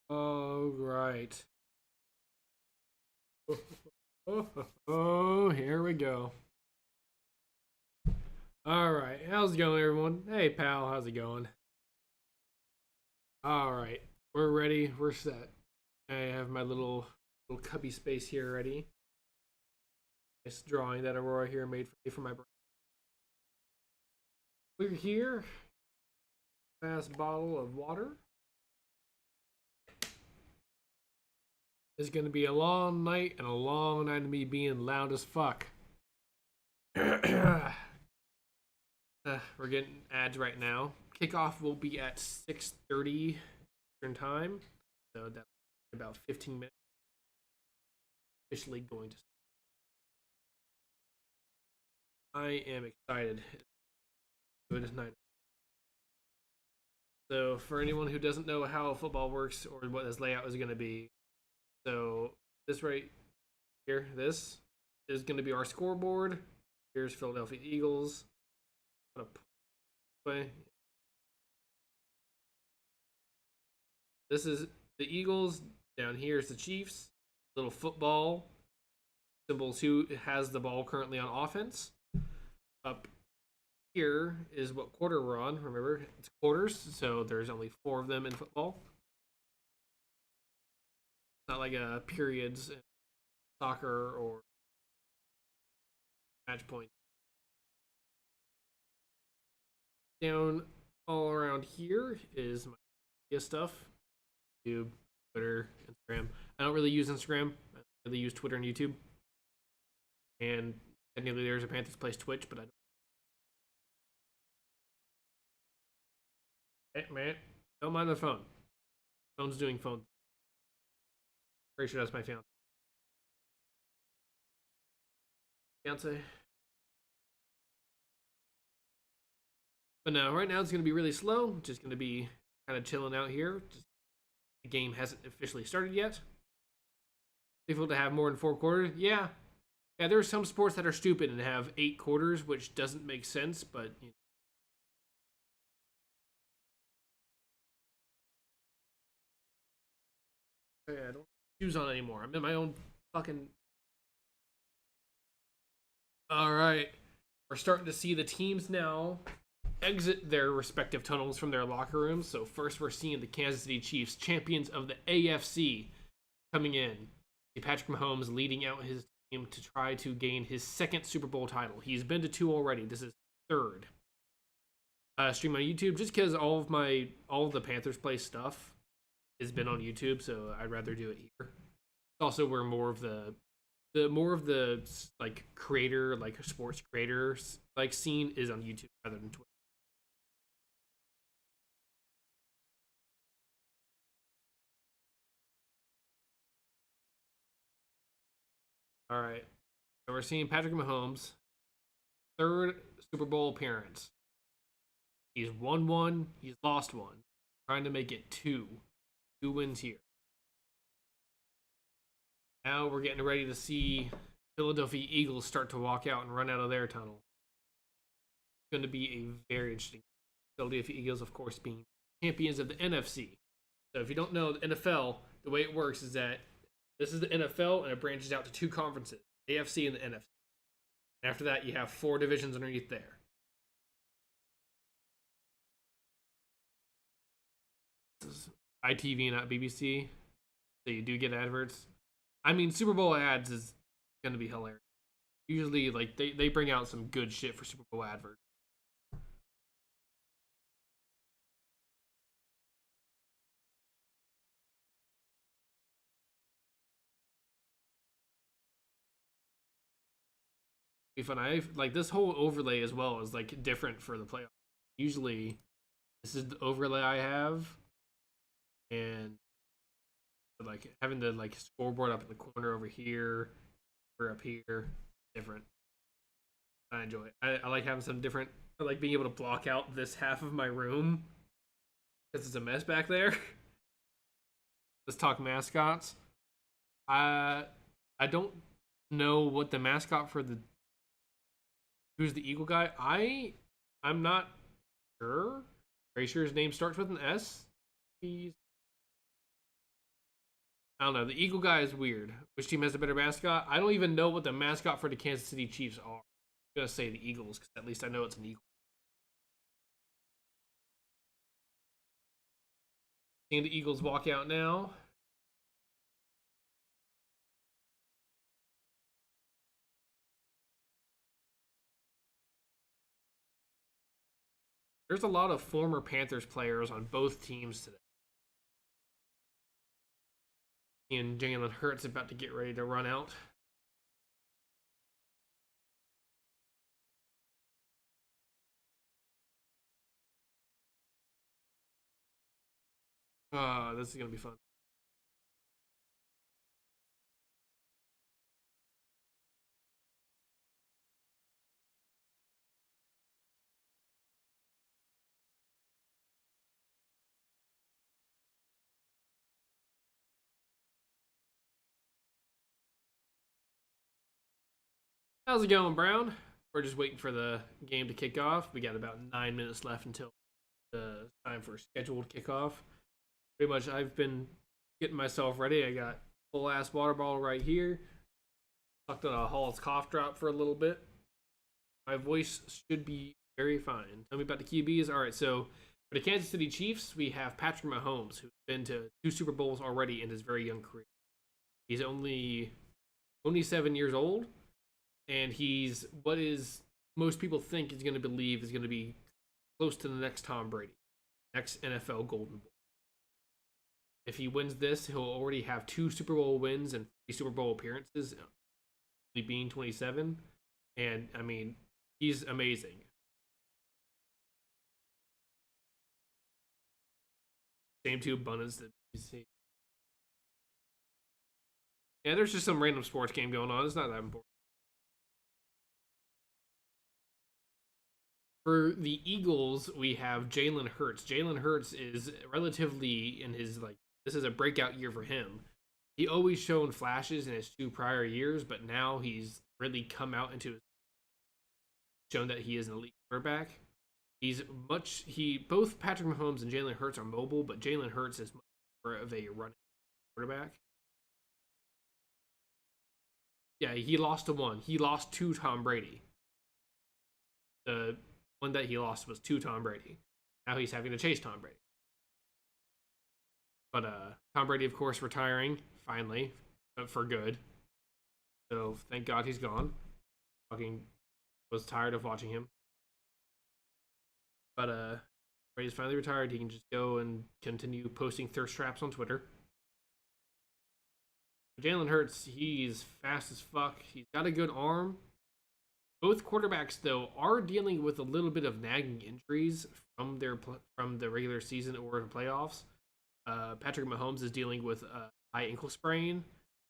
Oh, right. Oh, here we go. All right. How's it going, everyone? Hey, pal. How's it going? All right. We're ready. We're set. I have my little cubby space here ready. Nice drawing that Aurora here made for me for my birthday. We're here. Fast bottle of water. It's gonna be a long night and a long night of me being loud as fuck. We're getting ads right now. Kickoff will be at 6:30 Eastern time, so that's about 15 minutes. Officially going to. I am excited. Good night. So for anyone who doesn't know how football works or what this layout is going to be, so this right here, this is going to be our scoreboard. Here's Philadelphia Eagles. Play. This is the Eagles. Down here is the Chiefs. Little football symbol two has the ball currently on offense. Up here is what quarter we're on. Remember, it's quarters, so there's only 4 of them in football. Not like a periods in soccer or match point. Down all around here is my media stuff. YouTube, Twitter, Instagram. I don't really use Instagram. I really use Twitter and YouTube. And technically there's a Panthers Place Twitch, but I don't. Hey, man, don't mind the phone. Phone's doing phone. Pretty sure that's my fiance. Fiance. But no, right now it's going to be really slow. Just going to be kind of chilling out here. The game hasn't officially started yet. Difficult to have more than 4 quarters. Yeah. Yeah, there are some sports that are stupid and have 8 quarters, which doesn't make sense, but you know. I don't shoes on anymore. I'm in my own fucking. All right, we're starting to see the teams now exit their respective tunnels from their locker rooms. So first, we're seeing the Kansas City Chiefs, champions of the AFC, coming in. Patrick Mahomes leading out his team to try to gain his 2nd Super Bowl title. He's been to 2 already. This is 3rd. Stream on YouTube just because all of the Panthers play stuff has been on YouTube, so I'd rather do it here. Also, we're more of the like creator, like sports creators like scene is on YouTube rather than Twitter. All right, so we're seeing Patrick Mahomes, 3rd Super Bowl appearance. He's won 1, he's lost 1, trying to make it 2 wins here. Now we're getting ready to see Philadelphia Eagles start to walk out and run out of their tunnel. It's going to be a very interesting. Philadelphia Eagles, of course, being champions of the NFC. So if you don't know the NFL, the way it works is that this is the NFL and it branches out to 2 conferences, AFC and the NFC. And after that, you have 4 divisions underneath there. This is ITV, not BBC. So you do get adverts. I mean, Super Bowl ads is going to be hilarious. Usually, like, they bring out some good shit for Super Bowl adverts. Be fun. I like this whole overlay as well is like different for the playoffs. Usually, this is the overlay I have, and like having the like scoreboard up in the corner over here or up here, different. I enjoy it. I like having some different. I like being able to block out this half of my room because it's a mess back there. Let's talk mascots. I don't know what the mascot for the who's the Eagle guy. I'm not sure. Pretty sure his name starts with an S. He's I don't know. The Eagle guy is weird. Which team has a better mascot? I don't even know what the mascot for the Kansas City Chiefs are. I'm gonna say the Eagles because at least I know it's an eagle. Seeing the Eagles walk out now. There's a lot of former Panthers players on both teams today. And Jalen Hurts about to get ready to run out. This is gonna be fun. How's it going, Brown? We're just waiting for the game to kick off. We got about 9 minutes left until the time for scheduled kickoff. Pretty much, I've been getting myself ready. I got full ass water bottle right here. Sucked on a Hall's cough drop for a little bit. My voice should be very fine. Tell me about the QBs. All right, so for the Kansas City Chiefs, we have Patrick Mahomes, who's been to 2 Super Bowls already in his very young career. He's only 7 years old, and he's what is most people think is going to believe is going to be close to the next Tom Brady, next NFL Golden Boy. If he wins this, he'll already have 2 Super Bowl wins and 3 Super Bowl appearances, being 27. And I mean, he's amazing. Same 2 abundance that you see. Yeah, there's just some random sports game going on. It's not that important. For the Eagles, we have Jalen Hurts. Jalen Hurts is relatively in his this is a breakout year for him. He always shown flashes in his 2 prior years, but now he's really come out into shown that he is an elite quarterback. Both Patrick Mahomes and Jalen Hurts are mobile, but Jalen Hurts is much more of a running quarterback. Yeah, he lost to one. He lost to Tom Brady. The one that he lost was to Tom Brady. Now he's having to chase Tom Brady. But Tom Brady, of course, retiring finally, for good. So thank God he's gone. Fucking was tired of watching him. But Brady's finally retired. He can just go and continue posting thirst traps on Twitter. Jalen Hurts, he's fast as fuck. He's got a good arm. Both quarterbacks, though, are dealing with a little bit of nagging injuries from the regular season or the playoffs. Patrick Mahomes is dealing with a high ankle sprain,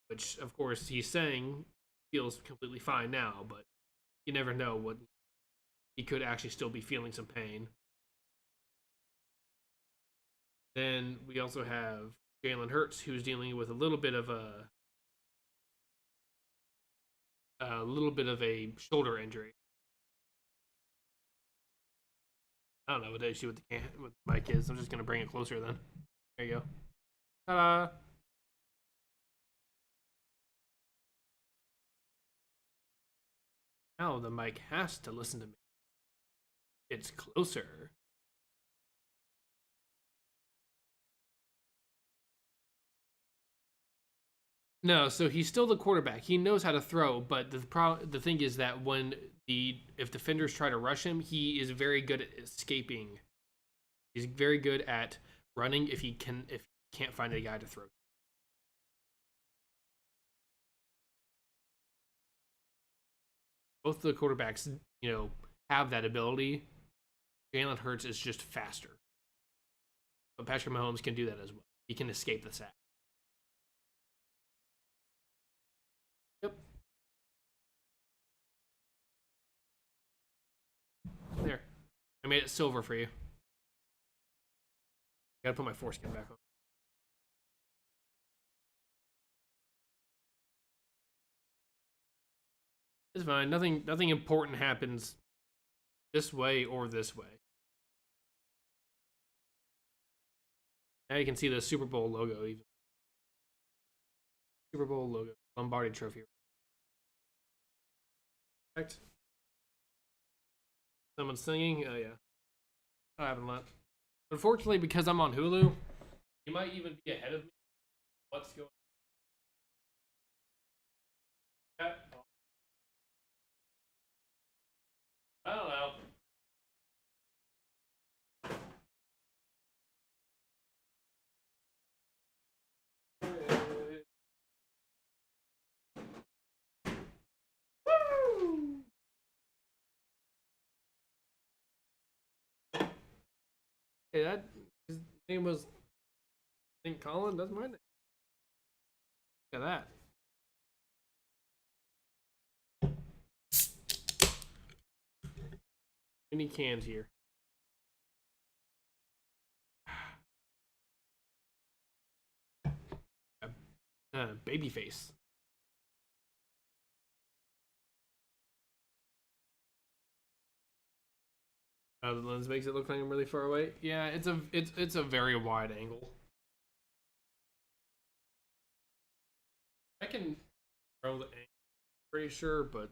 which, of course, he's saying feels completely fine now, but you never know what he could actually still be feeling some pain. Then we also have Jalen Hurts, who's dealing with a little bit of a shoulder injury. I don't know what the issue with the mic is. I'm just gonna bring it closer then. There you go. Ta-da! Now the mic has to listen to me. It's closer. No, so he's still the quarterback. He knows how to throw, but the thing is that if defenders try to rush him, he is very good at escaping. He's very good at running if he can't find a guy to throw. Both the quarterbacks, have that ability. Jalen Hurts is just faster. But Patrick Mahomes can do that as well. He can escape the sack. Yep. There. I made it silver for you. Gotta put my foreskin back on. It's fine. Nothing important happens this way or this way. Now you can see the Super Bowl logo even. Super Bowl logo, Lombardi trophy. Correct. Someone's singing. Oh yeah, I haven't left. Unfortunately, because I'm on Hulu, you might even be ahead of me. What's going on? I don't know. Woo! Hey, that his name was St. Colin. That's my name. Look at that. Many cans here. Baby face. The lens makes it look like I'm really far away. Yeah, it's a very wide angle. I can throw the angle, pretty sure, but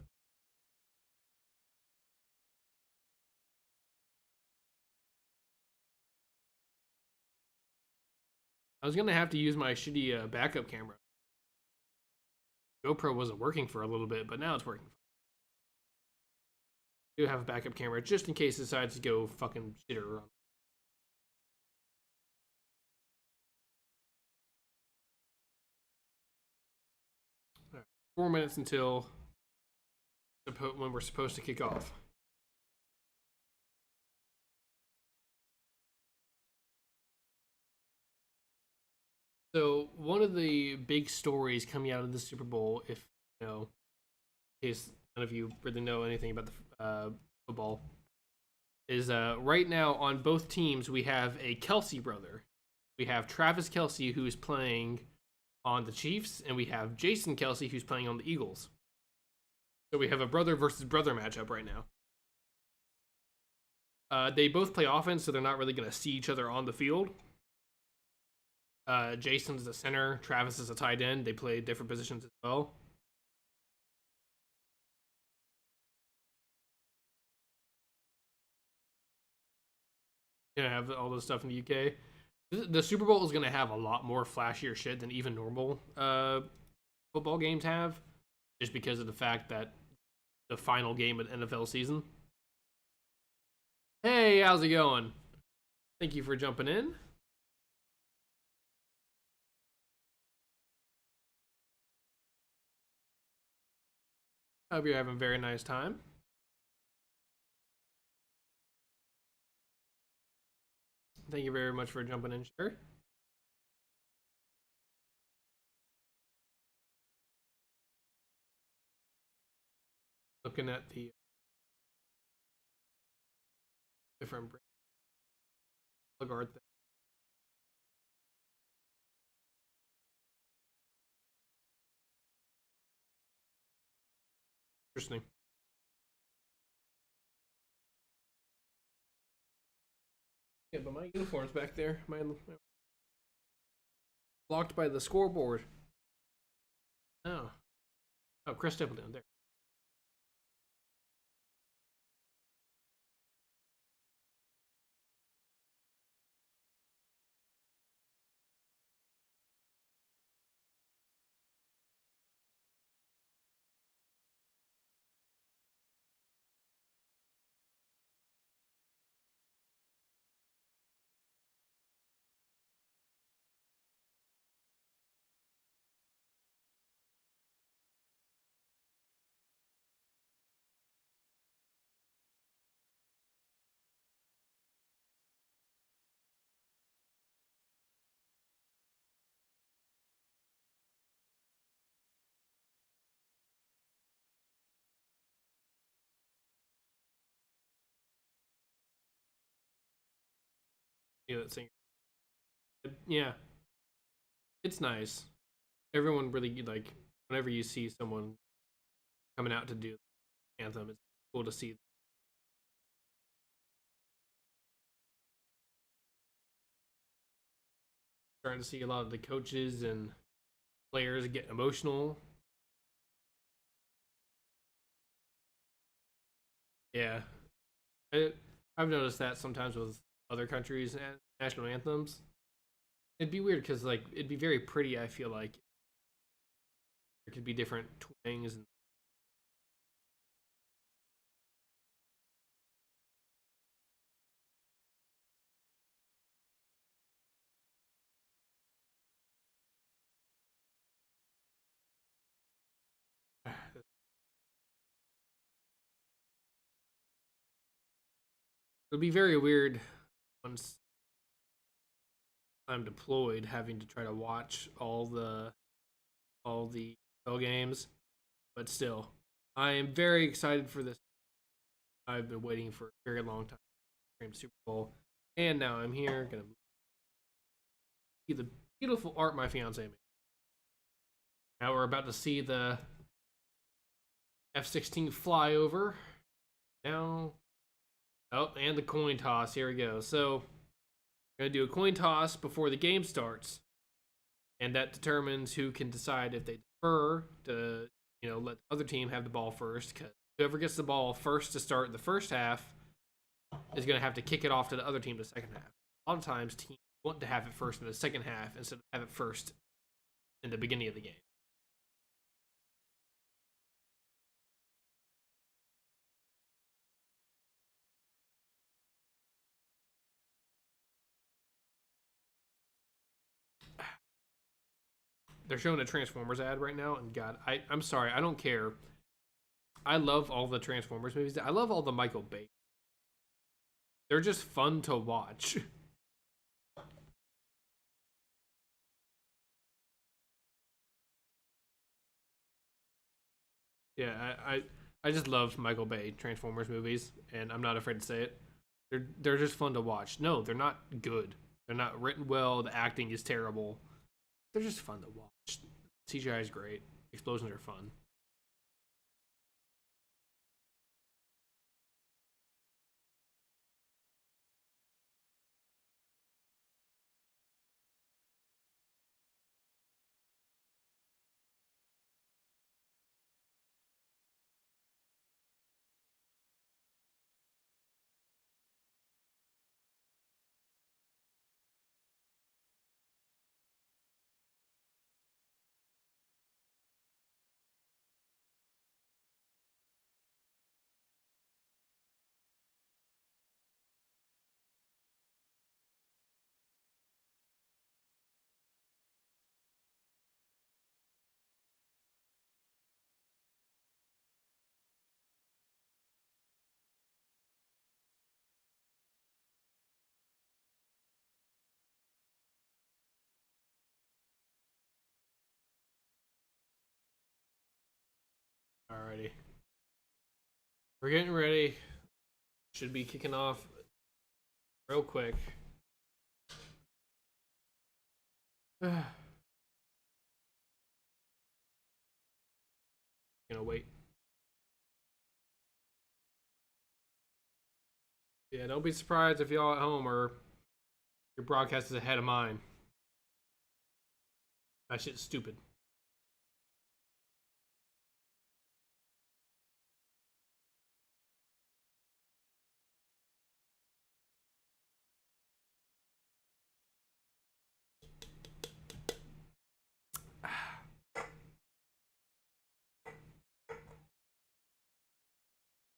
I was gonna have to use my shitty backup camera. GoPro wasn't working for a little bit, but now it's working. I do have a backup camera just in case it decides to go fucking shitter. 4 minutes until when we're supposed to kick off. So one of the big stories coming out of the Super Bowl, if you know, in case none of you really know anything about the football, is right now on both teams we have a Kelsey brother. We have Travis Kelsey who's playing on the Chiefs, and we have Jason Kelsey who's playing on the Eagles. So we have a brother versus brother matchup right now. They both play offense, so they're not really going to see each other on the field. Jason's the center, Travis is a tight end. They play different positions as well. Gonna have all this stuff in the UK. The Super Bowl is gonna have a lot more flashier shit than even normal football games have, just because of the fact that the final game of the NFL season. Hey, how's it going? Thank you for jumping in. Hope you're having a very nice time. Thank you very much for jumping in, sure. Looking at the different Lombardi thing. Interesting. Yeah, but my uniform's back there. My blocked by the scoreboard. Oh. Oh, Chris Stapleton there. Yeah, that singer. Yeah, it's nice. Everyone really like whenever you see someone coming out to do anthem, it's cool to see. Starting to see a lot of the coaches and players get emotional. Yeah, I've noticed that sometimes with other countries and national anthems. It'd be weird because like it'd be very pretty. I feel like there could be different twangs and it'd be very weird once I'm deployed having to try to watch all the NFL games. But still, I am very excited for this. I've been waiting for a very long time to stream Super Bowl, and now I'm here. Gonna see the beautiful art my fiance made. Now we're about to see the F-16 flyover. Now, oh, and the coin toss. Here we go. So, we're gonna do a coin toss before the game starts, and that determines who can decide if they defer to, let the other team have the ball first. Because whoever gets the ball first to start the first half is gonna have to kick it off to the other team the second half. A lot of times, teams want to have it first in the second half instead of have it first in the beginning of the game. They're showing a Transformers ad right now, and God, I'm sorry, I don't care. I love all the Transformers movies. I love all the Michael Bay. They're just fun to watch. Yeah, I just love Michael Bay Transformers movies, and I'm not afraid to say it. They're just fun to watch. No, they're not good. They're not written well. The acting is terrible. They're just fun to watch. CGI is great. Explosions are fun. Alrighty, we're getting ready. Should be kicking off real quick. Wait. Yeah, don't be surprised if y'all at home are your broadcast is ahead of mine. That shit's stupid.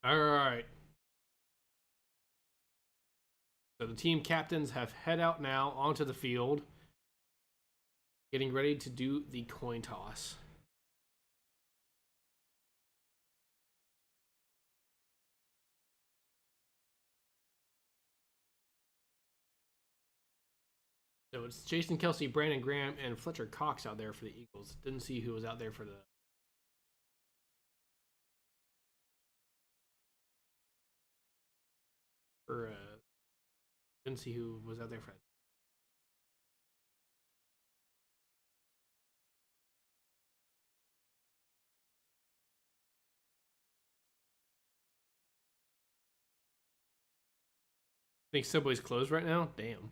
All right. So the team captains have head out now onto the field, getting ready to do the coin toss. So it's Jason Kelsey, Brandon Graham, and Fletcher Cox out there for the Eagles. Didn't see who was out there for the. Didn't see who was out there for. I think Subway's closed right now. Damn.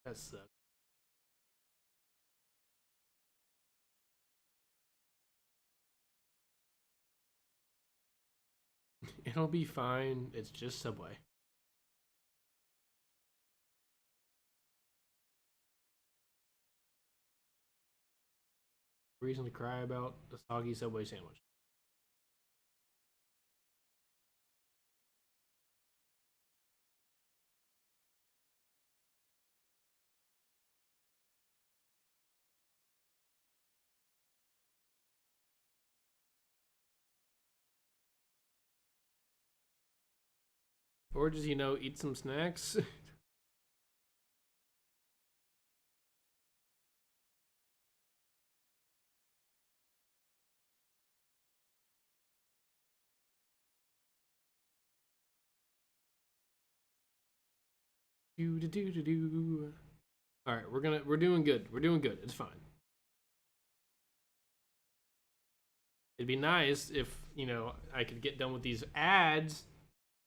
That sucks. It'll be fine. It's just Subway. Reason to cry about the soggy Subway sandwich. Or just, eat some snacks. Do. All right, we're doing good. We're doing good. It's fine. It'd be nice if, I could get done with these ads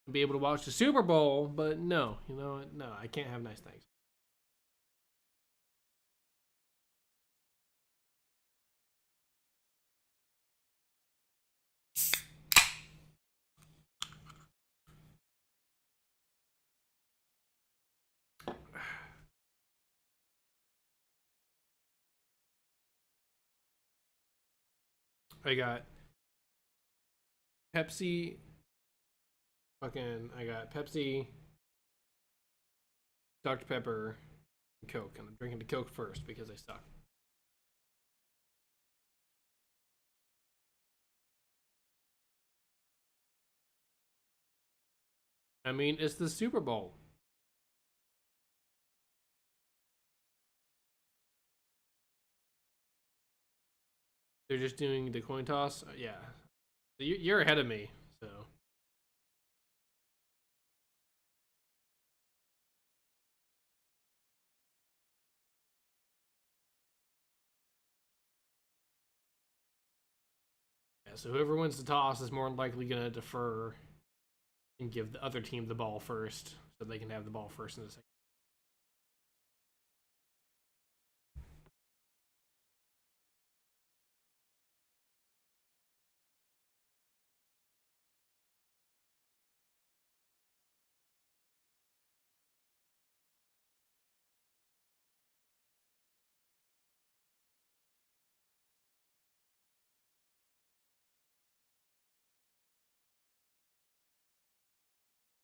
and be able to watch the Super Bowl, but no, no, I can't have nice things. I got Pepsi. I got Pepsi, Dr. Pepper, and Coke. And I'm drinking the Coke first because I suck. I mean, it's the Super Bowl. They're just doing the coin toss? Yeah. You're ahead of me, so. Yeah, so whoever wins the toss is more likely going to defer and give the other team the ball first so they can have the ball first in the second.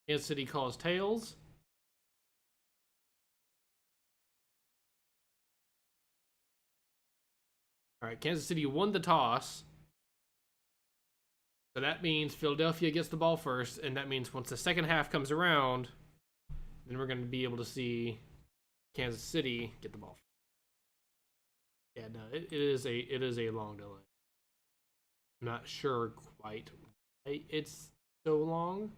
Kansas City calls tails. All right, Kansas City won the toss. So that means Philadelphia gets the ball first, and that means once the second half comes around, then we're going to be able to see Kansas City get the ball. Yeah, no, it is a long delay. I'm not sure quite why it's so long,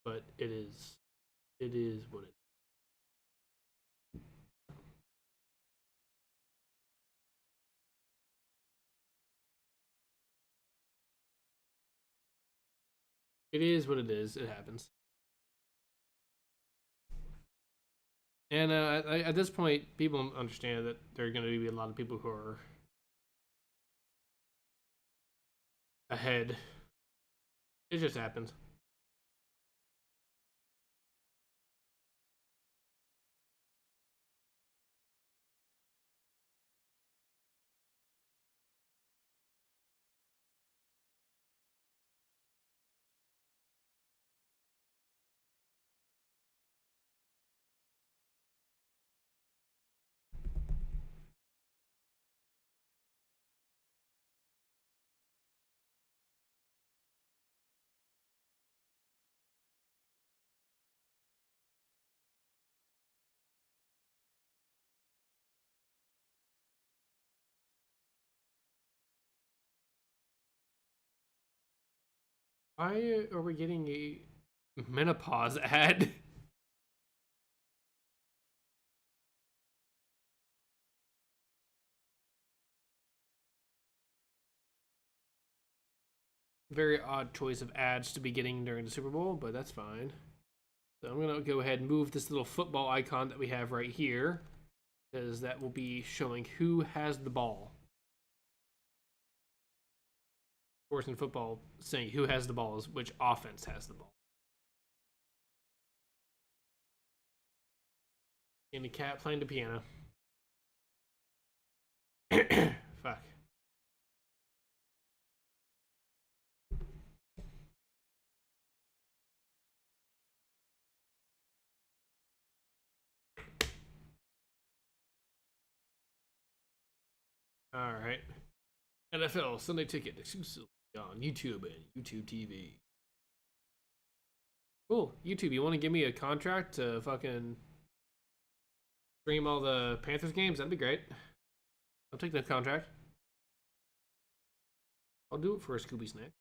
but it is what it is. It is what it is. It happens. And at this point, people understand that there are going to be a lot of people who are ahead. It just happens. Why are we getting a menopause ad? Very odd choice of ads to be getting during the Super Bowl, but that's fine. So I'm going to go ahead and move this little football icon that we have right here, because that will be showing who has the ball. course, in football, saying who has the ball is which offense has the ball. And the cat playing the piano. Fuck. All right. NFL Sunday Ticket exclusively on YouTube and YouTube TV. Cool. YouTube, you want to give me a contract to fucking stream all the Panthers games? That'd be great. I'll take that contract. I'll do it for a Scooby Snack.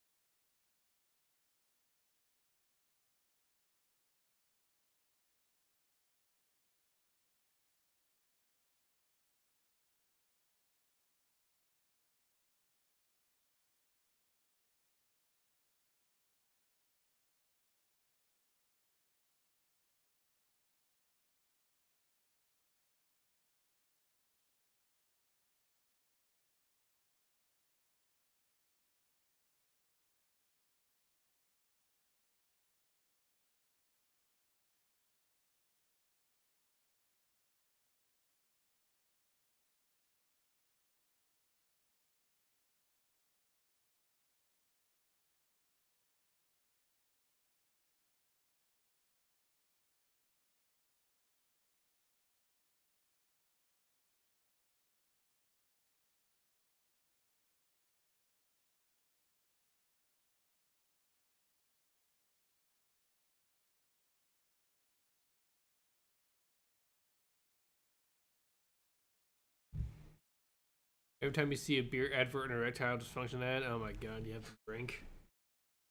Every time you see a beer advert and erectile dysfunction ad, oh my god, you have to drink.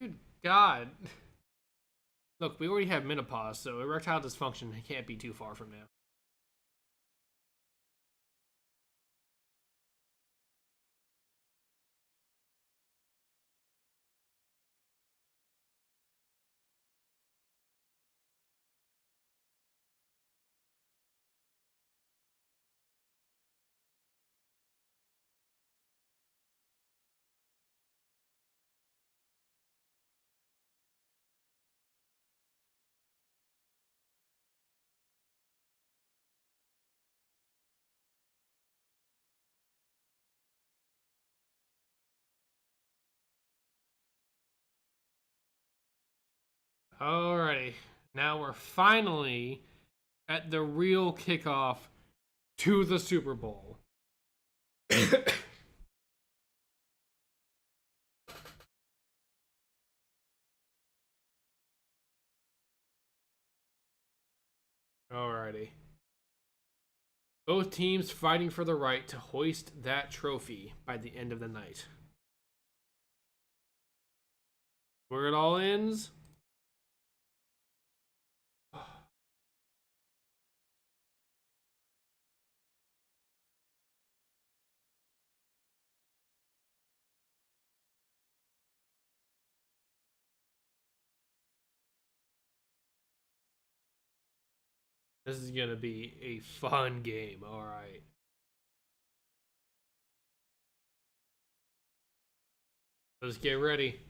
Good god. Look, we already have menopause, so erectile dysfunction can't be too far from now. Alrighty, now we're finally at the real kickoff to the Super Bowl. Alrighty. Both teams fighting for the right to hoist that trophy by the end of the night. Where it all ends. This is going to be a fun game, alright. Let's get ready.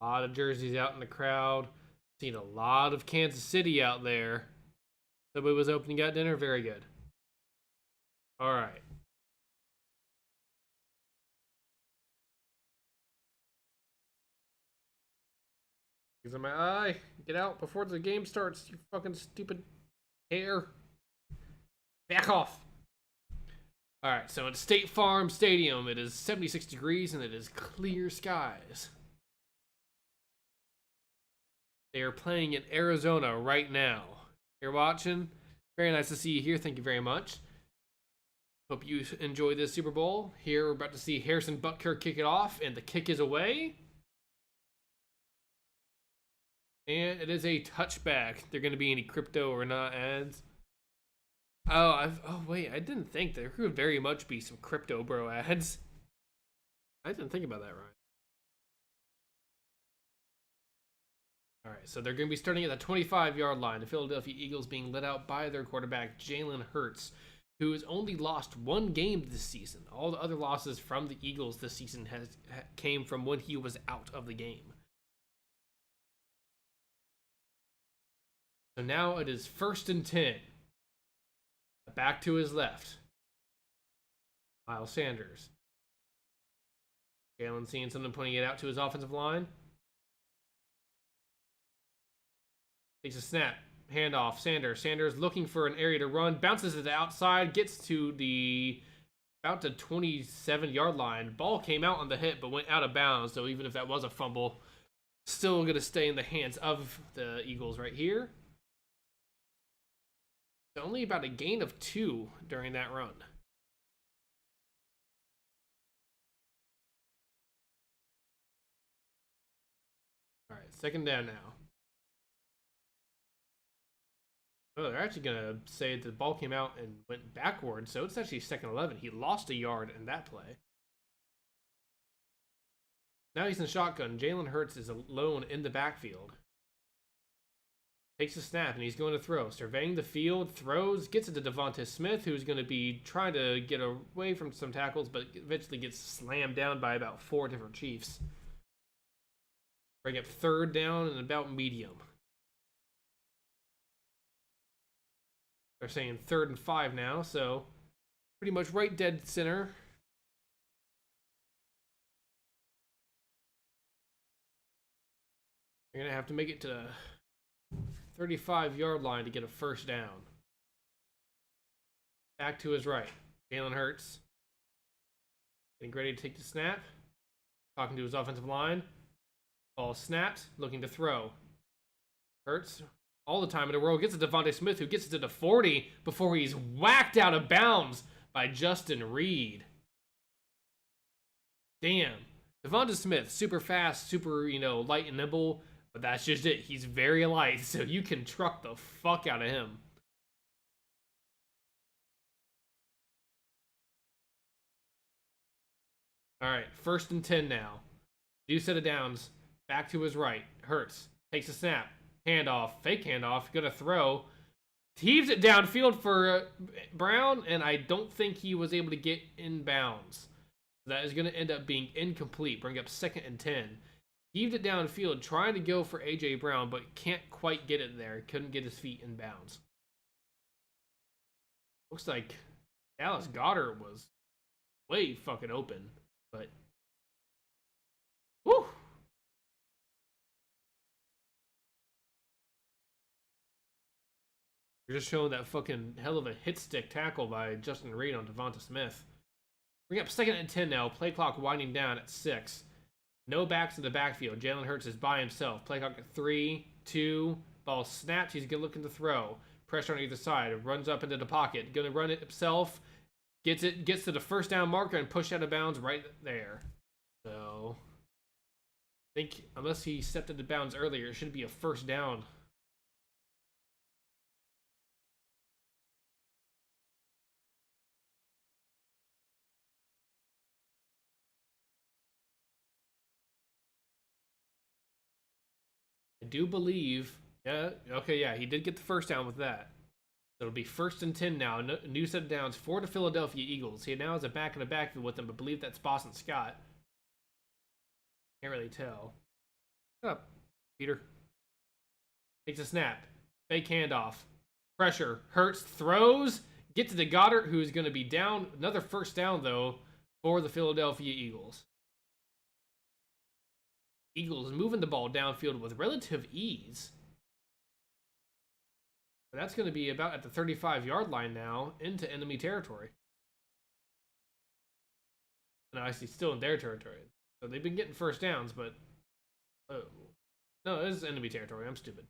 A lot of jerseys out in the crowd. Seen a lot of Kansas City out there. Subway was opening got dinner. Very good. Alright. In my eye. Get out before the game starts, you fucking stupid hair. Back off. Alright, so at State Farm Stadium, it is 76 degrees and it is clear skies. They are playing in Arizona right now. You're watching? Very nice to see you here. Thank you very much. Hope you enjoy this Super Bowl. Here we're about to see Harrison Butker kick it off, and the kick is away. And it is a touchback. There going to be any crypto or not ads? Oh, wait, I didn't think there could very much be some crypto bro ads. I didn't think about that right. Alright, so they're going to be starting at the 25-yard line. The Philadelphia Eagles being led out by their quarterback, Jalen Hurts. who has only lost one game this season. All the other losses from the Eagles this season came from when he was out of the game. So now it is 1st and 10. Back to his left. Miles Sanders. Jalen seeing something, pointing it out to his offensive line. Takes a snap. Handoff. Sanders looking for an area to run. Bounces to the outside. Gets to the about the 27-yard line. Ball came out on the hit, but went out of bounds. So even if that was a fumble, still going to stay in the hands of the Eagles right here. Only about a gain of 2 during that run. All right, 2nd down now. Oh, they're actually going to say that the ball came out and went backwards, so it's actually 2nd 11. He lost a yard in that play. Now he's in shotgun. Jalen Hurts is alone in the backfield. Takes a snap, and he's going to throw. Surveying the field, throws, gets it to Devonta Smith, who's going to be trying to get away from some tackles, but eventually gets slammed down by about 4 different Chiefs. Bring up 3rd down and about medium. They're saying 3rd and 5 now, so pretty much right dead center. You're going to have to make it to 35-yard line to get a 1st down. Back to his right. Jalen Hurts. Getting ready to take the snap. Talking to his offensive line. Ball snapped. Looking to throw. Hurts all the time in a row. Gets to Devonta Smith, who gets it to the 40 before he's whacked out of bounds by Justin Reed. Damn. Devonta Smith, super fast, super, light and nimble. But that's just it. He's very light, so you can truck the fuck out of him. All right, 1st and 10 now. New set of downs. Back to his right. Hurts. Takes a snap. Handoff. Fake handoff. Gonna throw. Heaves it downfield for Brown, and I don't think he was able to get in bounds. That is going to end up being incomplete. Bring up 2nd and 10. Heaved it downfield, trying to go for A.J. Brown, but can't quite get it there. Couldn't get his feet in bounds. Looks like Dallas Goedert was way fucking open, but whew. You're just showing that fucking hell of a hit stick tackle by Justin Reed on Devonta Smith. Bring up 2nd and 10 now. Play clock winding down at 6. No backs in the backfield. Jalen Hurts is by himself. Play clock at 3, 2. Ball snapped. He's good looking to throw. Pressure on either side. Runs up into the pocket. Going to run it himself. Gets to the 1st down marker and push out of bounds right there. So, I think unless he stepped into bounds earlier, it should be a 1st down. I do believe, he did get the 1st down with that. So it'll be 1st and 10 now. New set of downs for the Philadelphia Eagles. He now has a back in the backfield with him, but I believe that's Boston Scott. Can't really tell. Shut up, Peter. Takes a snap. Fake handoff. Pressure. Hurts. Throws. Get to the Goedert, who's going to be down. Another 1st down, though, for the Philadelphia Eagles. Eagles moving the ball downfield with relative ease. But that's going to be about at the 35-yard line now into enemy territory. And I see still in their territory. So they've been getting 1st downs, but... Oh. No, this is enemy territory. I'm stupid.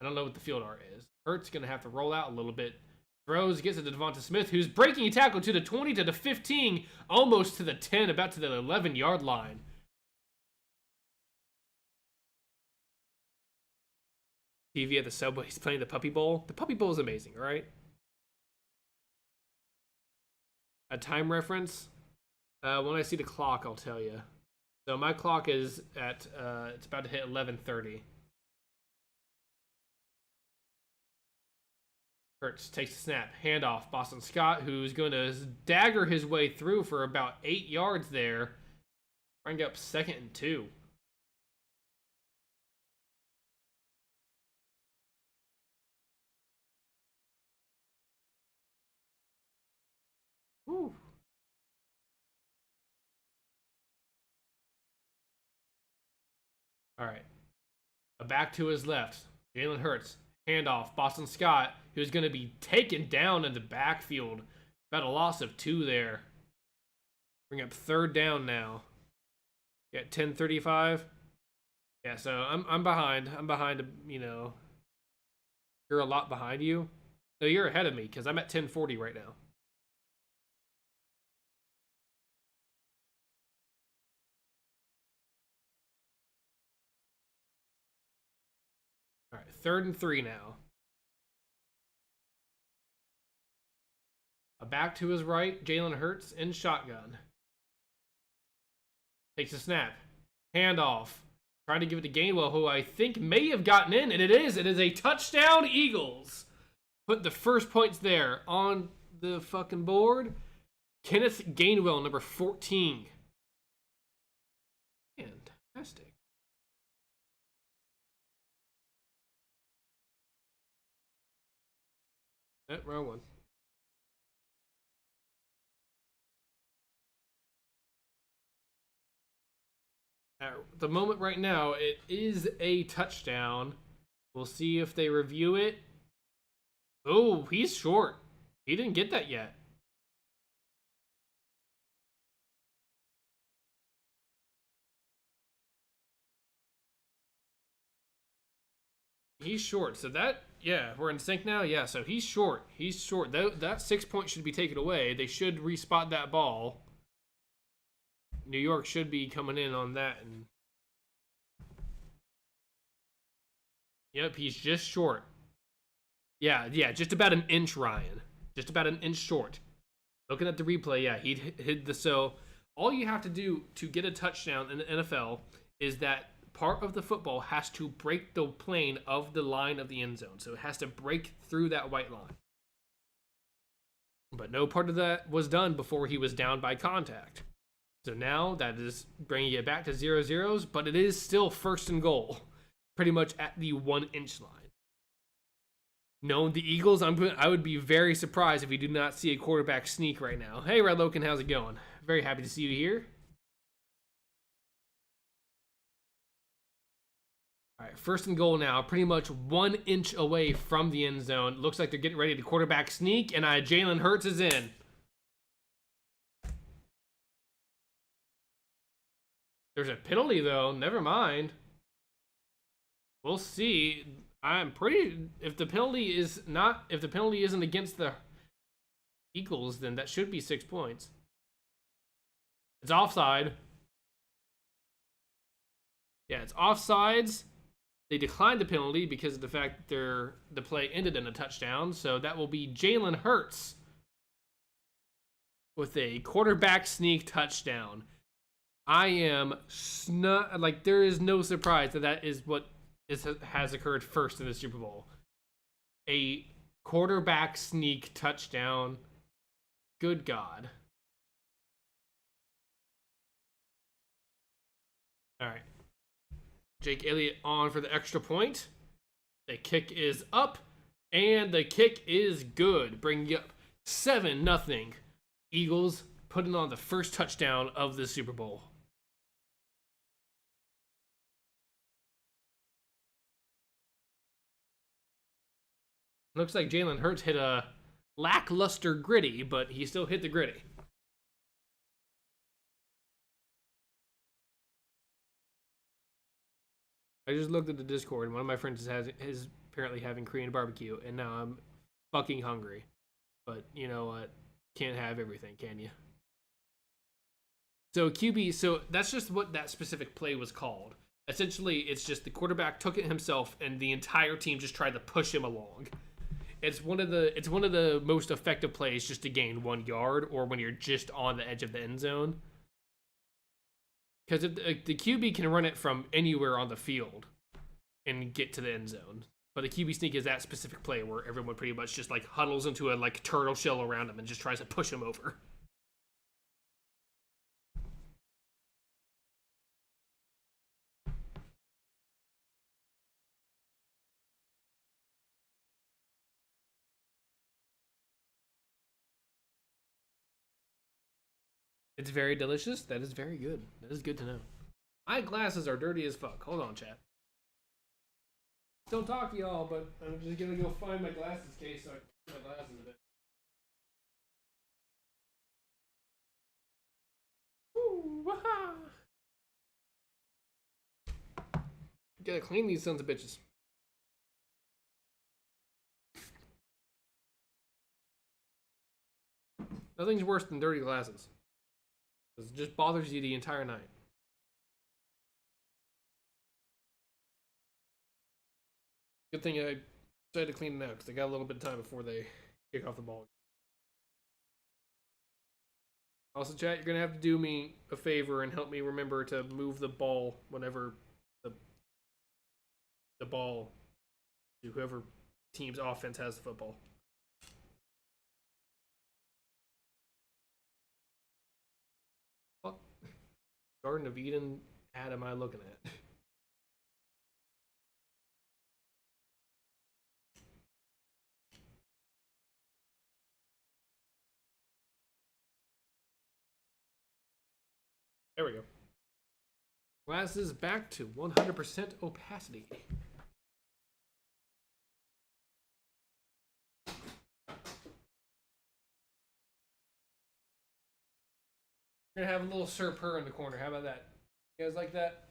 I don't know what the field art is. Hurts going to have to roll out a little bit. Throws, gets it to Devonta Smith, who's breaking a tackle to the 20, to the 15, almost to the 10, about to the 11-yard line. TV at the Subway, he's playing the Puppy Bowl. The Puppy Bowl is amazing, all right? A time reference? When I see the clock, I'll tell you. So my clock is at, it's about to hit 11:30. Hurts takes the snap, handoff. Boston Scott, who's going to dagger his way through for about 8 yards there. Bring up 2nd and 2. Woo. All right. Back to his left. Jalen Hurts. Handoff. Boston Scott, who's going to be taken down in the backfield. About a loss of 2 there. Bring up 3rd down now. At 10:35. Yeah, so I'm behind. I'm behind, you know. You're a lot behind you. No, you're ahead of me because I'm at 10:40 right now. All right, 3rd and 3 now. Back to his right, Jalen Hurts in shotgun. Takes a snap. Handoff. Trying to give it to Gainwell, who I think may have gotten in, and it is. It is a touchdown, Eagles. Put the first points there on the fucking board. Kenneth Gainwell, number 14. Fantastic. Wrong one. At the moment right now, it is a touchdown. We'll see if they review it. Oh, he's short. He didn't get that yet. He's short. So that, yeah, we're in sync now. Yeah, so he's short. He's short. That 6 points should be taken away. They should respot that ball. New York should be coming in on that. And yep, he's just short. Yeah, just about an inch, Ryan. Just about an inch short. Looking at the replay, yeah, he hit the... So all you have to do to get a touchdown in the NFL is that part of the football has to break the plane of the line of the end zone. So it has to break through that white line. But no part of that was done before he was down by contact. So now that is bringing it back to 0-0s, but it is still 1st and goal, pretty much at the 1 inch line. Knowing the Eagles, I would be very surprised if we do not see a quarterback sneak right now. Hey, Red Loken, how's it going? Very happy to see you here. All right, 1st and goal now, pretty much 1 inch away from the end zone. Looks like they're getting ready to quarterback sneak, and Jalen Hurts is in. There's a penalty, though. Never mind. We'll see. I'm pretty... If the penalty isn't against the Eagles, then that should be 6 points. It's offside. Yeah, it's offsides. They declined the penalty because of the fact that the play ended in a touchdown. So that will be Jalen Hurts with a quarterback sneak touchdown. I am like, there is no surprise that is what has occurred first in the Super Bowl. A quarterback sneak touchdown. Good God. All right. Jake Elliott on for the extra point. The kick is up, and the kick is good. Bringing up 7-0. Eagles putting on the first touchdown of the Super Bowl. Looks like Jalen Hurts hit a lackluster gritty, but he still hit the gritty. I just looked at the Discord, and one of my friends is apparently having Korean barbecue, and now I'm fucking hungry. But you know what? Can't have everything, can you? So QB, so that's just what that specific play was called. Essentially, it's just the quarterback took it himself, and the entire team just tried to push him along. It's one of the most effective plays just to gain 1 yard, or when you're just on the edge of the end zone. Because the QB can run it from anywhere on the field and get to the end zone. But a QB sneak is that specific play where everyone pretty much just like huddles into a like turtle shell around him and just tries to push him over. It's very delicious. That is very good. That is good to know. My glasses are dirty as fuck. Hold on, chat. Don't talk to y'all, but I'm just gonna go find my glasses case so I can put my glasses a bit. Woo, waha! Gotta clean these sons of bitches. Nothing's worse than dirty glasses. It just bothers you the entire night. Good thing I decided to clean it out because they got a little bit of time before they kick off the ball. Also, chat, you're gonna have to do me a favor and help me remember to move the ball whenever the ball to whoever team's offense has the football. What Garden of Eden ad am I looking at? There we go. Glasses back to 100% opacity. We're gonna have a little Sir Purr in the corner. How about that? You guys like that?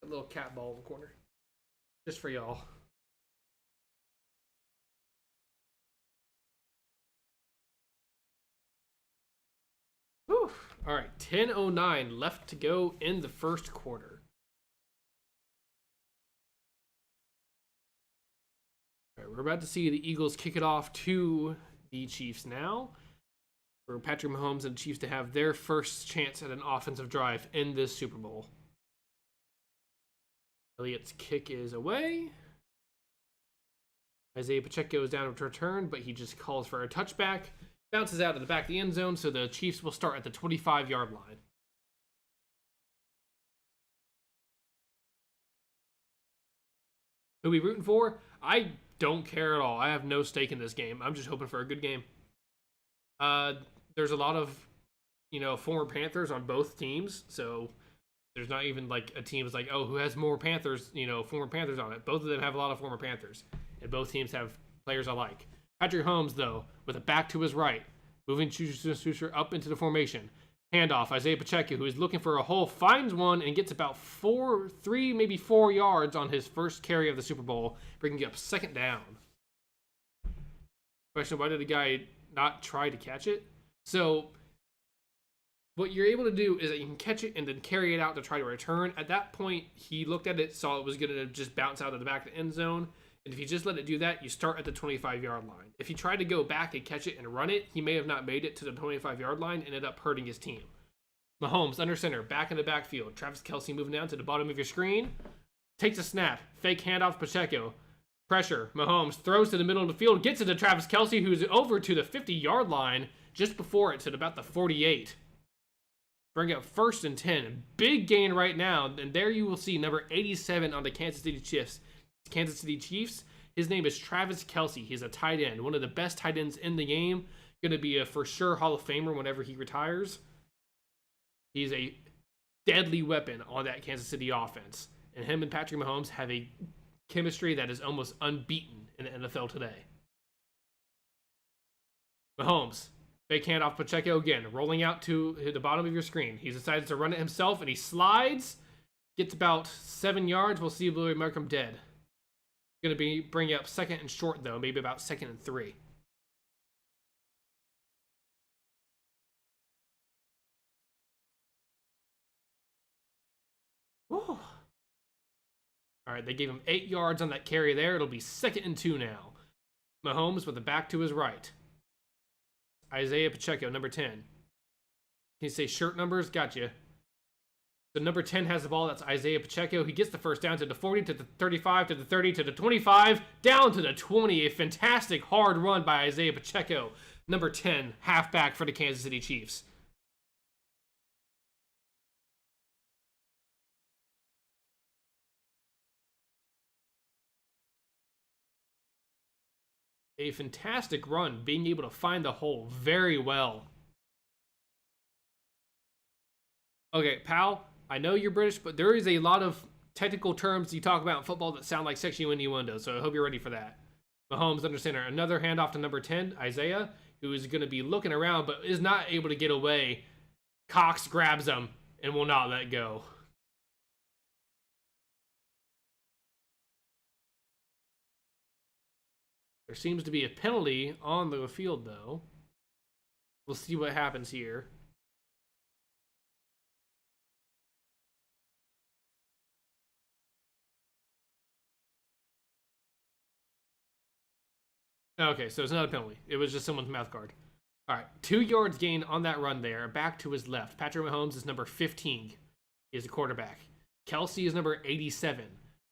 A little cat ball in the corner. Just for y'all. Whew. All right, 10:09 left to go in the first quarter. All right, we're about to see the Eagles kick it off to the Chiefs now. For Patrick Mahomes and the Chiefs to have their first chance at an offensive drive in this Super Bowl. Elliott's kick is away. Isaiah Pacheco is down to return, but he just calls for a touchback. Bounces out of the back of the end zone, so the Chiefs will start at the 25-yard line. Who we rooting for? I don't care at all. I have no stake in this game. I'm just hoping for a good game. There's a lot of, former Panthers on both teams, so there's not even like a team that's like, oh, who has more Panthers, former Panthers on it. Both of them have a lot of former Panthers, and both teams have players I like. Patrick Mahomes, though, with a back to his right, moving Schuster up into the formation. Handoff, Isaiah Pacheco, who is looking for a hole, finds one and gets about 3, maybe 4 yards on his first carry of the Super Bowl, bringing up second down. Question, why did the guy not try to catch it? So, what you're able to do is that you can catch it and then carry it out to try to return. At that point, he looked at it, saw it was going to just bounce out of the back of the end zone. And if you just let it do that, you start at the 25-yard line. If he tried to go back and catch it and run it, he may have not made it to the 25-yard line and ended up hurting his team. Mahomes, under center, back in the backfield. Travis Kelce moving down to the bottom of your screen. Takes a snap. Fake handoff Pacheco. Pressure. Mahomes throws to the middle of the field. Gets it to Travis Kelce, who's over to the 50-yard line. Just before it to about the 48. Bring up 1st and 10. Big gain right now. And there you will see number 87 on the Kansas City Chiefs. His name is Travis Kelce. He's a tight end, one of the best tight ends in the game. Going to be a for sure Hall of Famer whenever he retires. He's a deadly weapon on that Kansas City offense. And him and Patrick Mahomes have a chemistry that is almost unbeaten in the NFL today. Mahomes, fake handoff Pacheco again, rolling out to the bottom of your screen. He's decided to run it himself, and he slides. Gets about 7 yards. We'll see Billy Markham dead. Going to be bringing up 2nd and short, though. Maybe about 2nd and 3. Whew. All right, they gave him 8 yards on that carry there. It'll be 2nd and 2 now. Mahomes with the back to his right. Isaiah Pacheco, number 10. Can you say shirt numbers? Gotcha. So number 10 has the ball. That's Isaiah Pacheco. He gets the first down to the 40, to the 35, to the 30, to the 25, down to the 20. A fantastic hard run by Isaiah Pacheco. Number 10, halfback for the Kansas City Chiefs. A fantastic run, being able to find the hole very well. Okay, pal, I know you're British, but there is a lot of technical terms you talk about in football that sound like sexy innuendo, so I hope you're ready for that. Mahomes under center. Another handoff to number 10, Isaiah, who is going to be looking around but is not able to get away. Cox grabs him and will not let go. There seems to be a penalty on the field, though. We'll see what happens here. Okay, so it's not a penalty. It was just someone's mouth guard. All right, 2 yards gain on that run there. Back to his left. Patrick Mahomes is number 15. He is a quarterback. Kelsey is number 87.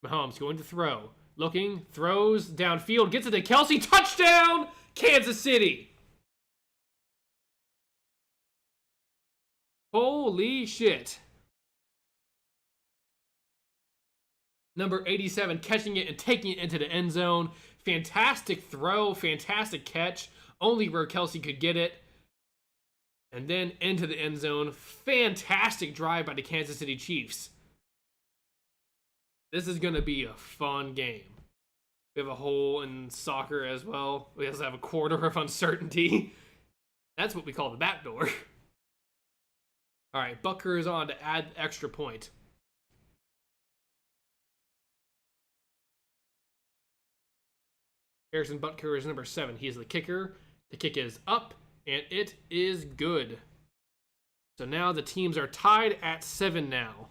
Mahomes going to throw. Looking, throws downfield, gets it to Kelsey. Touchdown, Kansas City. Holy shit. Number 87 catching it and taking it into the end zone. Fantastic throw, fantastic catch. Only where Kelsey could get it. And then into the end zone. Fantastic drive by the Kansas City Chiefs. This is going to be a fun game. We have a hole in soccer as well. We also have a quarter of uncertainty. That's what we call the backdoor. All right, Butker is on to add the extra point. Harrison Butker is number 7. He is the kicker. The kick is up, and it is good. So now the teams are tied at 7 now.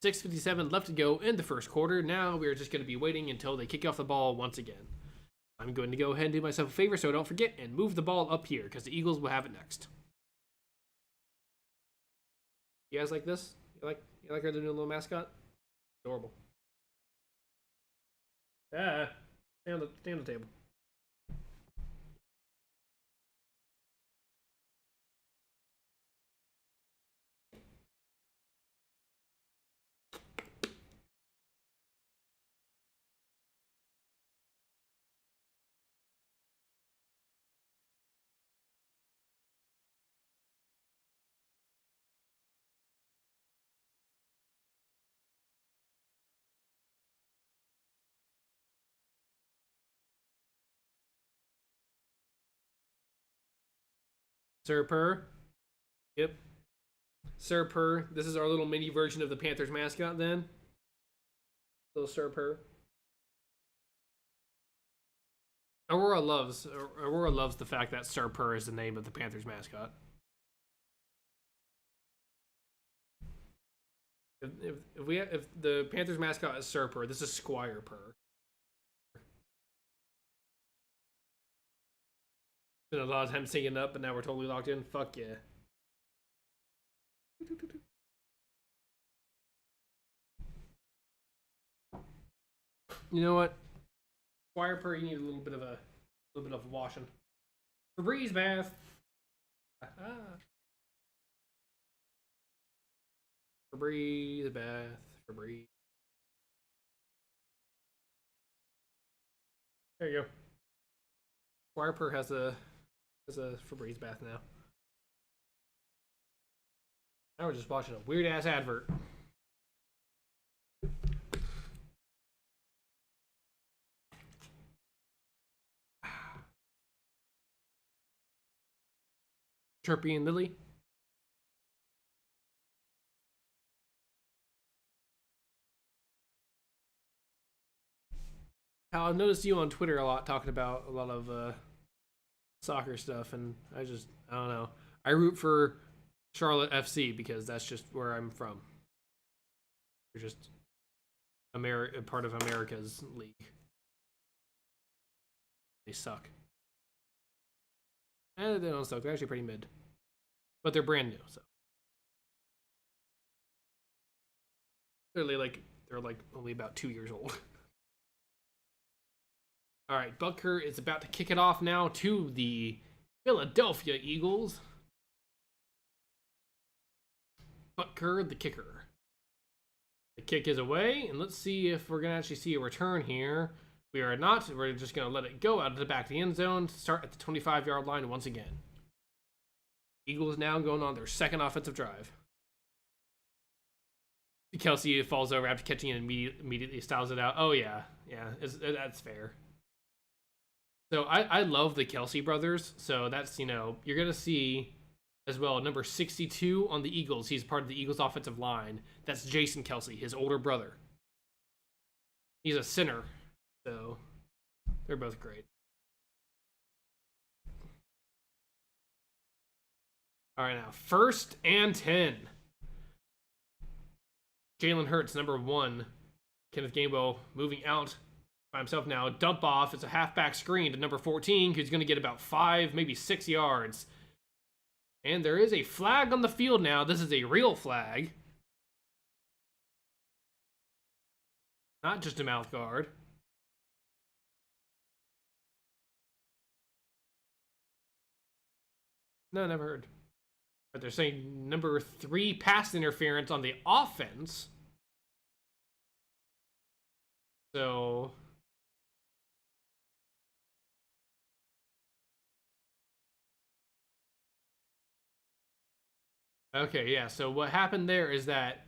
.6:57 left to go in the first quarter. Now we're just going to be waiting until they kick off the ball once again. I'm going to go ahead and do myself a favor so I don't forget and move the ball up here because the Eagles will have it next. You guys like this? You like our new little mascot? Adorable. Ah, stay on the table. Sir Purr. Yep. Sir Purr. This is our little mini version of the Panthers mascot then. Little Sir Purr. Aurora loves the fact that Sir Purr is the name of the Panthers mascot. If the Panthers mascot is Sir Purr, this is Squire Purr. Been a lot of time syncing up, but now we're totally locked in. Fuck yeah. You know what? Squire Purr, you need a little bit of washing. Febreze bath. Febreze bath. Febreze. There you go. Squire Purr has a Febreze bath now. Now we're just watching a weird ass advert. Chirpy and Lily. I've noticed you on Twitter a lot talking about a lot of soccer stuff, and I don't know. I root for Charlotte FC because that's just where I'm from. You're just part of America's league. They suck. They don't suck. They're actually pretty mid. But they're brand new, so. They're like only about 2 years old. All right, Butker is about to kick it off now to the Philadelphia Eagles. Butker, the kicker. The kick is away, and let's see if we're going to actually see a return here. We are not. We're just going to let it go out of the back of the end zone. Start at the 25-yard line once again. Eagles now going on their second offensive drive. Kelsey falls over after catching it and immediately styles it out. Oh, yeah. Yeah, that's fair. So I love the Kelsey brothers. So that's, you're going to see as well number 62 on the Eagles. He's part of the Eagles offensive line. That's Jason Kelsey, his older brother. He's a center. So they're both great. All right, now 1st and 10. Jalen Hurts, number 1. Kenneth Gainwell moving out by himself now. Dump off. It's a halfback screen to number 14, who's going to get about 5, maybe 6 yards. And there is a flag on the field now. This is a real flag. Not just a mouth guard. No, never heard. But they're saying number 3 pass interference on the offense. So okay, yeah. So what happened there is that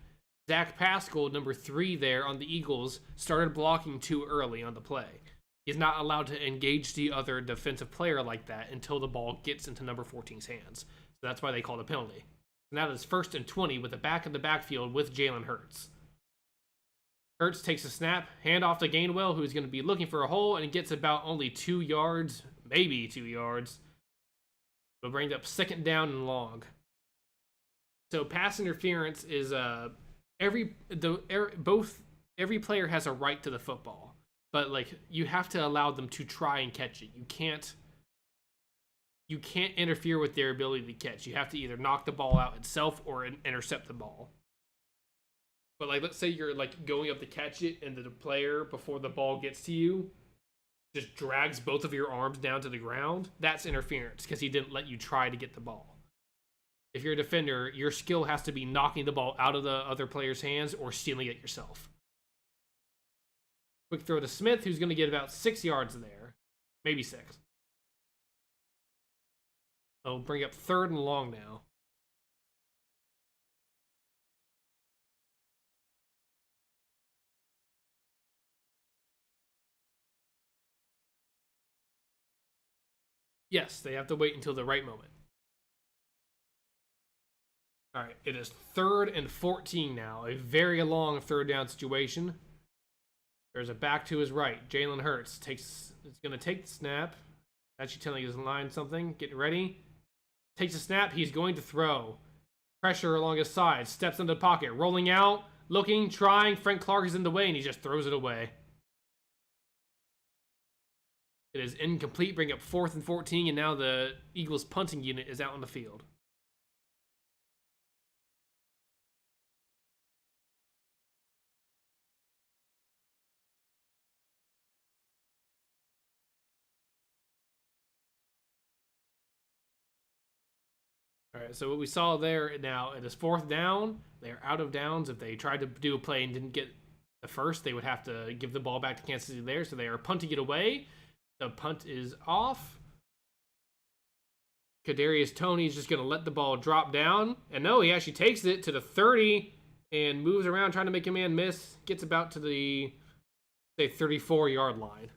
Zach Pascal, number 3 there on the Eagles, started blocking too early on the play. He's not allowed to engage the other defensive player like that until the ball gets into number 14's hands. So that's why they called a penalty. Now it's 1st and 20 with the back of the backfield with Jalen Hurts. Hurts takes a snap, hand off to Gainwell, who's going to be looking for a hole, and he gets about only 2 yards, maybe 2 yards. But brings up 2nd down and long. So pass interference is every player has a right to the football, but like you have to allow them to try and catch it. You can't interfere with their ability to catch. You have to either knock the ball out itself or intercept the ball. But like, let's say you're like going up to catch it, and the player before the ball gets to you just drags both of your arms down to the ground. That's interference because he didn't let you try to get the ball. If you're a defender, your skill has to be knocking the ball out of the other player's hands or stealing it yourself. Quick throw to Smith, who's going to get about 6 yards there. Maybe 6. Oh, bring up 3rd and long now. Yes, they have to wait until the right moment. All right, it is 3rd and 14 now. A very long 3rd down situation. There's a back to his right. Jalen Hurts is going to take the snap. Actually telling his line something. Getting ready. Takes a snap. He's going to throw. Pressure along his side. Steps into the pocket. Rolling out. Looking. Trying. Frank Clark is in the way, and he just throws it away. It is incomplete. Bring up 4th and 14, and now the Eagles punting unit is out on the field. All right, so what we saw there now, it is 4th down. They're out of downs. If they tried to do a play and didn't get the first, they would have to give the ball back to Kansas City there. So they are punting it away. The punt is off. Kadarius Toney is just going to let the ball drop down. And no, he actually takes it to the 30 and moves around trying to make a man miss. Gets about to the, say, 34-yard line.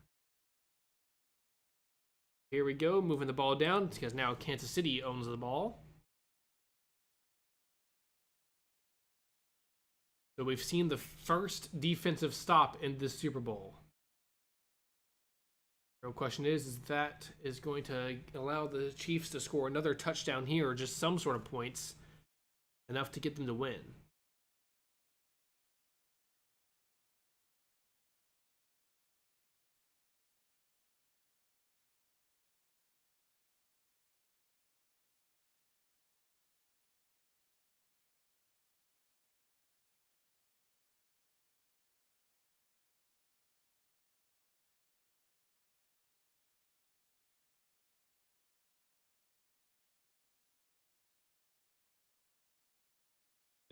Here we go, moving the ball down because now Kansas City owns the ball. So we've seen the first defensive stop in this Super Bowl. The real question is that is going to allow the Chiefs to score another touchdown here or just some sort of points enough to get them to win.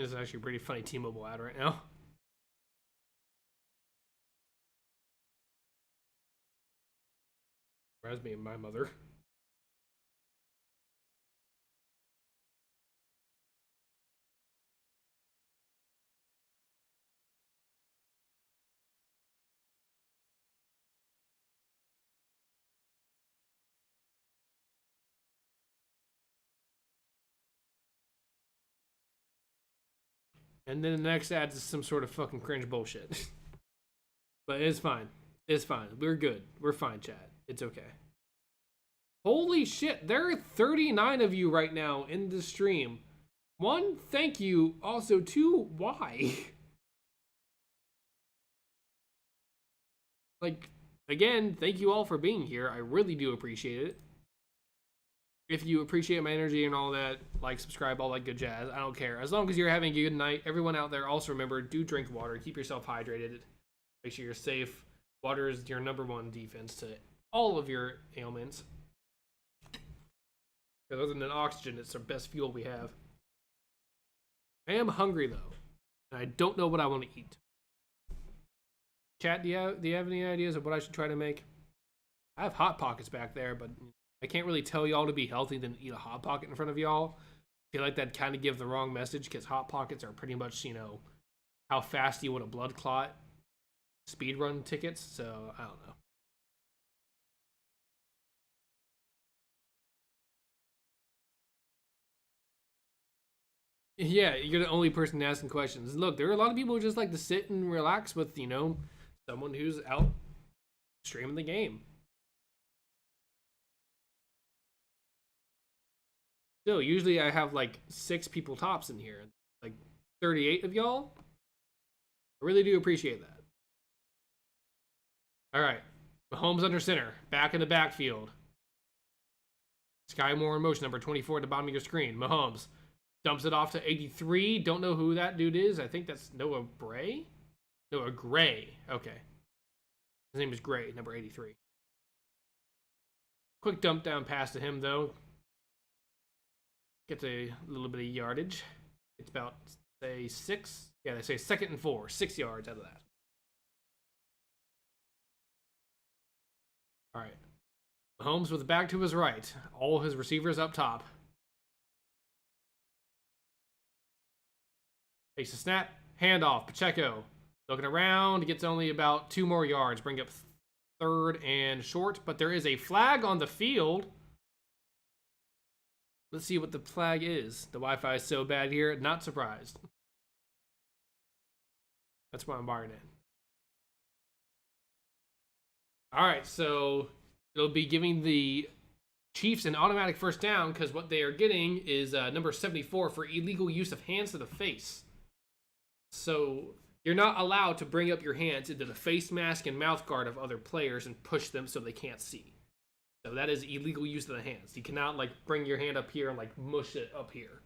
This is actually a pretty funny T-Mobile ad right now. Reminds me of my mother. And then the next ad is some sort of fucking cringe bullshit. But it's fine. It's fine. We're good. We're fine, chat. It's okay. Holy shit. There are 39 of you right now in the stream. One, thank you. Also, two, why? Like, again, thank you all for being here. I really do appreciate it. If you appreciate my energy and all that, like, subscribe, all that good jazz. I don't care. As long as you're having a good night. Everyone out there, also remember, do drink water. Keep yourself hydrated. Make sure you're safe. Water is your #1 defense to all of your ailments. Because other than oxygen, it's the best fuel we have. I am hungry, though. And I don't know what I want to eat. Chat, do you have any ideas of what I should try to make? I have Hot Pockets back there, but I can't really tell y'all to be healthy than eat a Hot Pocket in front of y'all. I feel like that kind of give the wrong message, because Hot Pockets are pretty much, you know, how fast you want a blood clot speedrun tickets, so I don't know. Yeah, you're the only person asking questions. Look, there are a lot of people who just like to sit and relax with, you know, someone who's out streaming the game. Still, usually I have like 6 people tops in here. Like 38 of y'all. I really do appreciate that. All right. Mahomes under center. Back in the backfield. Sky Moore in motion. Number 24 at the bottom of your screen. Mahomes dumps it off to 83. Don't know who that dude is. I think that's Noah Bray? Noah Gray. Okay. His name is Gray, number 83. Quick dump down pass to him, though. Gets a little bit of yardage. It's about, say, 6. Yeah, they say 2nd and 4. 6 yards out of that. All right. Mahomes with the back to his right. All his receivers up top. Takes a snap. Handoff. Pacheco. Looking around. Gets only about 2 more yards. Bring up 3rd and short. But there is a flag on the field. Let's see what the flag is. The Wi-Fi is so bad here. Not surprised. That's why I'm wired in. Alright, so it'll be giving the Chiefs an automatic first down because what they are getting is number 74 for illegal use of hands to the face. So you're not allowed to bring up your hands into the face mask and mouth guard of other players and push them so they can't see. So that is illegal use of the hands. You cannot like bring your hand up here and like mush it up here.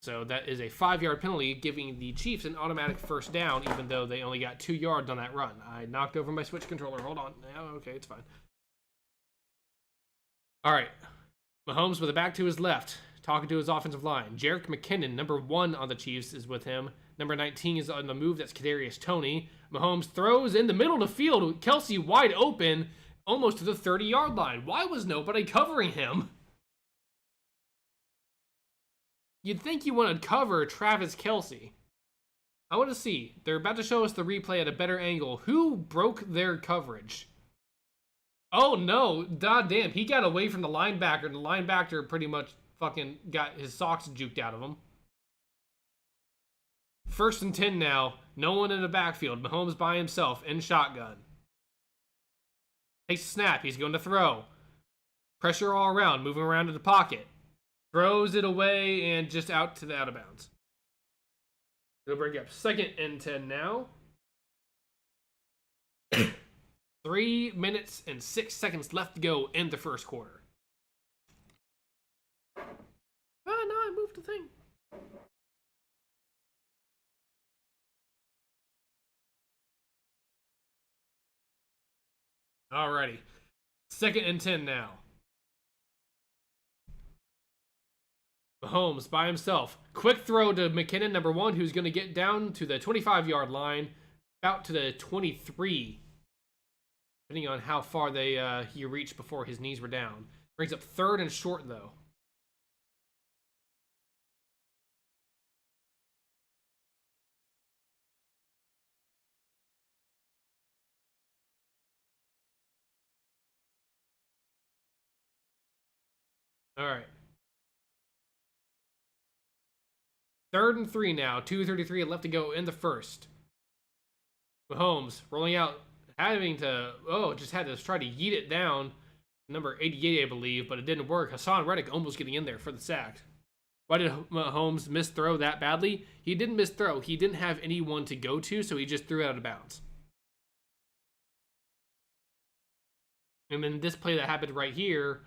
So that is a 5-yard penalty, giving the Chiefs an automatic first down, even though they only got 2 yards on that run. I knocked over my Switch controller. Hold on. Oh, okay, it's fine. All right. Mahomes with a back to his left, talking to his offensive line. Jerick McKinnon, number 1 on the Chiefs, is with him. Number 19 is on the move. That's Kadarius Toney. Mahomes throws in the middle of the field. Kelsey wide open, almost to the 30-yard line. Why was nobody covering him? You'd think you want to cover Travis Kelce. I want to see. They're about to show us the replay at a better angle. Who broke their coverage? Oh, no. God damn. He got away from the linebacker. The linebacker pretty much fucking got his socks juked out of him. 1st and 10 now. No one in the backfield. Mahomes by himself in shotgun. Takes a snap. He's going to throw. Pressure all around. Moving around in the pocket. Throws it away and just out to the out of bounds. It'll bring up 2nd and 10 now. 3 minutes and 6 seconds left to go in the first quarter. Ah, no, I moved the thing. Alrighty. 2nd and 10 now. Mahomes by himself. Quick throw to McKinnon, number 1, who's going to get down to the 25-yard line, about to the 23, depending on how far he reached before his knees were down. Brings up 3rd and short, though. All right. 3rd and 3 now. 2:33 left to go in the first. Mahomes rolling out, just had to try to yeet it down. Number 88, I believe, but it didn't work. Hassan Reddick almost getting in there for the sack. Why did Mahomes misthrow that badly? He didn't misthrow. He didn't have anyone to go to, so he just threw it out of bounds. And then this play that happened right here,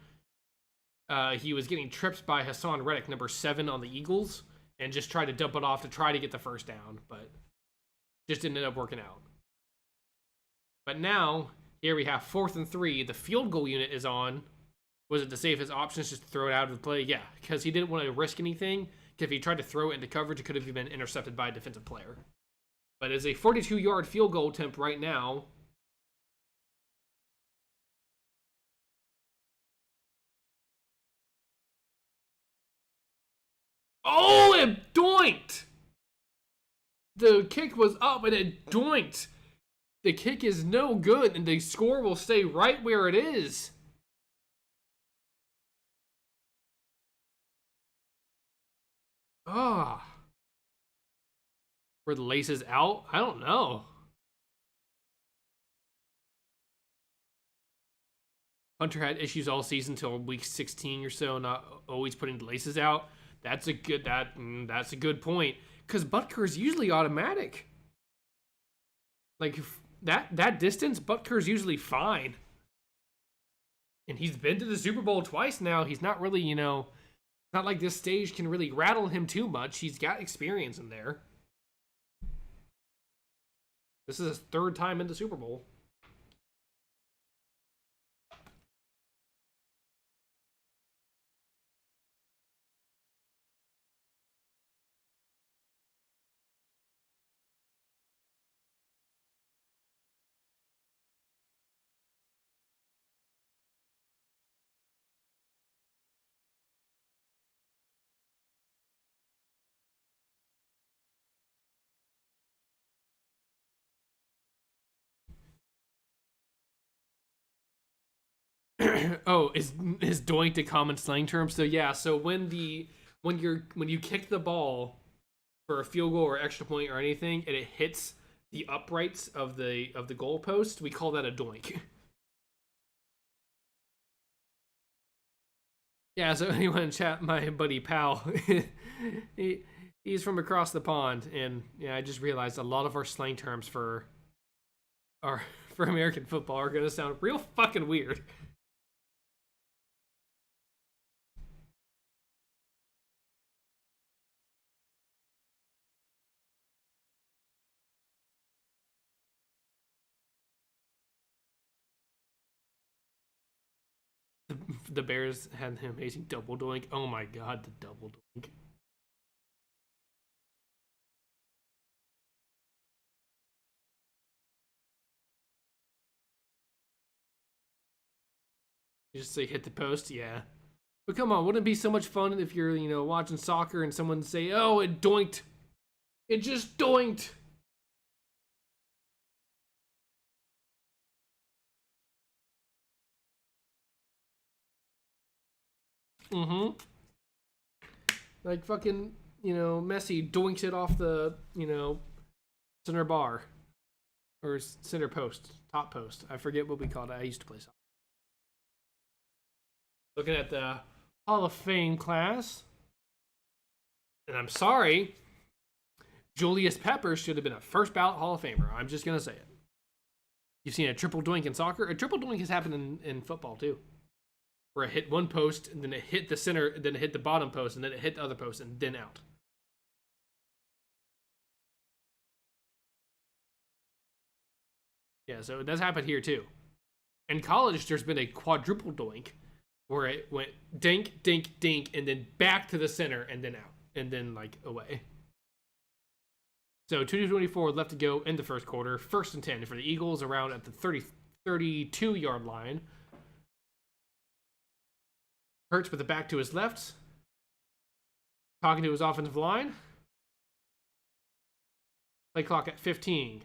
he was getting tripped by Hassan Reddick, number 7 on the Eagles, and just tried to dump it off to try to get the first down, but just didn't end up working out. But now, here we have 4th and 3. The field goal unit is on. Was it to save his options just to throw it out of the play? Yeah, because he didn't want to risk anything. If he tried to throw it into coverage, it could have been intercepted by a defensive player. But it's a 42-yard field goal attempt right now. Oh, it doinked! The kick was up and it doinked. The kick is no good and the score will stay right where it is. Ah. Were the laces out? I don't know. Hunter had issues all season until week 16 or so, not always putting the laces out. That's a good point. Because Butker is usually automatic. Like, that distance, Butker's usually fine. And he's been to the Super Bowl twice now. He's not really, not like this stage can really rattle him too much. He's got experience in there. This is his 3rd time in the Super Bowl. Oh, is doinked a common slang term? So yeah, so when you kick the ball for a field goal or extra point or anything, and it hits the uprights of the goalpost, we call that a doink. Yeah, so anyone in chat, my buddy Pal, he's from across the pond, and yeah, I just realized a lot of our slang terms for American football are gonna sound real fucking weird. The Bears had an amazing double doink. Oh my god, the double doink. You just say hit the post, yeah. But come on, wouldn't it be so much fun if you're, watching soccer and someone say, "Oh, it doinked. It just doinked." Mm-hmm. Like fucking, Messi doinks it off the, center bar. Or center post. Top post. I forget what we called it. I used to play soccer. Looking at the Hall of Fame class. And I'm sorry. Julius Peppers should have been a first ballot Hall of Famer. I'm just going to say it. You've seen a triple doink in soccer. A triple doink has happened in football too. Where it hit one post, and then it hit the center, and then it hit the bottom post, and then it hit the other post, and then out. Yeah, so it does happen here too. In college, there's been a quadruple doink, where it went dink, dink, dink, and then back to the center, and then out, and then like away. So 2:24 left to go in the first quarter. 1st and 10 for the Eagles around at the 32-yard line. Hurts with the back to his left. Talking to his offensive line. Play clock at 15.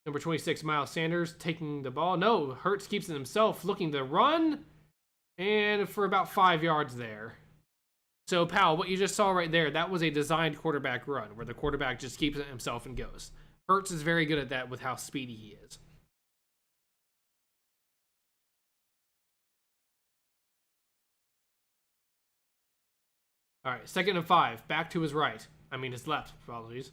Number 26, Miles Sanders taking the ball. No, Hurts keeps it himself, looking to run. And for about 5 yards there. So, Powell, what you just saw right there, that was a designed quarterback run where the quarterback just keeps it himself and goes. Hurts is very good at that with how speedy he is. All right, 2nd and 5. Back to his right. I mean, his left. Apologies.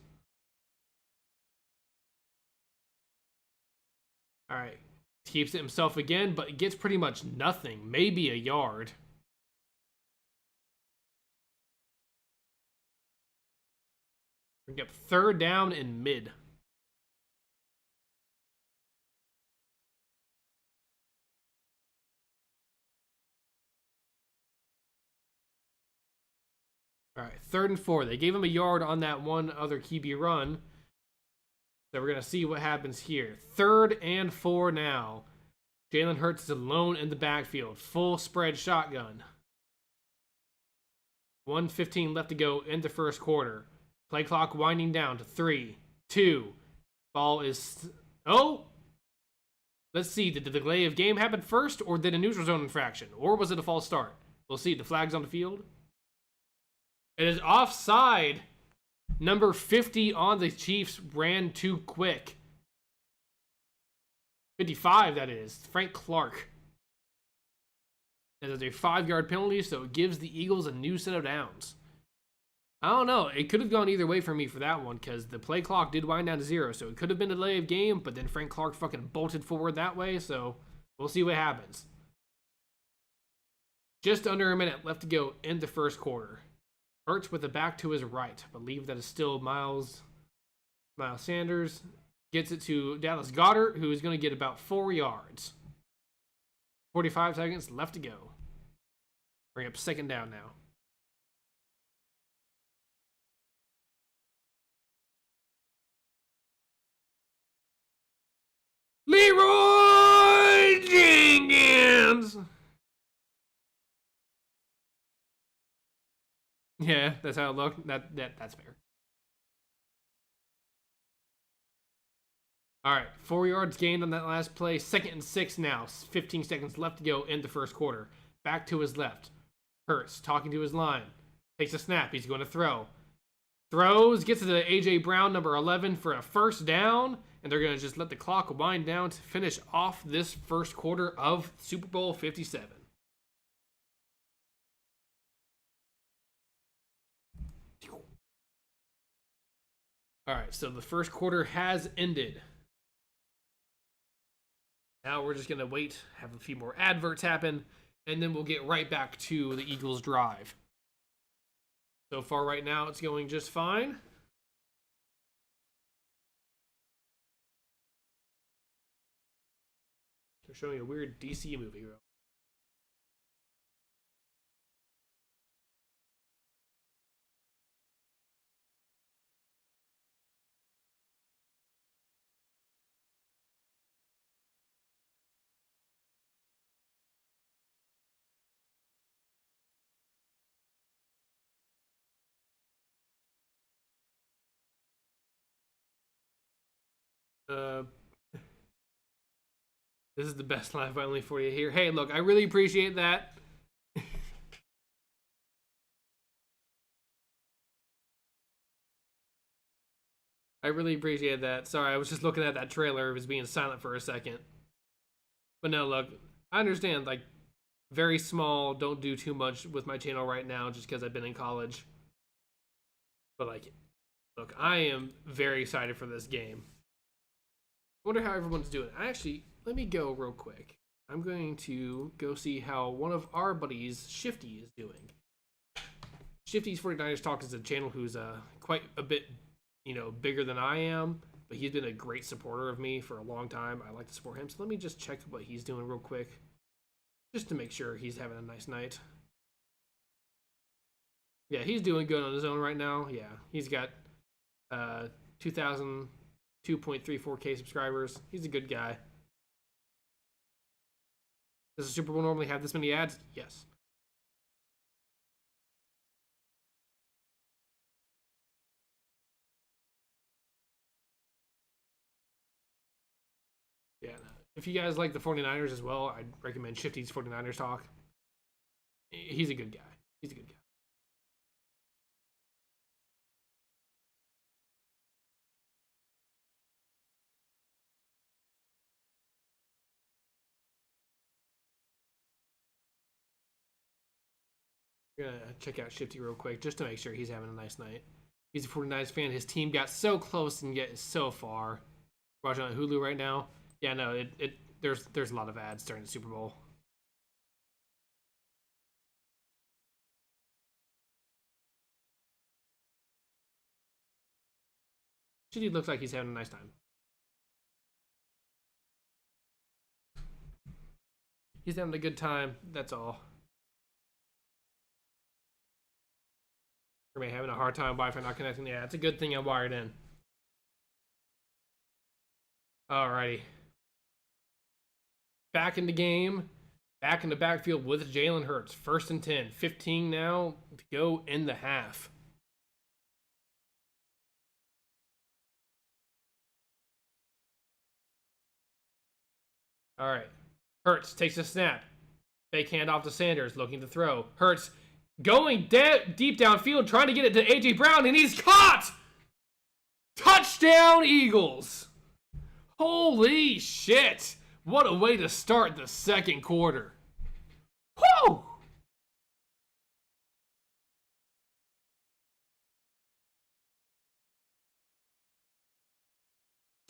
All right. Keeps it himself again, but gets pretty much nothing. Maybe a yard. Bring up 3rd down and mid. All right, 3rd and 4. They gave him a yard on that one other QB run. So we're going to see what happens here. 3rd and 4 now. Jalen Hurts is alone in the backfield. Full spread shotgun. 1:15 left to go in the first quarter. Play clock winding down to 3, 2. Ball is... Oh! Let's see. Did the delay of game happen first, or did a neutral zone infraction? Or was it a false start? We'll see. The flag's on the field. It is offside. Number 50 on the Chiefs ran too quick. 55, that is. Frank Clark. That is a 5-yard penalty, so it gives the Eagles a new set of downs. I don't know. It could have gone either way for me for that one, because the play clock did wind down to 0, so it could have been a delay of game, but then Frank Clark fucking bolted forward that way, so we'll see what happens. Just under a minute left to go in the first quarter. Hurts with the back to his right. I believe that is still Miles Sanders. Gets it to Dallas Goedert, who is going to get about 4 yards. 45 seconds left to go. Bring up 2nd down now. Leroy Jenkins! Yeah, that's how it looked. That's fair. All right, 4 yards gained on that last play. 2nd and 6 now. 15 seconds left to go in the first quarter. Back to his left. Hurts talking to his line. Takes a snap. He's going to throw. Throws. Gets it to A.J. Brown, number 11, for a 1st down. And they're going to just let the clock wind down to finish off this first quarter of Super Bowl 57. All right, so the first quarter has ended. Now we're just going to wait, have a few more adverts happen, and then we'll get right back to the Eagles' drive. So far right now, it's going just fine. They're showing a weird DC movie. This is the best live finally for you here. Hey, look, I really appreciate that. I really appreciate that. Sorry, I was just looking at that trailer. It was being silent for a second. But no, look, I understand, like, very small, don't do too much with my channel right now just because I've been in college. But, like, look, I am very excited for this game. I wonder how everyone's doing. Let me go real quick. I'm going to go see how one of our buddies, Shifty, is doing. Shifty's 49ers Talk is a channel who's quite a bit, bigger than I am, but he's been a great supporter of me for a long time. I like to support him, so let me just check what he's doing real quick. just to make sure he's having a nice night. Yeah, he's doing good on his own right now. Yeah, he's got 2,002.34K subscribers. He's a good guy. Does the Super Bowl normally have this many ads? Yes. Yeah, if you guys like the 49ers as well, I'd recommend Shifty's 49ers talk. He's a good guy. He's a good guy. We're gonna check out Shifty real quick just to make sure he's having a nice night. He's a 49ers fan. His team got so close and yet so far. Watching on Hulu right now. Yeah, no, there's a lot of ads during the Super Bowl. Shifty looks like he's having a nice time. He's having a good time. That's all. We're having a hard time Wi-Fi not connecting. Yeah, it's a good thing I'm wired in. Alrighty. Back in the game. Back in the backfield with Jalen Hurts. 1st and 10. 15 now to go in the half. Alright. Hurts takes a snap. Fake handoff to Sanders, looking to throw. Hurts going deep downfield, trying to get it to A.J. Brown, and he's caught! Touchdown, Eagles! Holy shit! What a way to start the second quarter. Woo!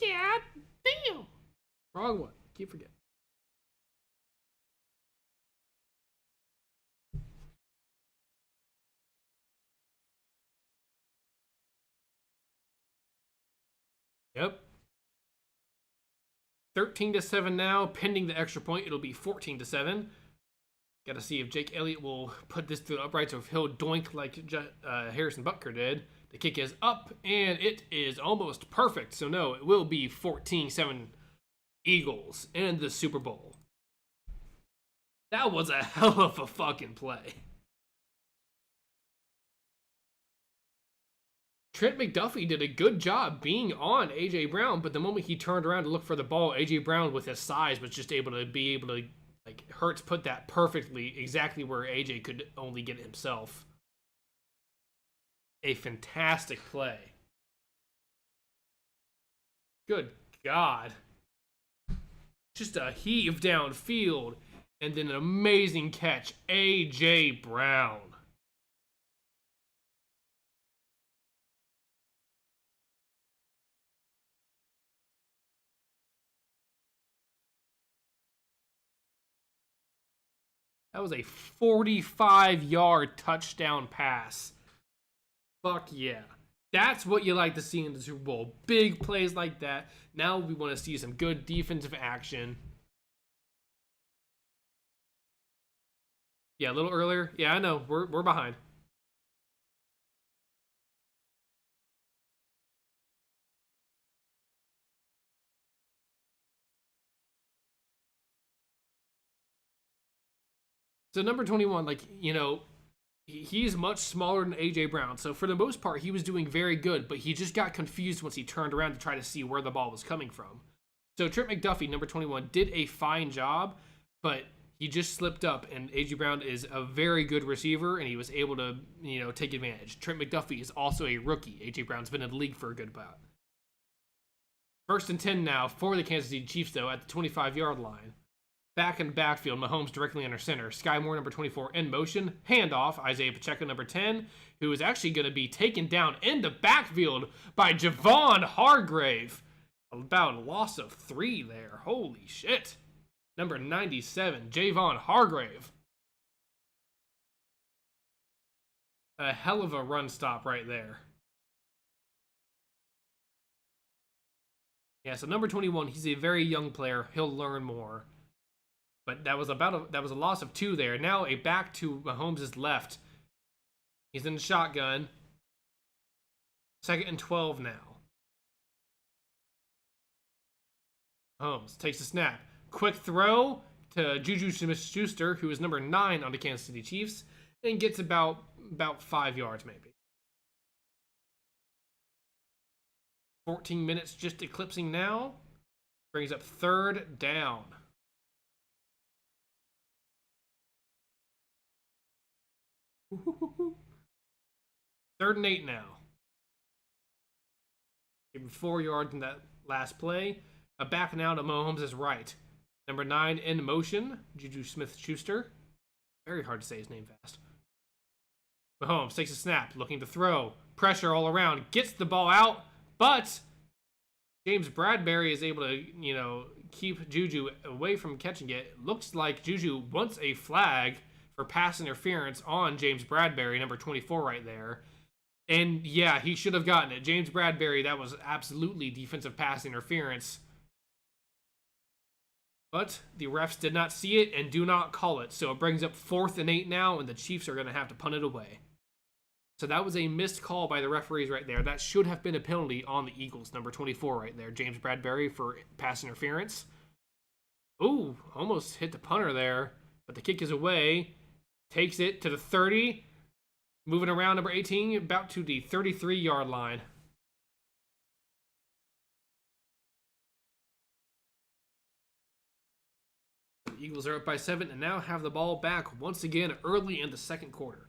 God damn! Wrong one. Keep forgetting. Yep. 13-7 now. Pending the extra point, it'll be 14-7. Got to see if Jake Elliott will put this through the uprights or if he'll doink like Harrison Butker did. The kick is up, and it is almost perfect. So, no, it will be 14-7 Eagles in the Super Bowl. That was a hell of a fucking play. Trent McDuffie did a good job being on A.J. Brown, but the moment he turned around to look for the ball, A.J. Brown with his size was just able to like, Hurts put that perfectly exactly where A.J. could only get it himself. A fantastic play. Good God. Just a heave downfield, and then an amazing catch. A.J. Brown. That was a 45-yard touchdown pass. Fuck yeah. That's what you like to see in the Super Bowl. Big plays like that. Now we want to see some good defensive action. Yeah, a little earlier. Yeah, I know. We're behind. So number 21, like, you know, he's much smaller than A.J. Brown. So for the most part, he was doing very good, but he just got confused once he turned around to try to see where the ball was coming from. So Trent McDuffie, number 21, did a fine job, but he just slipped up, and A.J. Brown is a very good receiver, and he was able to, you know, take advantage. Trent McDuffie is also a rookie. A.J. Brown's been in the league for a good while. 1st and 10 now for the Kansas City Chiefs, though, at the 25-yard line. Back in the backfield, Mahomes directly under center. Sky Moore, number 24, in motion. Handoff, Isaiah Pacheco, number 10, who is actually going to be taken down in the backfield by Javon Hargrave. About a loss of 3 there. Holy shit. Number 97, Javon Hargrave. A hell of a run stop right there. Yeah, so number 21, he's a very young player. He'll learn more. But that was a loss of 2 there. Now a back to Mahomes' left. He's in the shotgun. 2nd and 12 now. Mahomes takes a snap. Quick throw to Juju Smith-Schuster, who is number 9 on the Kansas City Chiefs, and gets about 5 yards maybe. 14 minutes just eclipsing now. Brings up 3rd down. Third and 8 now. Even 4 yards in that last play. A back now to Mahomes' right. Number 9 in motion, Juju Smith-Schuster. Very hard to say his name fast. Mahomes takes a snap, looking to throw. Pressure all around. Gets the ball out, but James Bradbury is able to, keep Juju away from catching it. Looks like Juju wants a flag for pass interference on James Bradbury, number 24 right there. And yeah, he should have gotten it. James Bradbury, that was absolutely defensive pass interference. But the refs did not see it and do not call it. So it brings up 4th and 8 now, and the Chiefs are going to have to punt it away. So that was a missed call by the referees right there. That should have been a penalty on the Eagles, number 24 right there. James Bradbury for pass interference. Ooh, almost hit the punter there. But the kick is away. Takes it to the 30. Moving around, number 18, about to the 33-yard line. The Eagles are up by 7 and now have the ball back once again early in the second quarter.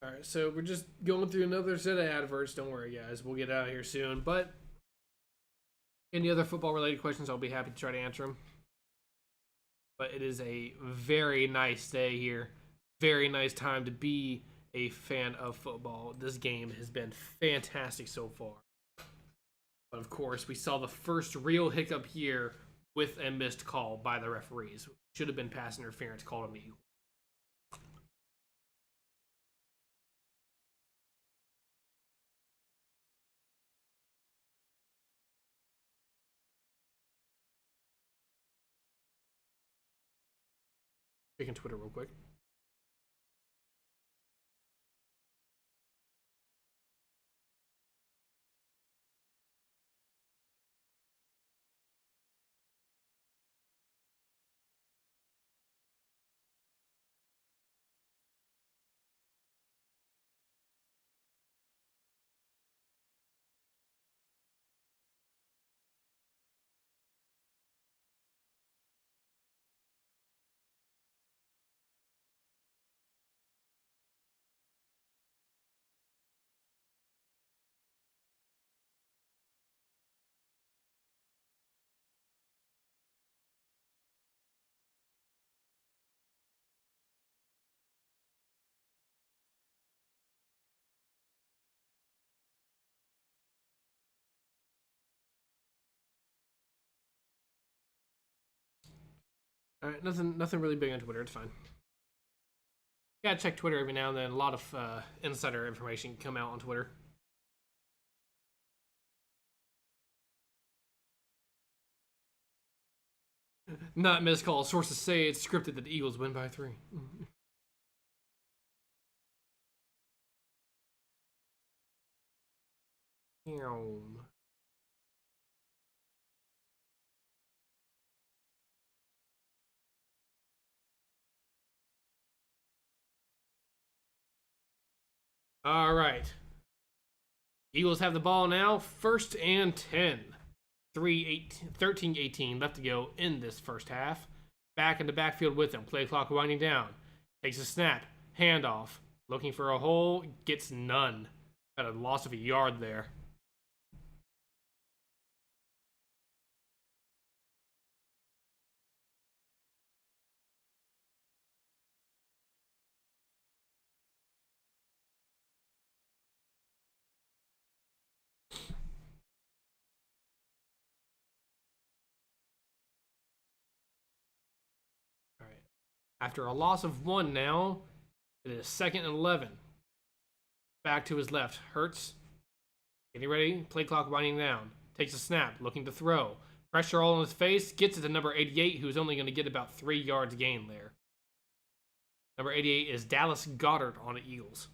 Alright, so we're just going through another set of adverts. Don't worry, guys. We'll get out of here soon. But any other football-related questions, I'll be happy to try to answer them. But it is a very nice day here. Very nice time to be a fan of football. This game has been fantastic so far. But of course, we saw the first real hiccup here with a missed call by the referees. Should have been pass interference called on the Eagles. Checking Twitter real quick. All right, nothing really big on Twitter. It's fine. Gotta check Twitter every now and then. A lot of insider information come out on Twitter. Not missed call. Sources say it's scripted that the Eagles win by 3. All right. Eagles have the ball now. 1st and 10. 13-18 left to go in this first half. Back in the backfield with them. Play clock winding down. Takes a snap. Handoff. Looking for a hole. Gets none. Got a loss of a yard there. After a loss of 1 now, it is 2nd and 11. Back to his left. Hurts. Getting ready. Play clock winding down. Takes a snap. Looking to throw. Pressure all in his face. Gets it to number 88, who's only going to get about 3 yards gain there. Number 88 is Dallas Goedert on the Eagles.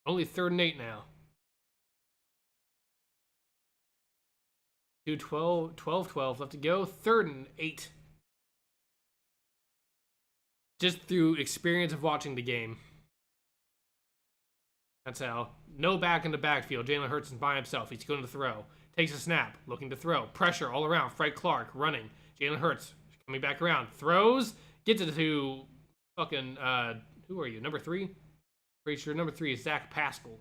Only 3rd and 8 now. 12 left to go. 3rd and 8. Just through experience of watching the game. That's how. No back in the backfield. Jalen Hurts is by himself. He's going to throw. Takes a snap. Looking to throw. Pressure all around. Frank Clark running. Jalen Hurts coming back around. Throws. Gets it to fucking, who are you? Number 3? Pretty sure number 3 is Zach Pascal.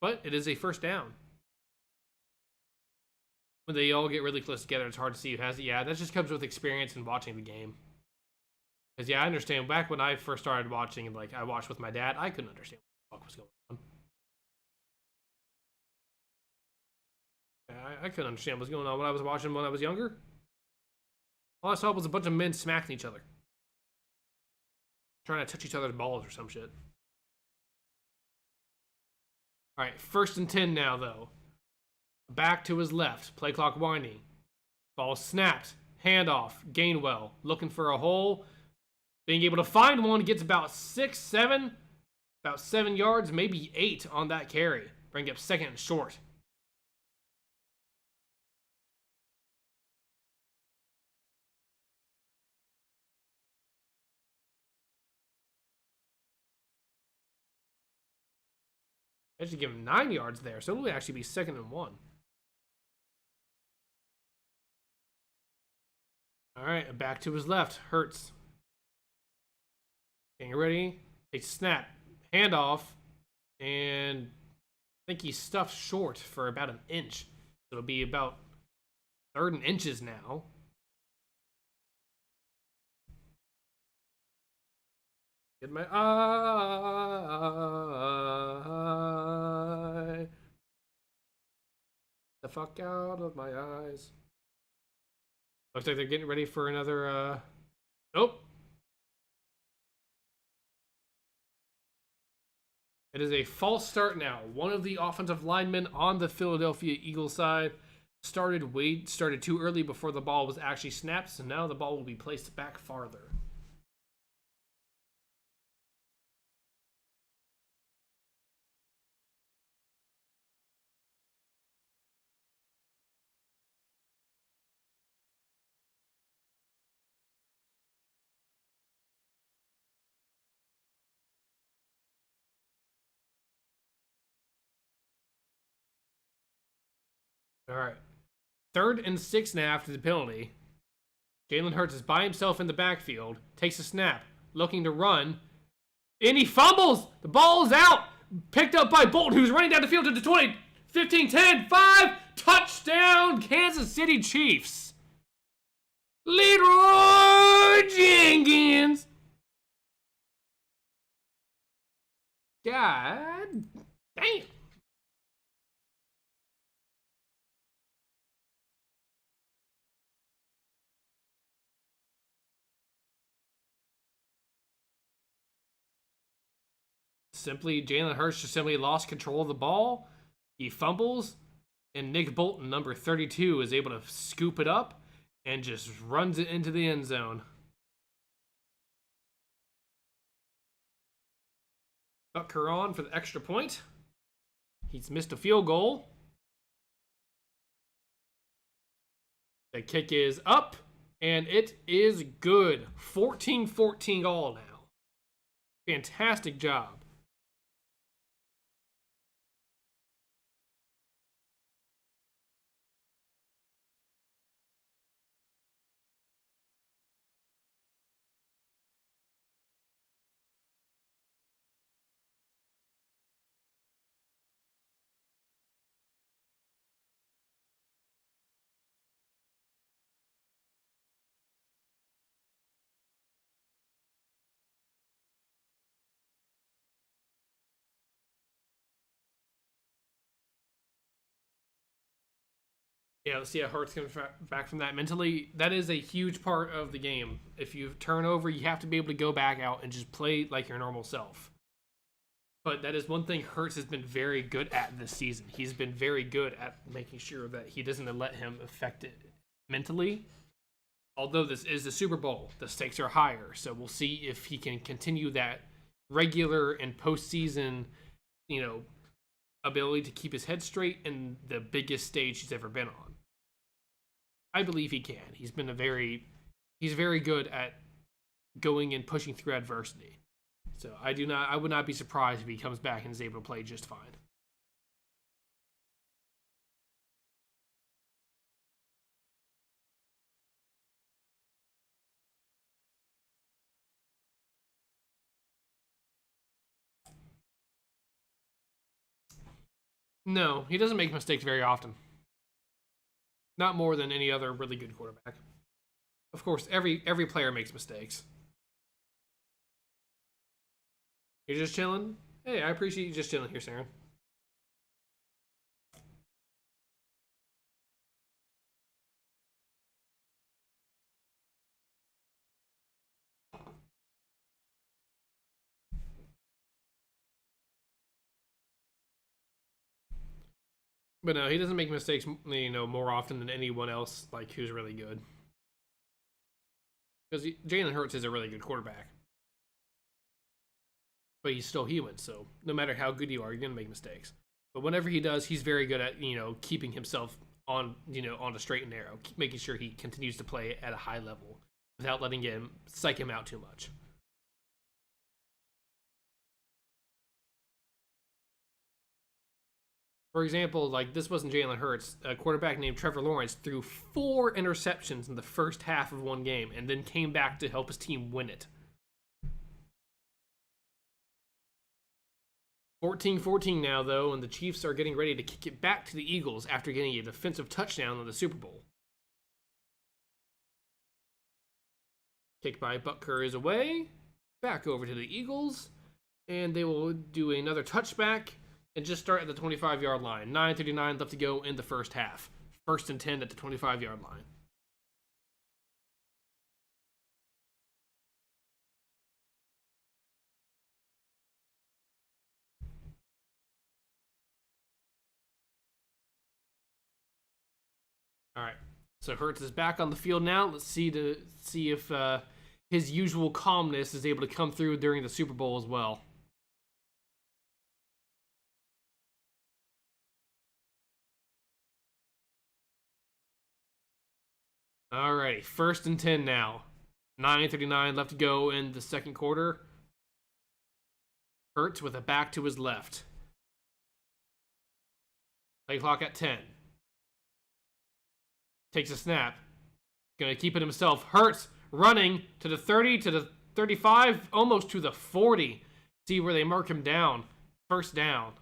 But it is a 1st down. When they all get really close together, it's hard to see who has it. Yeah, that just comes with experience and watching the game. Because, yeah, I understand. Back when I first started watching, like, I watched with my dad, I couldn't understand what the fuck was going on. I couldn't understand what was going on when I was watching when I was younger. All I saw was a bunch of men smacking each other. Trying to touch each other's balls or some shit. All right, 1st and 10 now, though. Back to his left. Play clock winding. Ball snapped. Handoff. Gainwell. Looking for a hole. Being able to find one. Gets about 6, 7. About 7 yards, maybe 8 on that carry. Bring up 2nd and short. I should give him 9 yards there, so it will actually be 2nd and 1. All right, back to his left. Hurts. Getting ready. Takes a snap. Handoff. And I think he's stuffed short for about an inch. It'll be about 3rd and inches now. Get my eye. The fuck out of my eyes. Looks like they're getting ready for another, Oh! It is a false start now. One of the offensive linemen on the Philadelphia Eagles side started too early before the ball was actually snapped, so now the ball will be placed back farther. All right. 3rd and 6 now after the penalty. Jalen Hurts is by himself in the backfield. Takes a snap. Looking to run. And he fumbles! The ball is out! Picked up by Bolton, who's running down the field to the 20. 15, 10, 5. Touchdown, Kansas City Chiefs. Leroy Jenkins. God damn. Jalen Hurts just simply lost control of the ball. He fumbles, and Nick Bolton, number 32, is able to scoop it up and just runs it into the end zone. Tucker on for the extra point. He's missed a field goal. The kick is up, and it is good. 14-14 all now. Fantastic job. Yeah, let's see how Hurts comes back from that mentally. That is a huge part of the game. If you turn over, you have to be able to go back out and just play like your normal self. But that is one thing Hurts has been very good at this season. He's been very good at making sure that he doesn't let him affect it mentally. Although this is the Super Bowl, the stakes are higher. So we'll see if he can continue that regular and postseason, ability to keep his head straight in the biggest stage he's ever been on. I believe he can. He's very good at going and pushing through adversity. So I would not be surprised if he comes back and is able to play just fine. No, he doesn't make mistakes very often. Not more than any other really good quarterback. Of course, every player makes mistakes. You're just chilling? Hey, I appreciate you just chilling here, Saren. But no, he doesn't make mistakes, more often than anyone else, like, who's really good. Because Jalen Hurts is a really good quarterback. But he's still human, so no matter how good you are, you're going to make mistakes. But whenever he does, he's very good at, keeping himself on the straight and narrow, making sure he continues to play at a high level without letting him psych him out too much. For example, like, this wasn't Jalen Hurts. A quarterback named Trevor Lawrence threw 4 interceptions in the first half of one game and then came back to help his team win it. 14-14 now, though, and the Chiefs are getting ready to kick it back to the Eagles after getting a defensive touchdown in the Super Bowl. Kick by Butker is away. Back over to the Eagles. And they will do another touchback and just start at the 25-yard line. 9:39 left to go in the first half. 1st and 10 at the 25-yard line. All right, so Hurts is back on the field now. Let's see if his usual calmness is able to come through during the Super Bowl as well. All right, 1st and 10 now. 9:39 left to go in the second quarter. Hurts with a back to his left. Play clock at 10. Takes a snap. Gonna keep it himself. Hurts running to the 30, to the 35, almost to the 40. See where they mark him down. 1st down.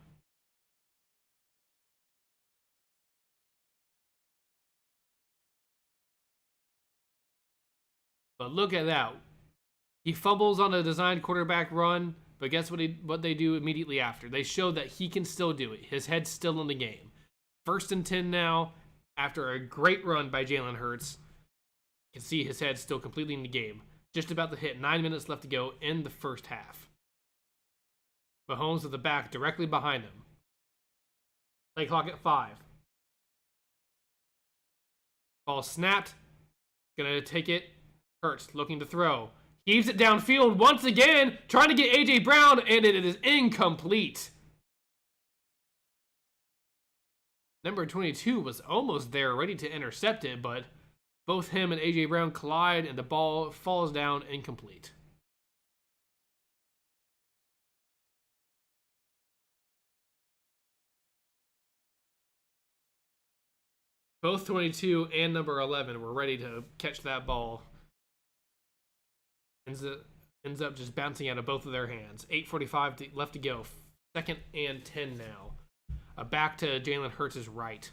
But look at that. He fumbles on a designed quarterback run, but guess what they do immediately after? They show that he can still do it. His head's still in the game. 1st and 10 now. After a great run by Jalen Hurts, you can see his head still completely in the game. Just about to hit. 9 minutes left to go in the first half. Mahomes with the back directly behind him. Play clock at 5. Ball snapped. Gonna take it. Hurts looking to throw. Heaves it downfield once again, trying to get A.J. Brown, and it is incomplete. Number 22 was almost there, ready to intercept it, but both him and A.J. Brown collide, and the ball falls down incomplete. Both 22 and number 11 were ready to catch that ball. Ends up just bouncing out of both of their hands. 8:45 left to go. 2nd and 10 now. Back to Jalen Hurts' right.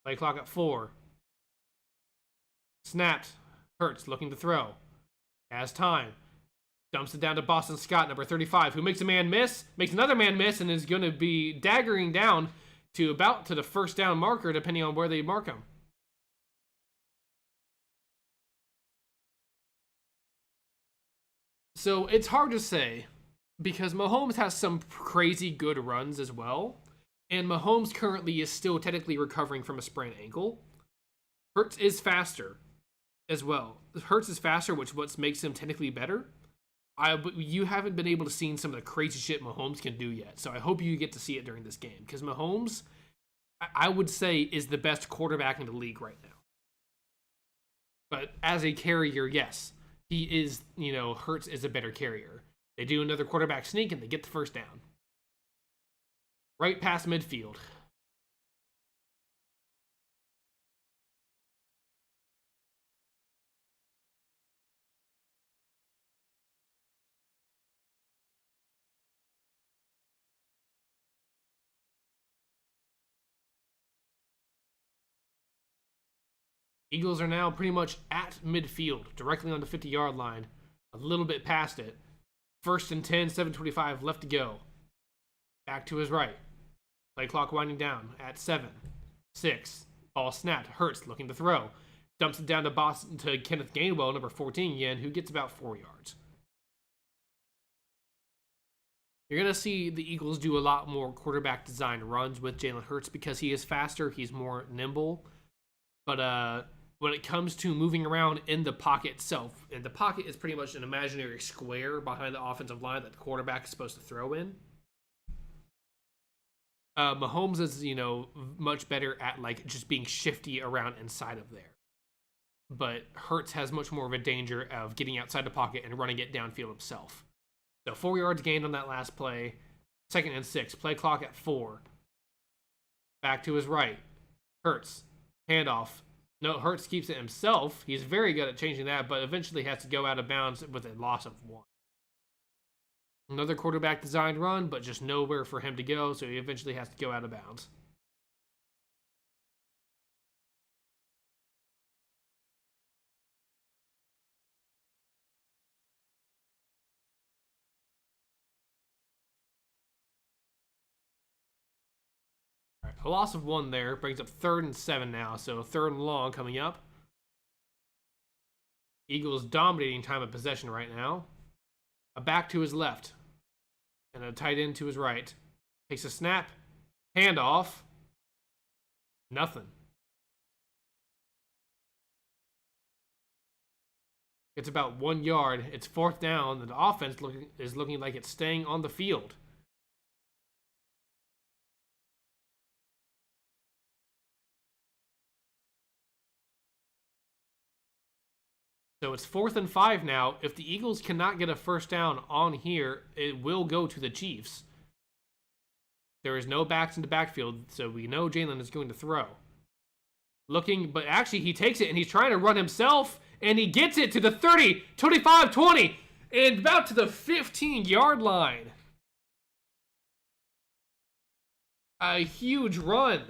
Play clock at 4. Snapped. Hurts looking to throw. Has time. Dumps it down to Boston Scott, number 35, who makes a man miss, makes another man miss, and is going to be daggering down. to about to the first down marker, depending on where they mark him. So it's hard to say because Mahomes has some crazy good runs as well. And Mahomes currently is still technically recovering from a sprained ankle. Hurts is faster as well. Hurts is faster, which what makes him technically better. You haven't been able to see some of the crazy shit Mahomes can do yet. So I hope you get to see it during this game. Because Mahomes, I would say, is the best quarterback in the league right now. But as a carrier, yes. He is, Hurts is a better carrier. They do another quarterback sneak and they get the first down. Right past midfield. Eagles are now pretty much at midfield, directly on the 50-yard line, a little bit past it. 1st and 10, 7:25 left to go. Back to his right. Play clock winding down at 7, 6. Ball snapped. Hurts looking to throw. Dumps it down to Kenneth Gainwell, number 14 again, who gets about 4 yards. You're going to see the Eagles do a lot more quarterback design runs with Jalen Hurts because he is faster, he's more nimble. But when it comes to moving around in the pocket itself, and the pocket is pretty much an imaginary square behind the offensive line that the quarterback is supposed to throw in. Mahomes is, much better at just being shifty around inside of there. But Hurts has much more of a danger of getting outside the pocket and running it downfield himself. So 4 yards gained on that last play. 2nd and 6. Play clock at 4. Back to his right. Hurts. Handoff. No, Hurts keeps it himself. He's very good at changing that, but eventually has to go out of bounds with a loss of 1. Another quarterback designed run, but just nowhere for him to go, so he eventually has to go out of bounds. All right, a loss of 1 there brings up 3rd and 7 now, so 3rd and long coming up. Eagles dominating time of possession right now. A back to his left. And a tight end to his right. Takes a snap. Handoff. Nothing. It's about 1 yard. It's 4th down. And the offense is looking like it's staying on the field. So it's 4th and 5 now. If the Eagles cannot get a first down on here, it will go to the Chiefs. There is no backs in the backfield, so we know Jalen is going to throw. Looking, but actually he takes it and he's trying to run himself, and he gets it to the 30, 25, 20, and about to the 15-yard line. A huge run.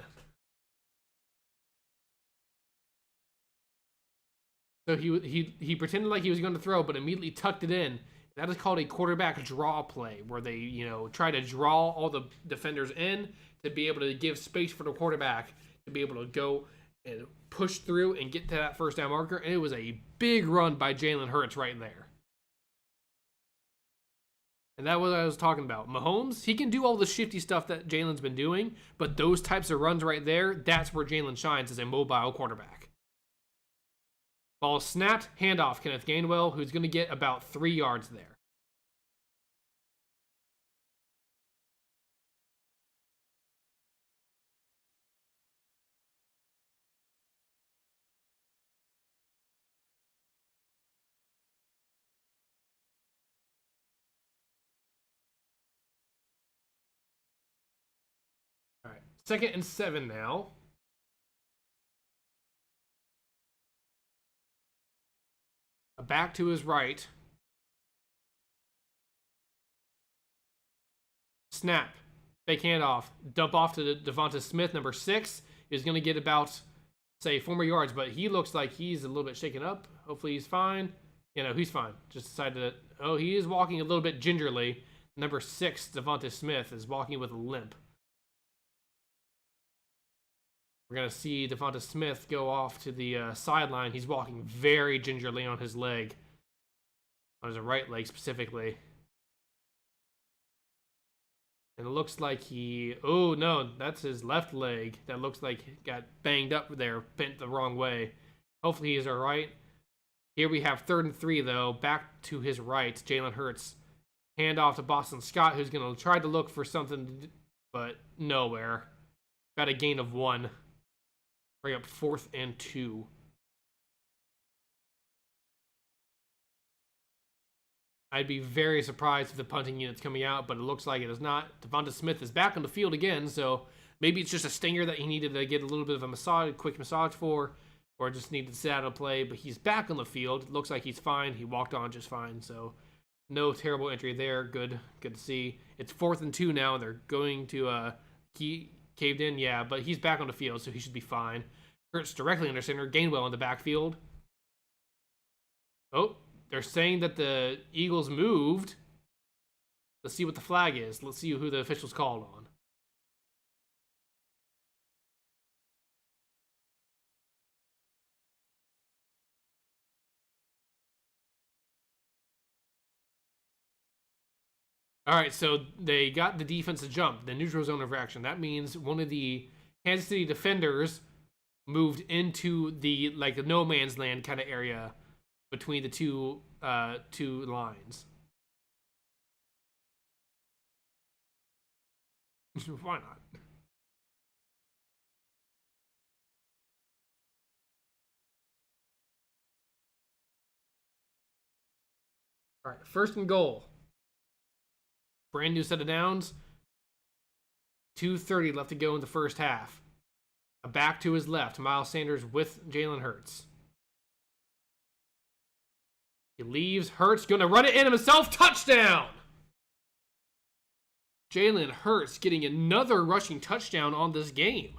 So he pretended like he was going to throw, but immediately tucked it in. That is called a quarterback draw play, where they, try to draw all the defenders in to be able to give space for the quarterback to be able to go and push through and get to that first down marker. And it was a big run by Jalen Hurts right there. And that was what I was talking about. Mahomes, he can do all the shifty stuff that Jalen's been doing, but those types of runs right there, that's where Jalen shines as a mobile quarterback. Ball snapped, handoff, Kenneth Gainwell, who's going to get about 3 yards there. All right, 2nd and 7 now. Back to his right. Snap. Fake handoff. Dump off to Devonta Smith, number 6. He's going to get about, say, 4 more yards, but he looks like he's a little bit shaken up. Hopefully he's fine. He's fine. Just decided that, he is walking a little bit gingerly. Number 6, Devonta Smith, is walking with a limp. We're going to see Devonta Smith go off to the sideline. He's walking very gingerly on his leg, on his right leg specifically. And it looks like oh no, that's his left leg. That looks like he got banged up there, bent the wrong way. Hopefully he's all right. Here we have 3rd and 3, though. Back to his right, Jalen Hurts. Hand off to Boston Scott, who's going to try to look for something, but nowhere. Got a gain of 1. Bring up 4th and 2. I'd be very surprised if the punting unit's coming out, but it looks like it is not. Devonta Smith is back on the field again, so maybe it's just a stinger that he needed to get a little bit of a quick massage for, or just needed to sit out of play, but he's back on the field. It looks like he's fine. He walked on just fine, so no terrible injury there. Good to see. It's 4th and 2 now. They're going to he caved in, yeah, but he's back on the field, so he should be fine. Hurts directly under center. Gainwell in the backfield. Oh, they're saying that the Eagles moved. Let's see what the flag is. Let's see who the officials called on. All right, so they got the defense to jump, the neutral zone infraction. That means one of the Kansas City defenders moved into the no man's land kind of area between the two lines. Why not? All right, 1st and goal. Brand new set of downs. 2:30 left to go in the first half. A back to his left. Miles Sanders with Jalen Hurts. He leaves. Hurts going to run it in himself. Touchdown! Jalen Hurts getting another rushing touchdown on this game.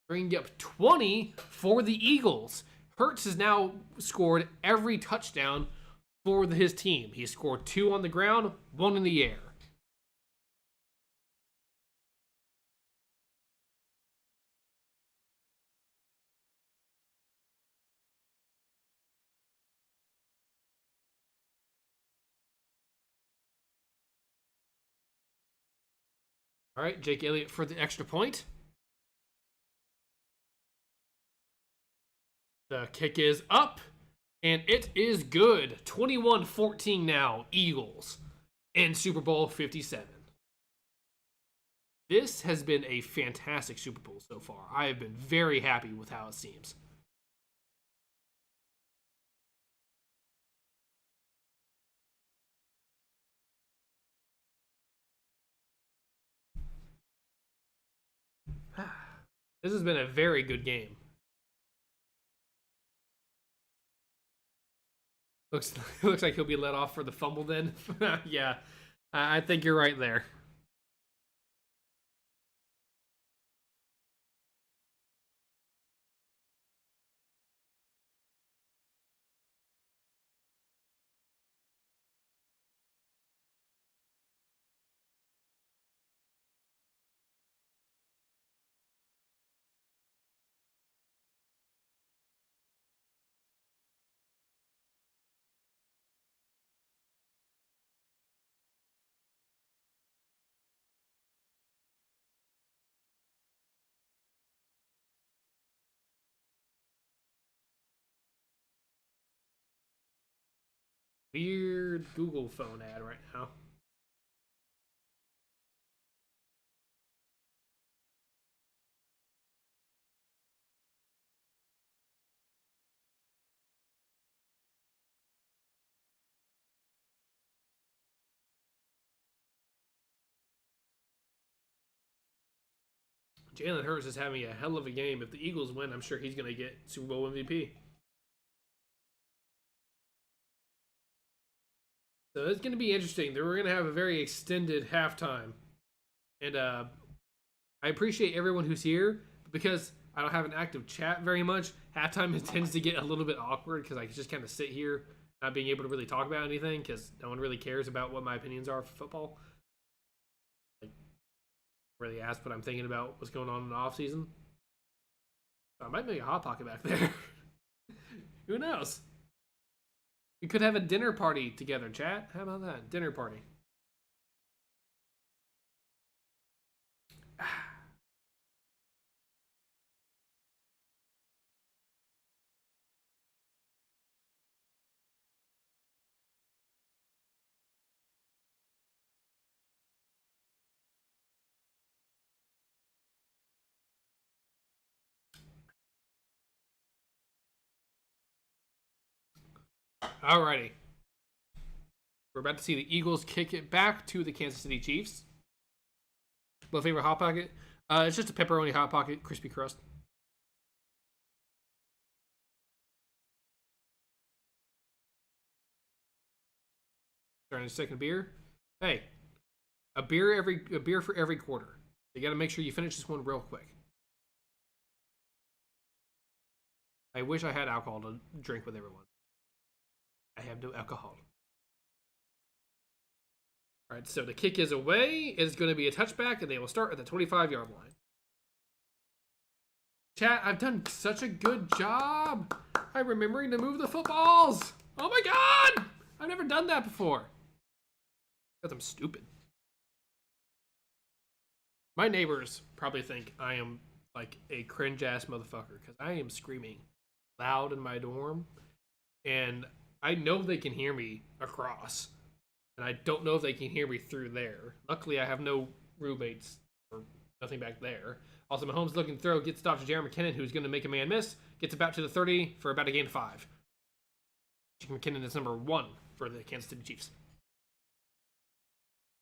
Bringing up 20 for the Eagles. Hurts has now scored every touchdown for his team. He scored 2 on the ground, 1 in the air. All right, Jake Elliott for the extra point. The kick is up, and it is good. 21-14 now, Eagles, in Super Bowl 57. This has been a fantastic Super Bowl so far. I have been very happy with how it seems. This has been a very good game. Looks like he'll be let off for the fumble then. Yeah, I think you're right there. Weird Google phone ad right now. Jalen Hurts is having a hell of a game. If the Eagles win, I'm sure he's going to get Super Bowl MVP. So it's going to be interesting. We're going to have a very extended halftime. And I appreciate everyone who's here, because I don't have an active chat very much. Halftime it tends to get a little bit awkward because I just kind of sit here not being able to really talk about anything because no one really cares about what my opinions are for football. Like, really ask what I'm thinking about what's going on in the off season. I might make a hot pocket back there. Who knows? We could have a dinner party together, chat. How about that? Dinner party. Alrighty. We're about to see the Eagles kick it back to the Kansas City Chiefs. My favorite Hot Pocket? It's just a pepperoni Hot Pocket, crispy crust. Starting a second beer. Hey, a beer for every quarter. You got to make sure you finish this one real quick. I wish I had alcohol to drink with everyone. I have no alcohol. All right, so the kick is away. It's going to be a touchback, and they will start at the 25-yard line. Chat, I've done such a good job. I'm remembering to move the footballs. Oh my god! I've never done that before. Because I'm stupid. My neighbors probably think I am like a cringe-ass motherfucker because I am screaming loud in my dorm, and I know they can hear me across, and I don't know if they can hear me through there. Luckily, I have no roommates or nothing back there. Also, Mahomes looking throw gets stopped to Jerry McKinnon, who's going to make a man miss. Gets about to the 30 for about a gain of 5. McKinnon is number 1 for the Kansas City Chiefs.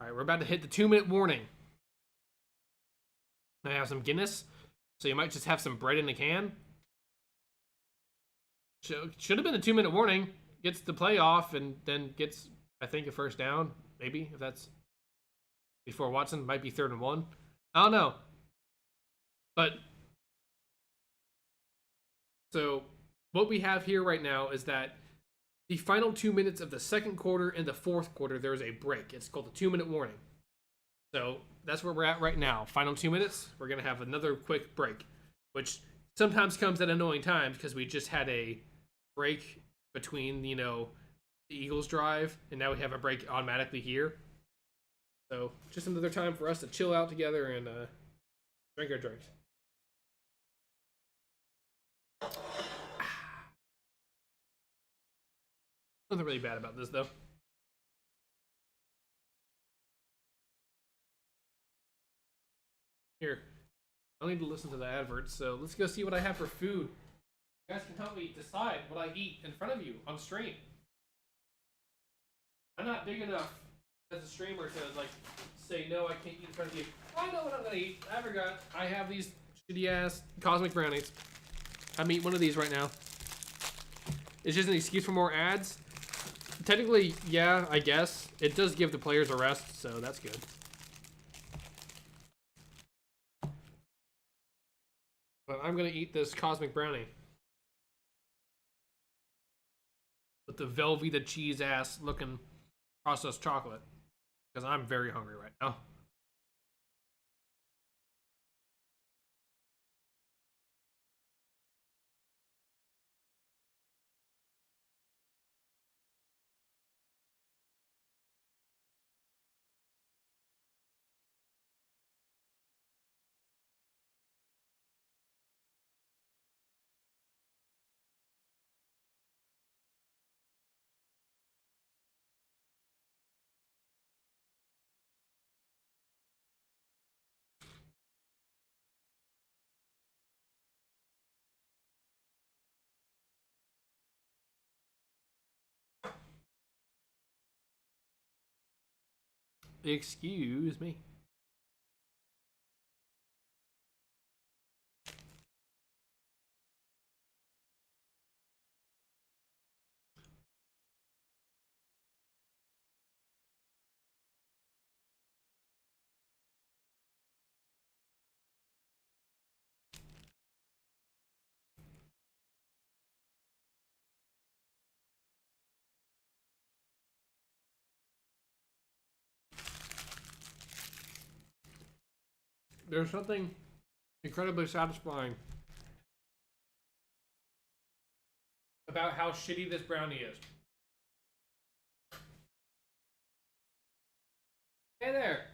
All right, we're about to hit the 2-minute warning. I have some Guinness, so you might just have some bread in a can. Should have been a 2-minute warning. Gets the play off and then gets, I think, a first down. Maybe, if that's before Watson. Might be 3rd and 1. I don't know. But, so, what we have here right now is that the final 2 minutes of the second quarter and the fourth quarter, there is a break. It's called the 2-minute warning. So, that's where we're at right now. Final 2 minutes, we're going to have another quick break, which sometimes comes at annoying times because we just had a break between, you know, the Eagles drive, and now we have a break automatically here. So, just another time for us to chill out together and drink our drinks. Nothing really bad about this, though. Here, I don't need to listen to the adverts, so let's go see what I have for food. You guys can help me decide what I eat in front of you on stream. I'm not big enough as a streamer to, like, say, no, I can't eat in front of you. I know what I'm gonna eat. I forgot. I have these shitty-ass cosmic brownies. I'm eating one of these right now. It's just an excuse for more ads. Technically, yeah, I guess. It does give the players a rest, so that's good. But I'm gonna eat this cosmic brownie. With the Velveeta cheese ass looking processed chocolate. Because I'm very hungry right now. Excuse me. There's something incredibly satisfying about how shitty this brownie is. Hey there.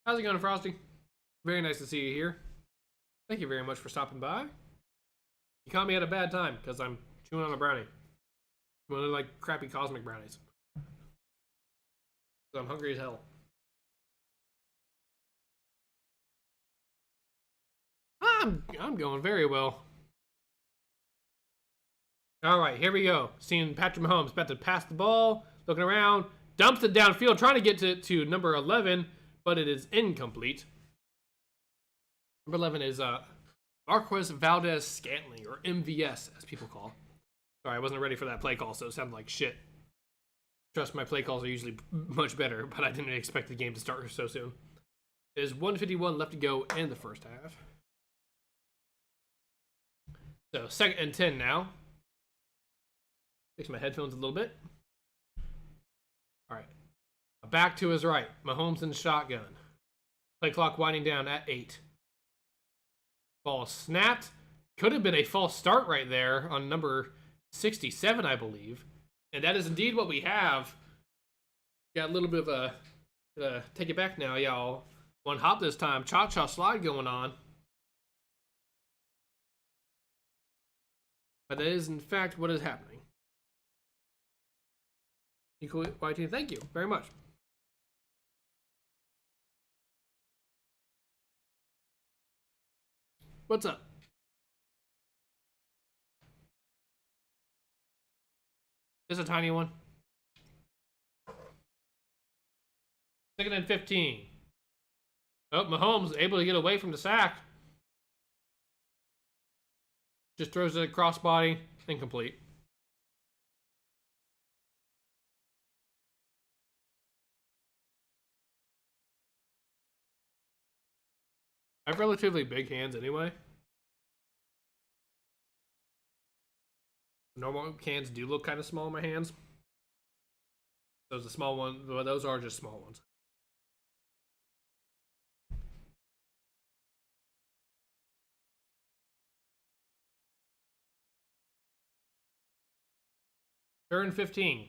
How's it going, Frosty? Very nice to see you here. Thank you very much for stopping by. You caught me at a bad time because I'm chewing on a brownie. One of like crappy cosmic brownies. So I'm hungry as hell. I'm going very well. All right, here we go. Seeing Patrick Mahomes about to pass the ball, looking around, dumps it downfield, trying to get to number 11, but it is incomplete. Number 11 is Marquez Valdez-Scantling, or MVS, as people call. Sorry, I wasn't ready for that play call, so it sounded like shit. Trust, my play calls are usually much better, but I didn't expect the game to start so soon. There's 1:51 left to go in the first half. So 2nd and 10 now. Fix my headphones a little bit. All right. Back to his right. Mahomes in shotgun. Play clock winding down at 8. Ball snapped. Could have been a false start right there on number 67, I believe. And that is indeed what we have. Got a little bit of a take it back now, y'all. One hop this time. Cha-cha slide going on. But that is, in fact, what is happening. Equal YT, thank you very much. What's up? Just a tiny one. 2nd and 15. Oh, Mahomes able to get away from the sack. Just throws it across body. Incomplete. I have relatively big hands anyway. Normal hands do look kind of small in my hands. Those are small ones, but those are just small ones. Turn 15.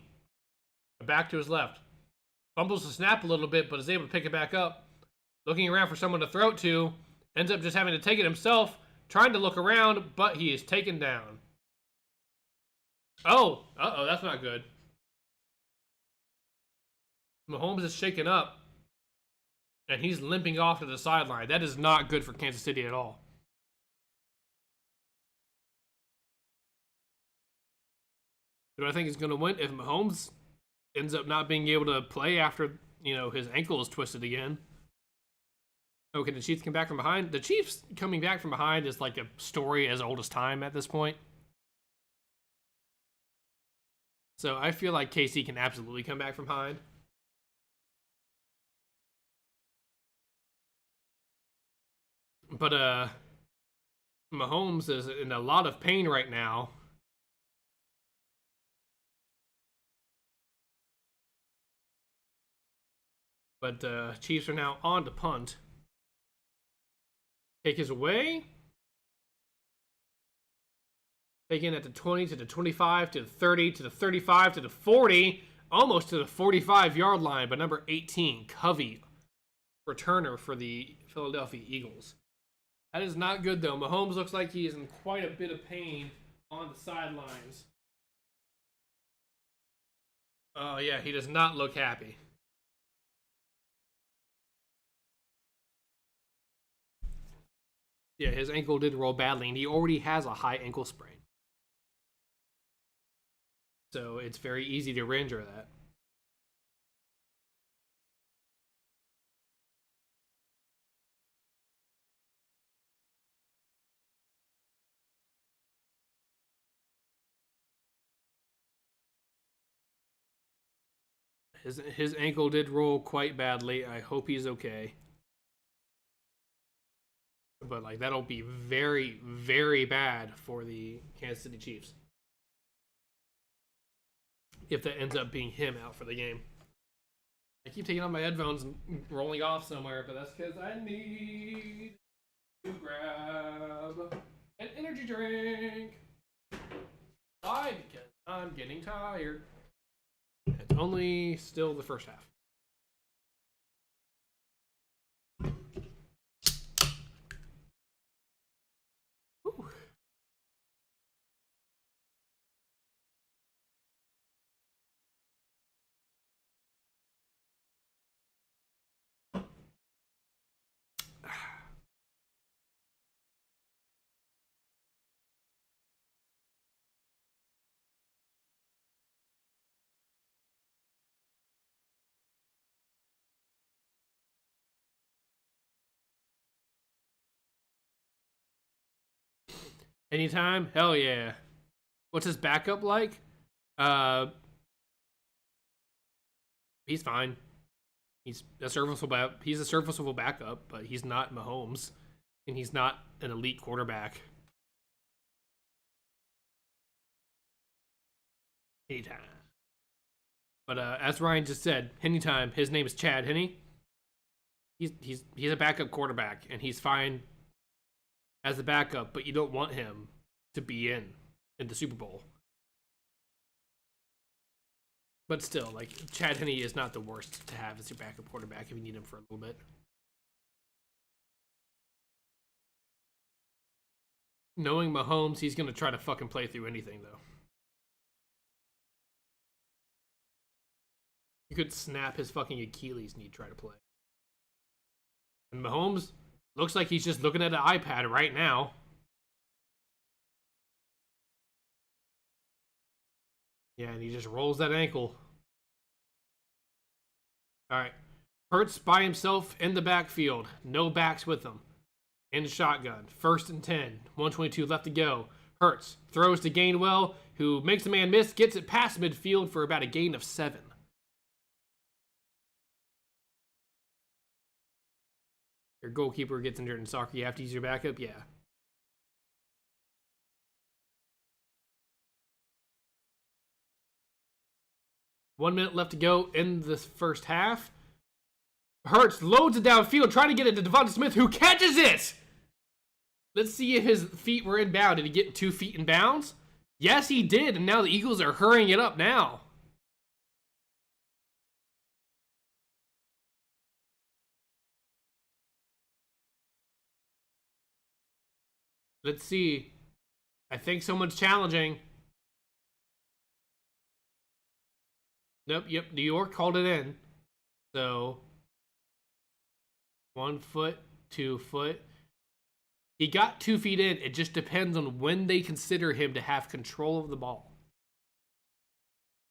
Back to his left. Fumbles the snap a little bit, but is able to pick it back up. Looking around for someone to throw it to. Ends up just having to take it himself. Trying to look around, but he is taken down. Oh, that's not good. Mahomes is shaken up. And he's limping off to the sideline. That is not good for Kansas City at all. Do I think he's going to win if Mahomes ends up not being able to play after, his ankle is twisted again? Oh, can the Chiefs come back from behind? The Chiefs coming back from behind is like a story as old as time at this point. So I feel like KC can absolutely come back from behind. But Mahomes is in a lot of pain right now. But Chiefs are now on to punt. Take his away. Taking at the 20 to the 25 to the 30 to the 35 to the 40. Almost to the 45-yard line. But number 18, Covey, returner for the Philadelphia Eagles. That is not good, though. Mahomes looks like he is in quite a bit of pain on the sidelines. Oh, yeah, he does not look happy. Yeah, his ankle did roll badly, and he already has a high ankle sprain. So it's very easy to re-injure that. His ankle did roll quite badly. I hope he's okay. But like that'll be very, very bad for the Kansas City Chiefs if that ends up being him out for the game. I keep taking off my headphones and rolling off somewhere, but that's because I need to grab an energy drink. Why? Because I'm getting tired. It's only still the first half. Whew. Anytime? Hell yeah. What's his backup like? He's fine. He's a serviceable backup, but he's not Mahomes, and he's not an elite quarterback. Anytime. But as Ryan just said, anytime. His name is Chad Henne. He's a backup quarterback, and he's fine as a backup, but you don't want him to be in the Super Bowl. But still, like, Chad Henne is not the worst to have as your backup quarterback if you need him for a little bit. Knowing Mahomes, he's going to try to fucking play through anything, though. You could snap his fucking Achilles and he'd try to play. And Mahomes looks like he's just looking at an iPad right now. Yeah, and he just rolls that ankle. All right. Hurts by himself in the backfield. No backs with him. In the shotgun. 1st and 10. 122 left to go. Hurts throws to Gainwell, who makes the man miss, gets it past midfield for about a gain of 7. Your goalkeeper gets injured in soccer, you have to use your backup? Yeah. One minute left to go in the first half. Hurts loads it downfield, trying to get it to Devonta Smith, who catches it! Let's see if his feet were in bounds. Did he get 2 feet in bounds? Yes, he did, and now the Eagles are hurrying it up now. Let's see. I think someone's challenging. Nope, yep, New York called it in. So, 1 foot, 2 foot. He got 2 feet in. It just depends on when they consider him to have control of the ball.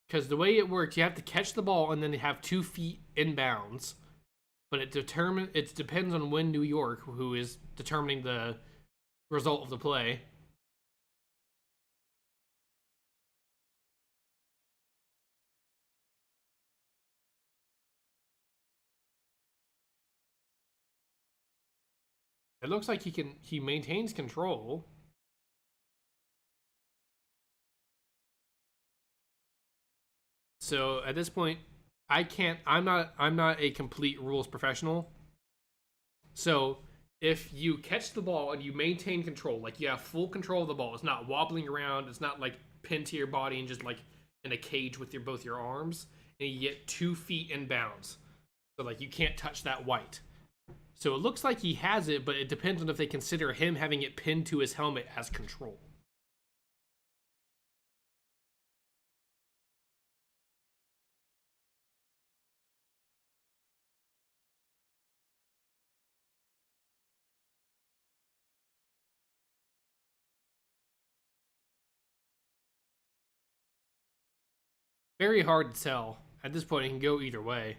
Because the way it works, you have to catch the ball and then have 2 feet in bounds. But it depends on when New York, who is determining the result of the play. It looks like he maintains control. So at this point, I'm not a complete rules professional. So if you catch the ball and you maintain control, like you have full control of the ball, it's not wobbling around, it's not like pinned to your body and just like in a cage with both your arms, and you get 2 feet in bounds. So like you can't touch that white. So it looks like he has it, but it depends on if they consider him having it pinned to his helmet as control. Very hard to tell. At this point, it can go either way.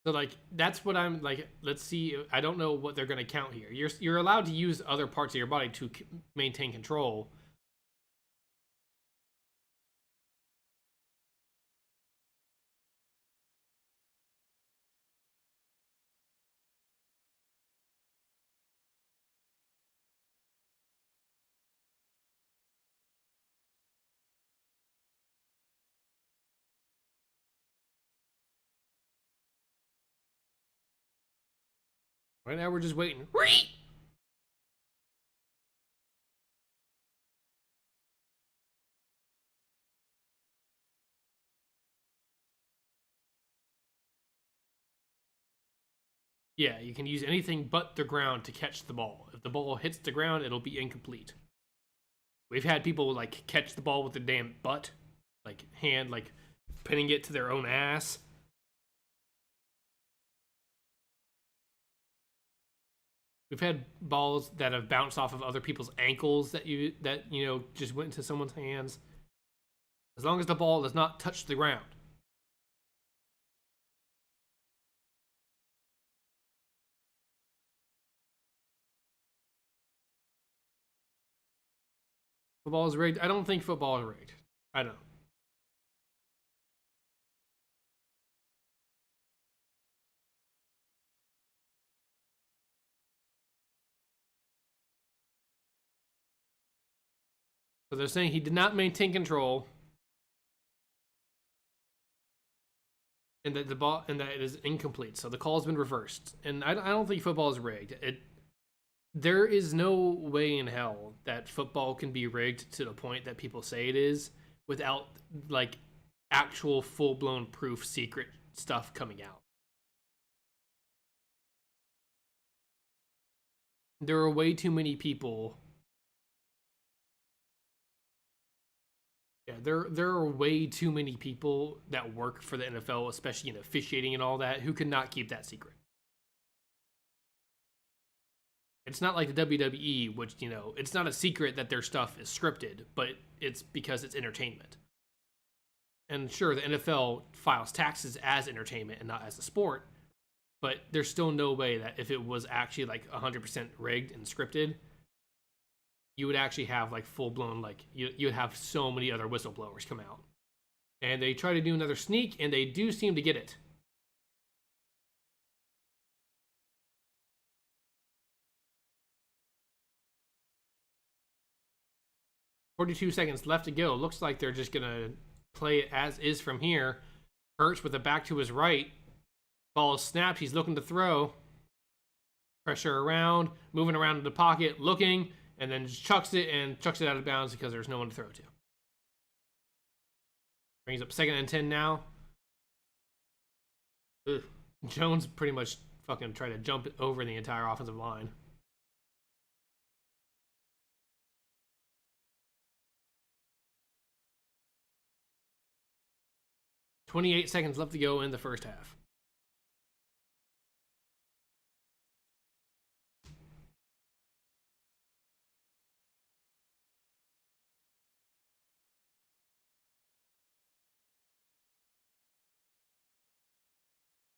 So like that's what I'm like. Let's see. I don't know what they're going to count here. You're allowed to use other parts of your body to maintain control. Right now we're just waiting. Yeah, you can use anything but the ground to catch the ball. If the ball hits the ground, it'll be incomplete. We've had people like catch the ball with their damn butt, like hand, like pinning it to their own ass. We've had balls that have bounced off of other people's ankles that you know just went into someone's hands. As long as the ball does not touch the ground. Football is rigged. I don't think football is rigged. I don't. So they're saying he did not maintain control, and that the ball and that it is incomplete. So the call has been reversed, and I don't think football is rigged. There is no way in hell that football can be rigged to the point that people say it is without like actual full blown proof secret stuff coming out. There are way too many people. Yeah, there are way too many people that work for the NFL, especially in officiating and all that, who could not keep that secret. It's not like the WWE, which, it's not a secret that their stuff is scripted, but it's because it's entertainment. And sure, the NFL files taxes as entertainment and not as a sport, but there's still no way that if it was actually like 100% rigged and scripted, you would actually have like full blown, like you would have so many other whistleblowers come out. And they try to do another sneak, and they do seem to get it. 42 seconds left to go. Looks like they're just going to play it as is from here. Hurts with the back to his right. Ball is snapped. He's looking to throw. Pressure around. Moving around in the pocket. Looking. And then just chucks it out of bounds because there's no one to throw to. Brings up 2nd and 10 now. Ugh. Jones pretty much fucking tried to jump over the entire offensive line. .28 seconds left to go in the first half.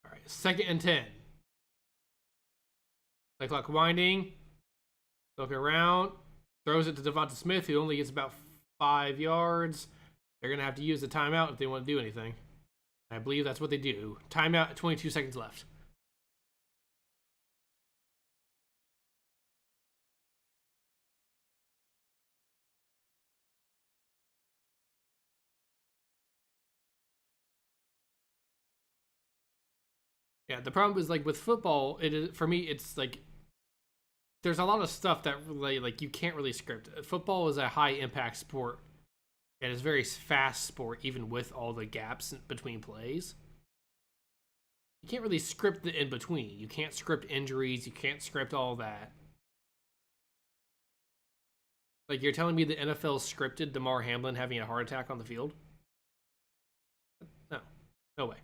All right, 2nd and 10. Play clock winding. Look around. Throws it to Devonta Smith, who only gets about 5 yards. They're going to have to use the timeout if they want to do anything. I believe that's what they do. Timeout, 22 seconds left. Yeah, the problem is like with football, it is for me. It's like there's a lot of stuff that really like you can't really script. Football is a high impact sport, and it's a very fast sport, even with all the gaps between plays. You can't really script the in between. You can't script injuries. You can't script all that. Like you're telling me the NFL scripted Damar Hamlin having a heart attack on the field? No, no way.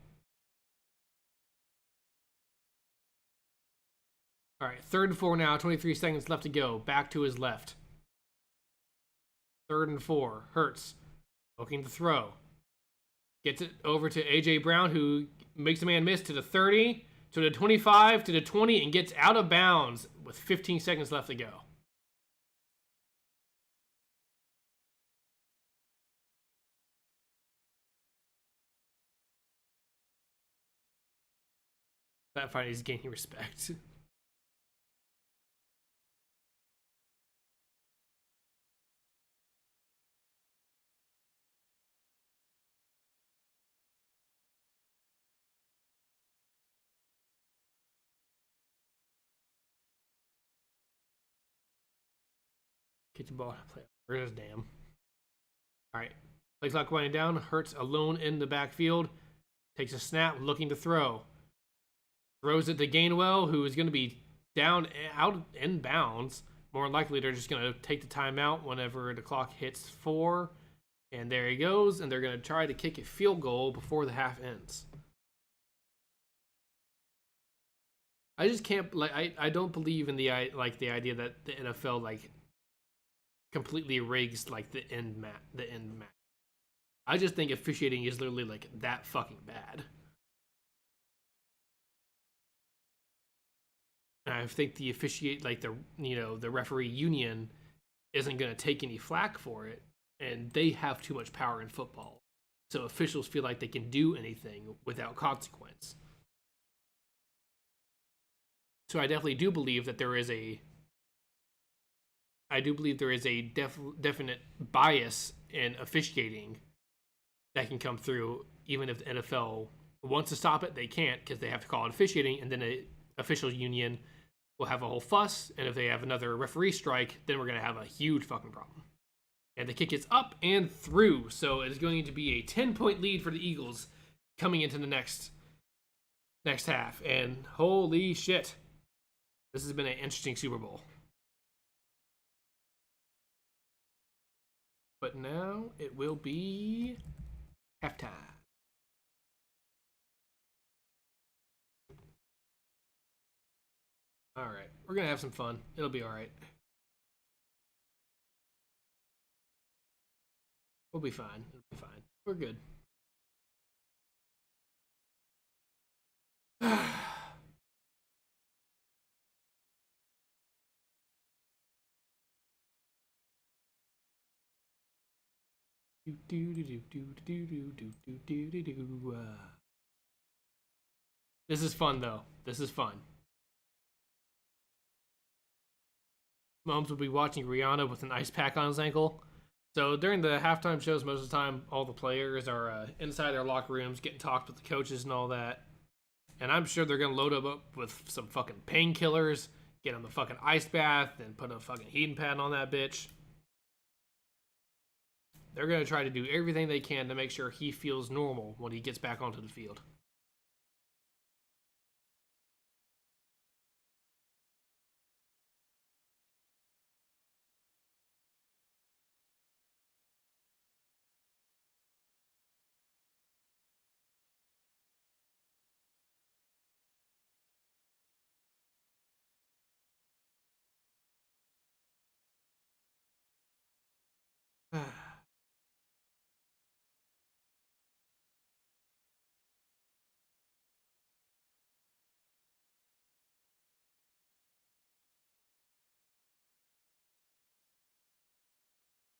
All right, 3rd and 4 now. 23 seconds left to go. Back to his left. 3rd and 4. Hurts looking to throw. Gets it over to A.J. Brown, who makes a man miss to the 30, to the 25, to the 20, and gets out of bounds with 15 seconds left to go. That fight is gaining respect. Kitchen ball. Play. Where's damn? All right. Play clock winding down. Hurts alone in the backfield. Takes a snap, looking to throw. Throws it to Gainwell, who is going to be down out in bounds. More likely, they're just going to take the timeout whenever the clock hits 4. And there he goes. And they're going to try to kick a field goal before the half ends. I just can't, like, I don't believe in the idea that the NFL, like, completely rigs, like, the end match. I just think officiating is literally, like, that fucking bad. And I think the the referee union isn't going to take any flack for it, and they have too much power in football. So officials feel like they can do anything without consequence. So I definitely do believe that there is a definite bias in officiating that can come through, even if the NFL wants to stop it, they can't, because they have to call it officiating, and then an officials union will have a whole fuss, and if they have another referee strike, then we're going to have a huge fucking problem. And the kick is up and through, so it is going to be a 10-point lead for the Eagles coming into the next half, and holy shit. This has been an interesting Super Bowl. But now it will be halftime. All right, we're going to have some fun. It'll be all right. We'll be fine. It'll be fine. We're good. This is fun, though. This is fun. Mahomes will be watching Rihanna with an ice pack on his ankle. So during the halftime shows, most of the time, all the players are inside their locker rooms getting talked with the coaches and all that. And I'm sure they're going to load up with some fucking painkillers, get him a fucking ice bath, and put a fucking heating pad on that bitch. They're going to try to do everything they can to make sure he feels normal when he gets back onto the field.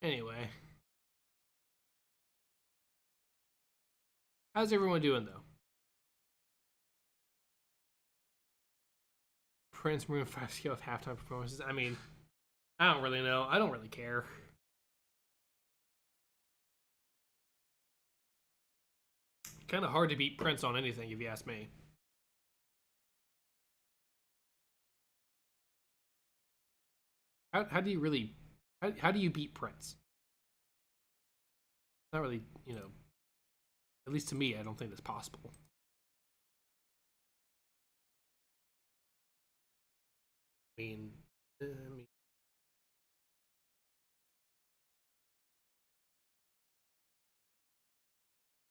Anyway. How's everyone doing, though? Prince Maroon 5 scale of halftime performances. I mean, I don't really know. I don't really care. Kind of hard to beat Prince on anything, if you ask me. How do you really... How do you beat Prince? Not really, at least to me, I don't think that's possible. I mean,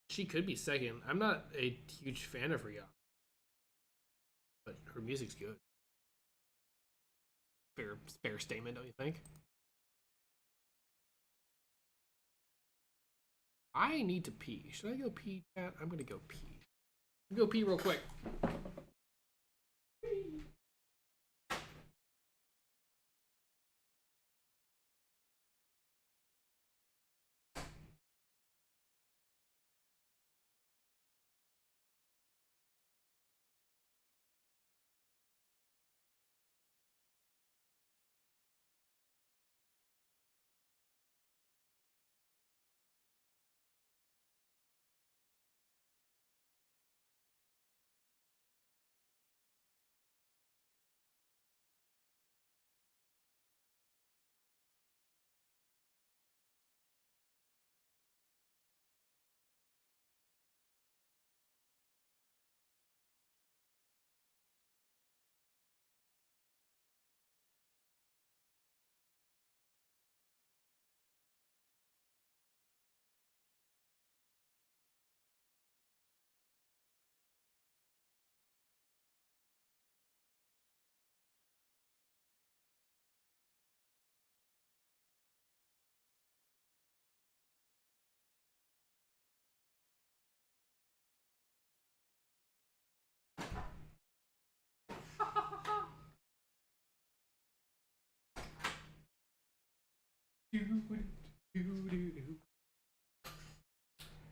she could be second. I'm not a huge fan of Rihanna, but her music's good. Fair statement, don't you think? I need to pee. Should I go pee, chat? I'm gonna go pee. Go pee real quick.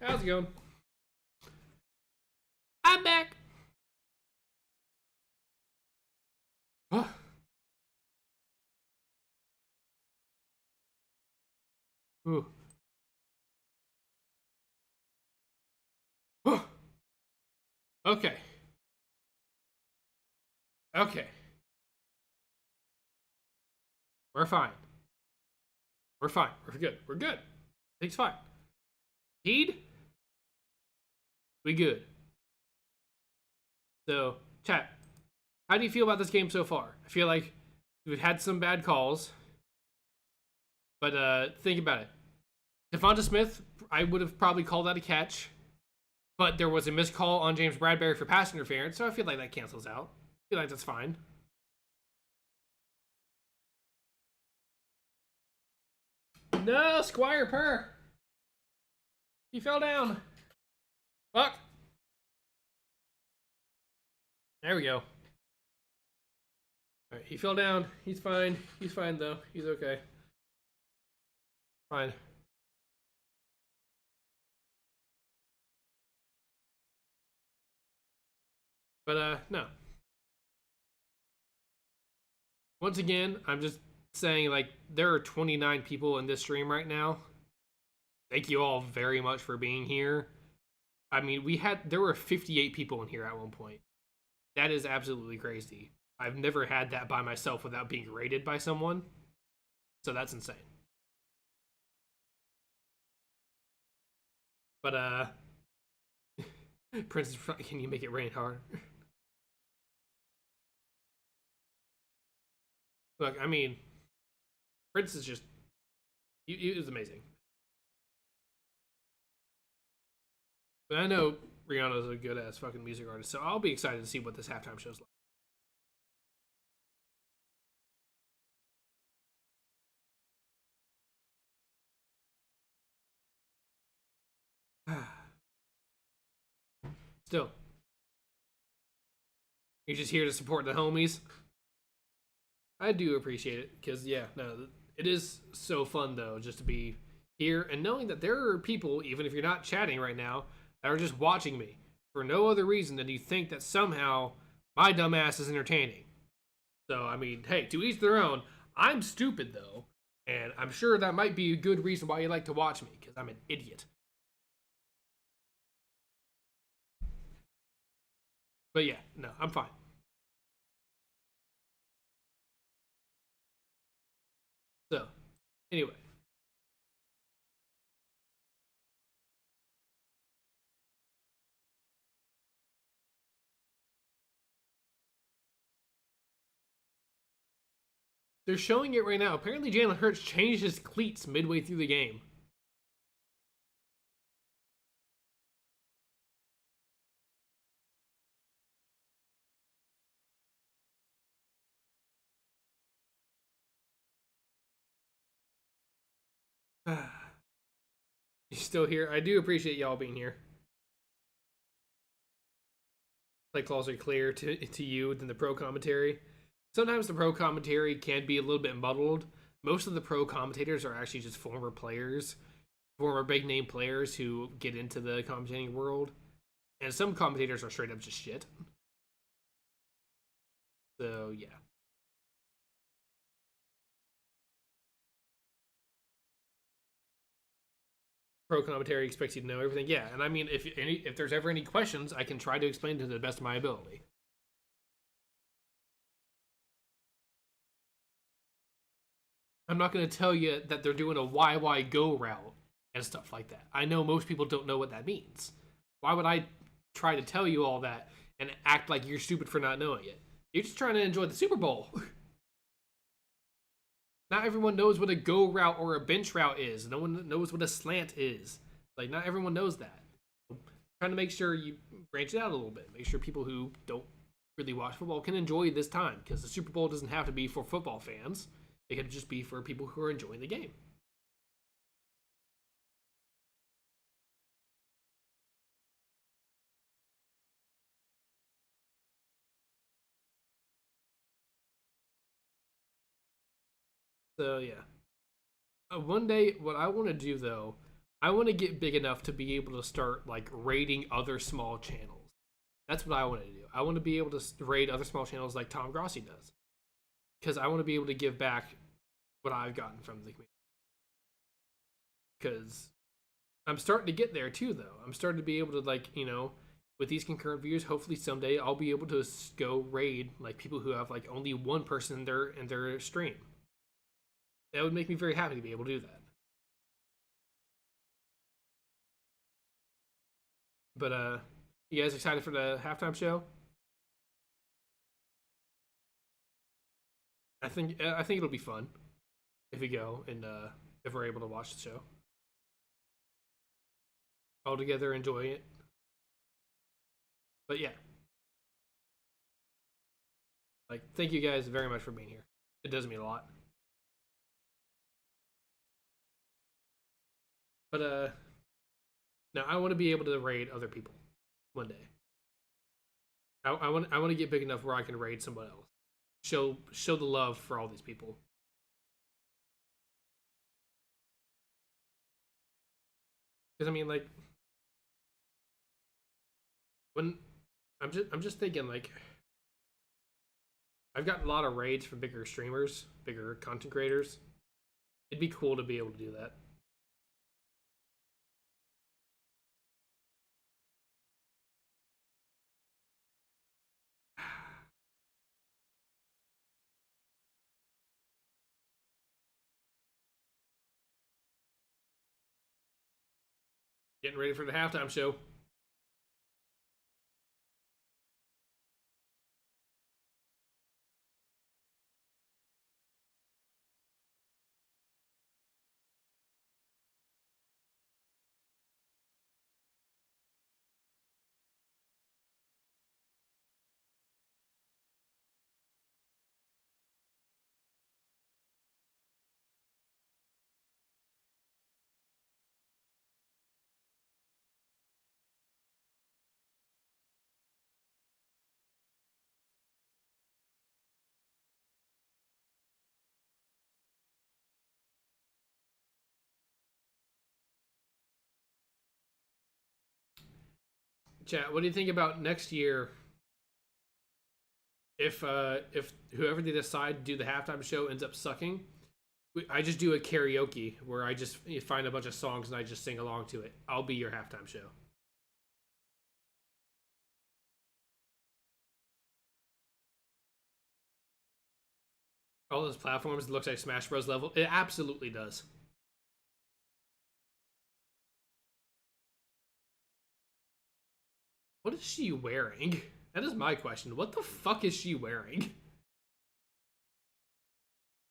How's it going? I'm back. Oh. Ooh. Oh. Okay. Okay. We're fine. We're fine. We're good. We're good. Things fine. Heed? We good. So, chat. How do you feel about this game so far? I feel like we've had some bad calls. But think about it. Devonta Smith, I would have probably called that a catch. But there was a missed call on James Bradbury for pass interference, so I feel like that cancels out. I feel like that's fine. No, Squire Purr. He fell down. Fuck. There we go. Alright, he fell down. He's fine. He's fine, though. He's okay. Fine. But, no. Once again, I'm just saying, like, there are 29 people in this stream right now. Thank you all very much for being here. I mean, there were 58 people in here at one point. That is absolutely crazy. I've never had that by myself without being rated by someone. So that's insane. But, Princess, can you make it rain hard? Look, I mean, Prince is just, he was amazing. But I know Rihanna's a good ass fucking music artist, so I'll be excited to see what this halftime show's like. Still, you're just here to support the homies. I do appreciate it, because, yeah, no, it is so fun, though, just to be here and knowing that there are people, even if you're not chatting right now, that are just watching me for no other reason than you think that somehow my dumbass is entertaining. So, I mean, hey, to each their own. I'm stupid, though, and I'm sure that might be a good reason why you like to watch me, because I'm an idiot. But yeah, no, I'm fine. So, anyway. They're showing it right now. Apparently, Jalen Hurts changed his cleats midway through the game. You still here? I do appreciate y'all being here. Play calls are clear to you than the pro commentary. Sometimes the pro commentary can be a little bit muddled. Most of the pro commentators are actually just former players, former big name players who get into the commentating world. And some commentators are straight up just shit. So, yeah. Pro commentary expects you to know everything. Yeah, and I mean, if there's ever any questions, I can try to explain to the best of my ability. I'm not going to tell you that they're doing a YY go route and stuff like that. I know most people don't know what that means. Why would I try to tell you all that and act like you're stupid for not knowing it? You're just trying to enjoy the Super Bowl. Not everyone knows what a go route or a bench route is. No one knows what a slant is. Like, not everyone knows that. Trying to make sure you branch it out a little bit. Make sure people who don't really watch football can enjoy this time, because the Super Bowl doesn't have to be for football fans. It could just be for people who are enjoying the game. So, yeah. One day, what I want to do though, I want to get big enough to be able to start like raiding other small channels. That's what I want to do. I want to be able to raid other small channels like Tom Grossi does, because I want to be able to give back what I've gotten from the community. Because I'm starting to get there too, though. I'm starting to be able to, like, with these concurrent views, hopefully someday I'll be able to go raid like people who have like only one person in their stream. That would make me very happy to be able to do that. But you guys excited for the halftime show? I think it'll be fun if we go and if we're able to watch the show all together, enjoy it. But yeah, like thank you guys very much for being here. It does mean a lot. But now I want to be able to raid other people one day. I want to get big enough where I can raid someone else. Show the love for all these people. Because I mean, like, when I'm just thinking, like, I've gotten a lot of raids from bigger streamers, bigger content creators. It'd be cool to be able to do that. Getting ready for the halftime show. Chat, what do you think about next year if whoever they decide to do the halftime show ends up sucking? I just do a karaoke where I just find a bunch of songs and I just sing along to it. I'll be your halftime show. All those platforms, it looks like Smash Bros. Level. It absolutely does. What is she wearing? That is my question. What the fuck is she wearing?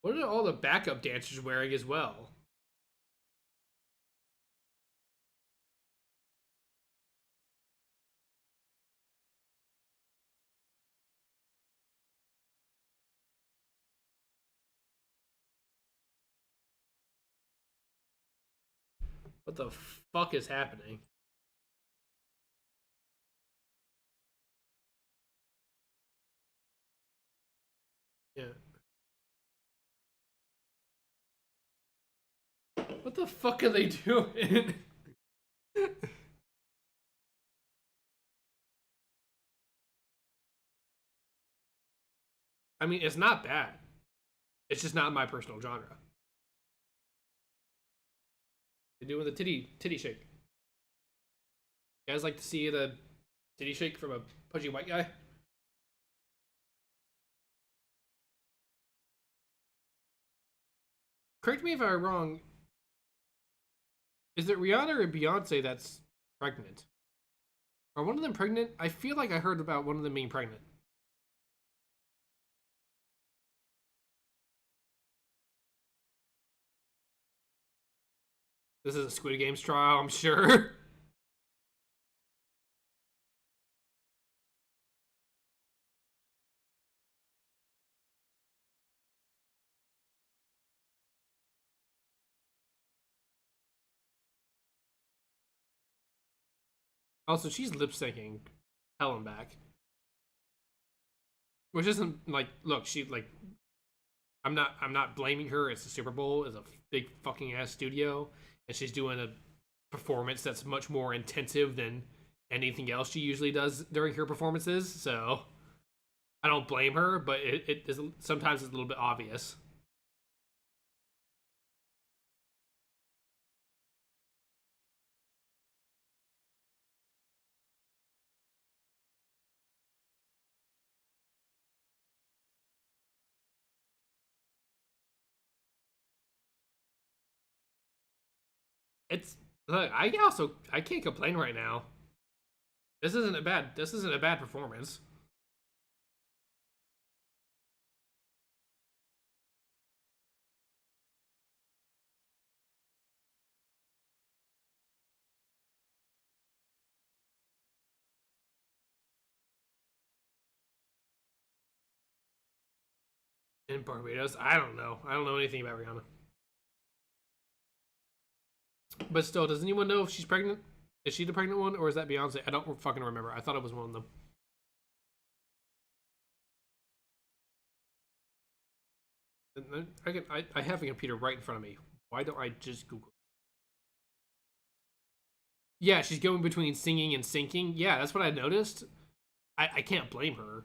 What are all the backup dancers wearing as well? What the fuck is happening? Yeah. What the fuck are they doing? I mean, it's not bad. It's just not my personal genre. They're doing the titty shake. You guys like to see the titty shake from a pudgy white guy? Correct me if I'm wrong. Is it Rihanna or Beyonce that's pregnant? Are one of them pregnant? I feel like I heard about one of them being pregnant. This is a Squid Games trial, I'm sure. Also, she's lip syncing hell and back. Which isn't like, look, she like, I'm not blaming her. It's the Super Bowl. It's a big fucking ass studio, and she's doing a performance that's much more intensive than anything else she usually does during her performances. So I don't blame her, but it is sometimes it's a little bit obvious. It's look, I can't complain right now. This isn't a bad performance. In Barbados, I don't know anything about Rihanna. But still, does anyone know if she's pregnant? Is she the pregnant one, or is that Beyonce? I don't fucking remember. I thought it was one of them. I have a computer right in front of me. Why don't I just Google? Yeah, she's going between singing and sinking. Yeah, that's what I noticed. I can't blame her.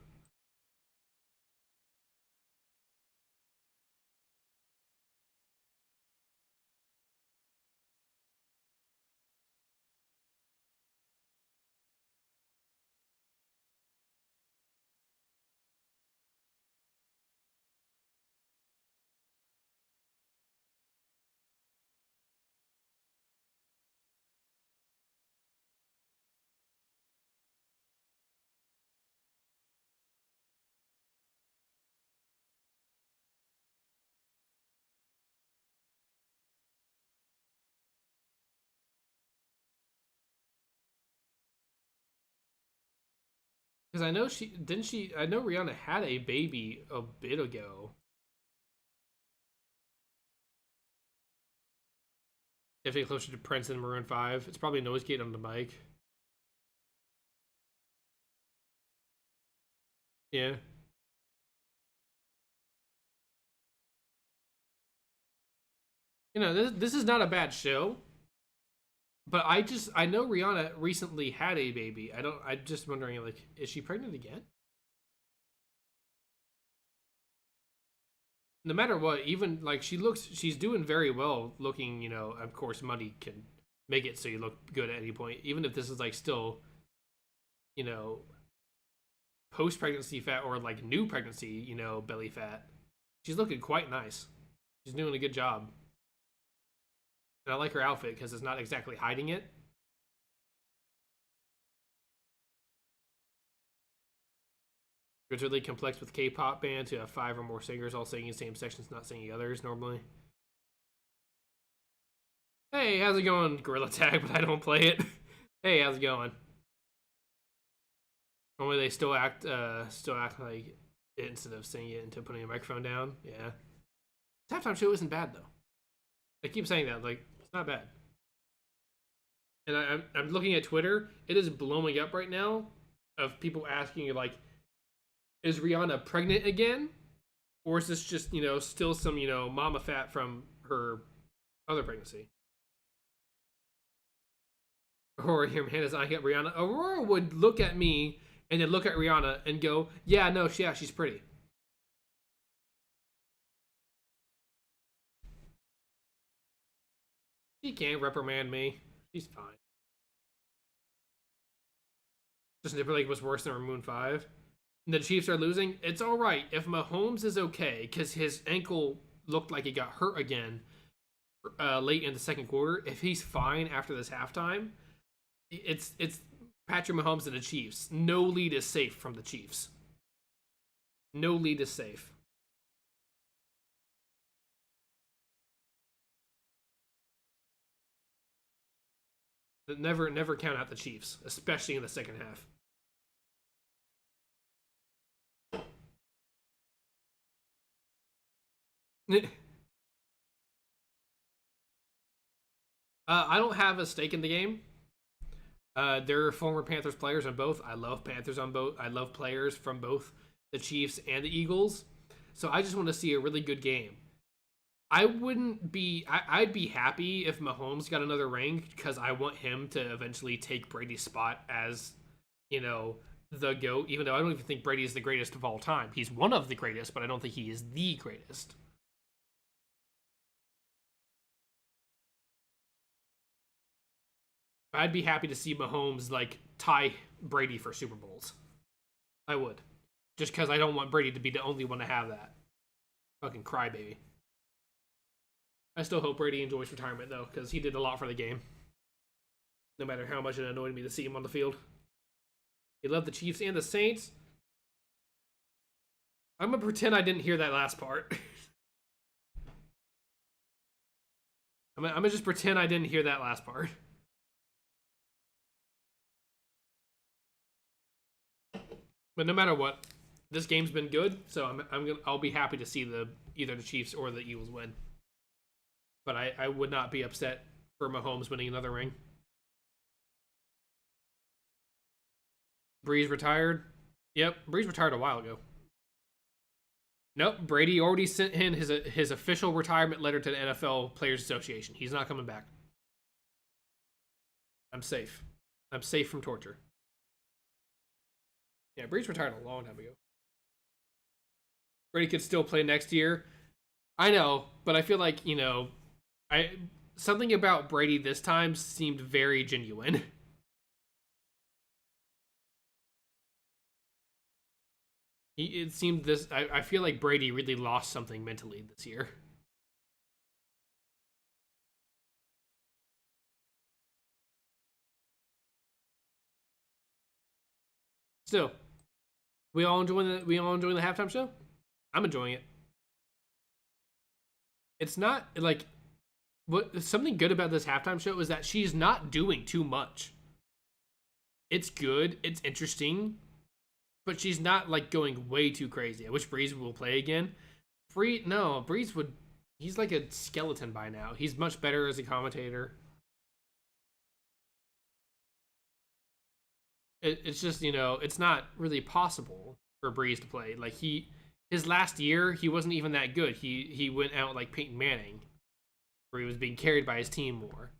Because I know she didn't she. I know Rihanna had a baby a bit ago. If they closer to Prince and Maroon 5, it's probably noise gate on the mic. Yeah. This is not a bad show, but I know Rihanna recently had a baby. I'm just wondering, like, is she pregnant again? No matter what, even like she's doing very well looking. Of course, money can make it so you look good at any point. Even if this is like still, you know, post pregnancy fat or like new pregnancy, belly fat. She's looking quite nice. She's doing a good job. And I like her outfit because it's not exactly hiding it. It's really complex with K-pop band to have 5 or more singers all singing the same sections, not singing others normally. Hey, how's it going? Gorilla Tag, but I don't play it. Hey, how's it going? Only they still act like it instead of singing it into putting a microphone down. Yeah, halftime show isn't bad though. I keep saying that, like it's not bad. And I'm looking at Twitter. It is blowing up right now of people asking like, is Rihanna pregnant again, or is this just still some mama fat from her other pregnancy? Or your man is not at Rihanna. Aurora would look at me and then look at Rihanna and go, "Yeah, no, she's pretty." She can't reprimand me. She's fine. Just Timberlake was worse than Maroon 5. And the Chiefs are losing. It's all right if Mahomes is okay because his ankle looked like it got hurt again late in the second quarter. If he's fine after this halftime, it's Patrick Mahomes and the Chiefs. No lead is safe from the Chiefs. No lead is safe. Never count out the Chiefs, especially in the second half. I don't have a stake in the game. There are former Panthers players on both. I love Panthers on both. I love players from both the Chiefs and the Eagles. So I just want to see a really good game. I'd be happy if Mahomes got another ring because I want him to eventually take Brady's spot as, the GOAT, even though I don't even think Brady is the greatest of all time. He's one of the greatest, but I don't think he is the greatest. I'd be happy to see Mahomes tie Brady for Super Bowls. I would. Just because I don't want Brady to be the only one to have that. Fucking crybaby. I still hope Brady enjoys retirement, though, because he did a lot for the game. No matter how much it annoyed me to see him on the field. He loved the Chiefs and the Saints. I'm going to pretend I didn't hear that last part. I'm going to just pretend I didn't hear that last part. But no matter what, this game's been good, so I'll be happy to see either the Chiefs or the Eagles win. But I would not be upset for Mahomes winning another ring. Breeze retired. Yep, Breeze retired a while ago. Nope, Brady already sent in his official retirement letter to the NFL Players Association. He's not coming back. I'm safe. I'm safe from torture. Yeah, Breeze retired a long time ago. Brady could still play next year. I know, but I feel like, something about Brady this time seemed very genuine. It seemed I feel like Brady really lost something mentally this year. Still, we all enjoying the halftime show? I'm enjoying it. It's not something good about this halftime show is that she's not doing too much. It's good, it's interesting, but she's not going way too crazy. I wish Breeze will play again. Breeze would. He's like a skeleton by now. He's much better as a commentator. It's just it's not really possible for Breeze to play. His last year he wasn't even that good. He went out like Peyton Manning, where he was being carried by his team more.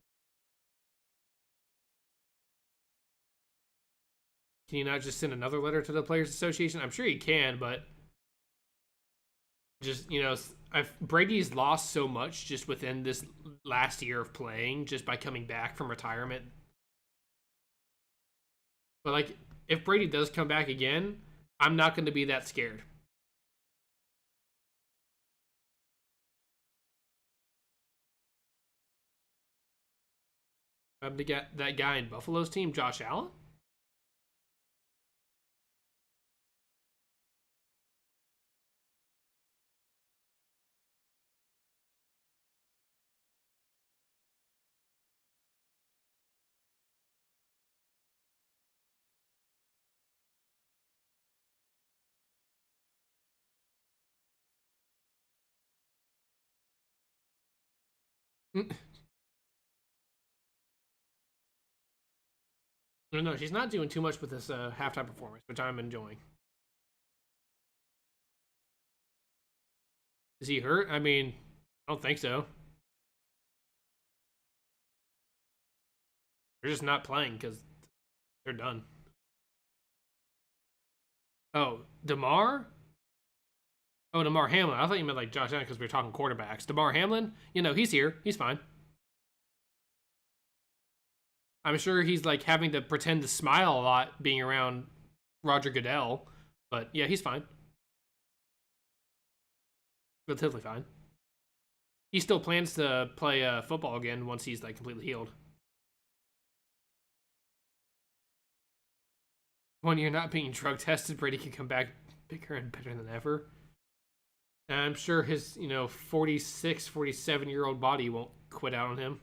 Can you not just send another letter to the Players Association? I'm sure he can, but just Brady's lost so much just within this last year of playing, just by coming back from retirement. But if Brady does come back again, I'm not going to be that scared. To get that guy in Buffalo's team, Josh Allen. No, she's not doing too much with this halftime performance, which I'm enjoying. Is he hurt? I mean, I don't think so. They're just not playing because they're done. Oh, DeMar? Oh, DeMar Hamlin. I thought you meant Josh Allen because we were talking quarterbacks. DeMar Hamlin? He's here. He's fine. I'm sure he's having to pretend to smile a lot being around Roger Goodell. But yeah, he's fine. Relatively fine. He still plans to play football again once he's completely healed. When you're not being drug tested, Brady can come back bigger and better than ever. And I'm sure his 46, 47-year-old body won't quit out on him.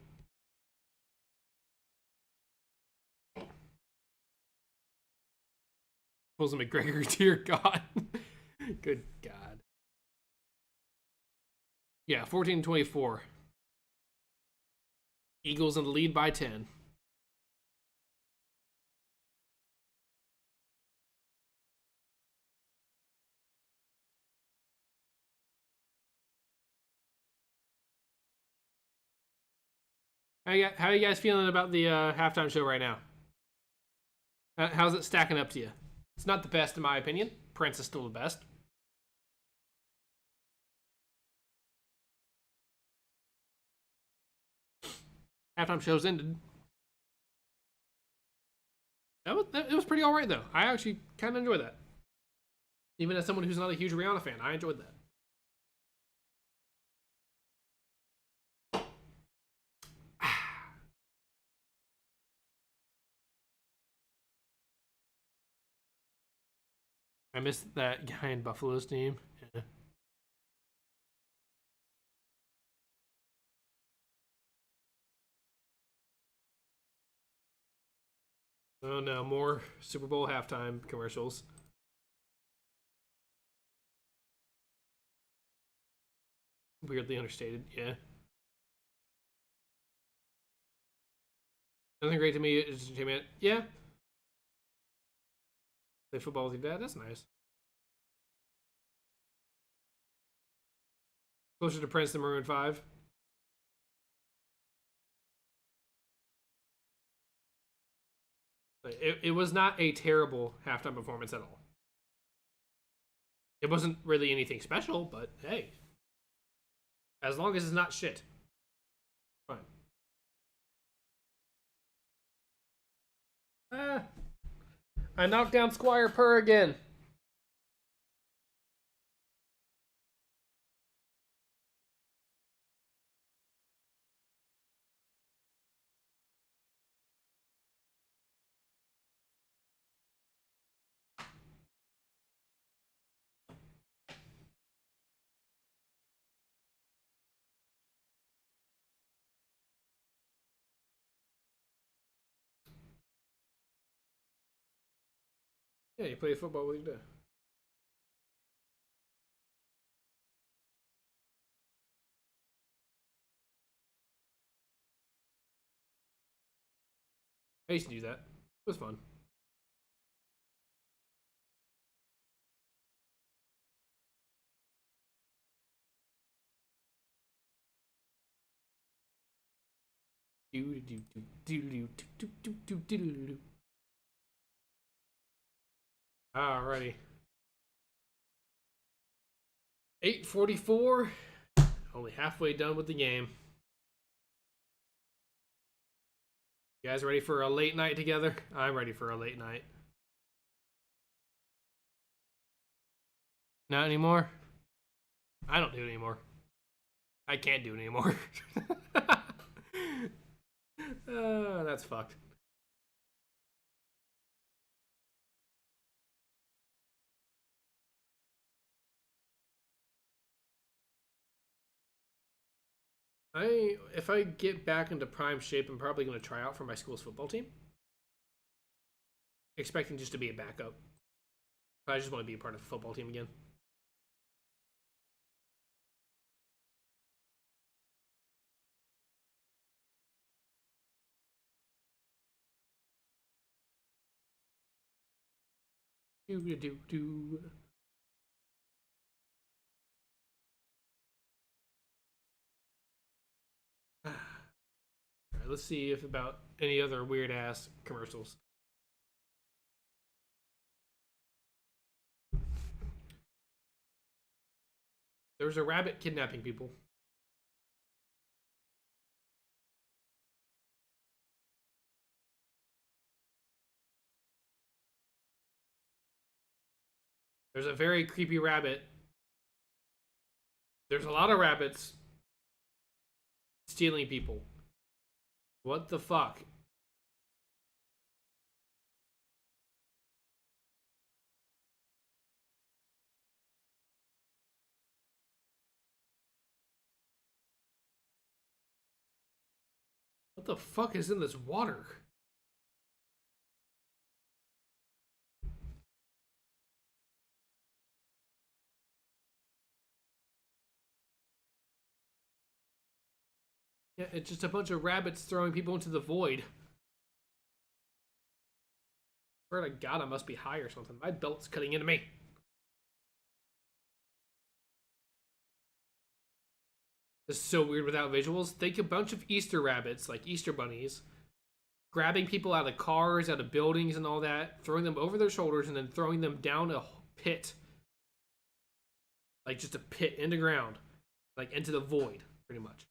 Pulls a McGregor, dear God. Good God. Yeah, 14-24. Eagles in the lead by 10. How you guys feeling about the halftime show right now? How's it stacking up to you? It's not the best in my opinion. Prince is still the best. Halftime show's ended. It was pretty alright though. I actually kind of enjoyed that. Even as someone who's not a huge Rihanna fan, I enjoyed that. I missed that guy in Buffalo's team. Yeah. Oh no, more Super Bowl halftime commercials. Weirdly understated, yeah. Nothing great to me is entertainment. Yeah. Play football with your dad, that's nice. Closer to Prince than Maroon 5. It was not a terrible halftime performance at all. It wasn't really anything special, but hey. As long as it's not shit. Fine. I knocked down Squire Purr again. Yeah, you play football with your dad. I used to do that. It was fun. Alrighty. 8:44. Only halfway done with the game. You guys ready for a late night together? I'm ready for a late night. Not anymore? I don't do it anymore. I can't do it anymore. That's fucked. If I get back into prime shape, I'm probably going to try out for my school's football team. Expecting just to be a backup. I just want to be a part of the football team again. Do. All right, let's see if about any other weird ass commercials. There's a rabbit kidnapping people. There's a very creepy rabbit. There's a lot of rabbits stealing people. What the fuck? What the fuck is in this water? Yeah, it's just a bunch of rabbits throwing people into the void. Swear to God, I must be high or something. My belt's cutting into me. It's so weird without visuals. Think a bunch of Easter rabbits, like Easter bunnies, grabbing people out of cars, out of buildings and all that, throwing them over their shoulders, and then throwing them down a pit. Like just a pit in the ground. Like into the void, pretty much.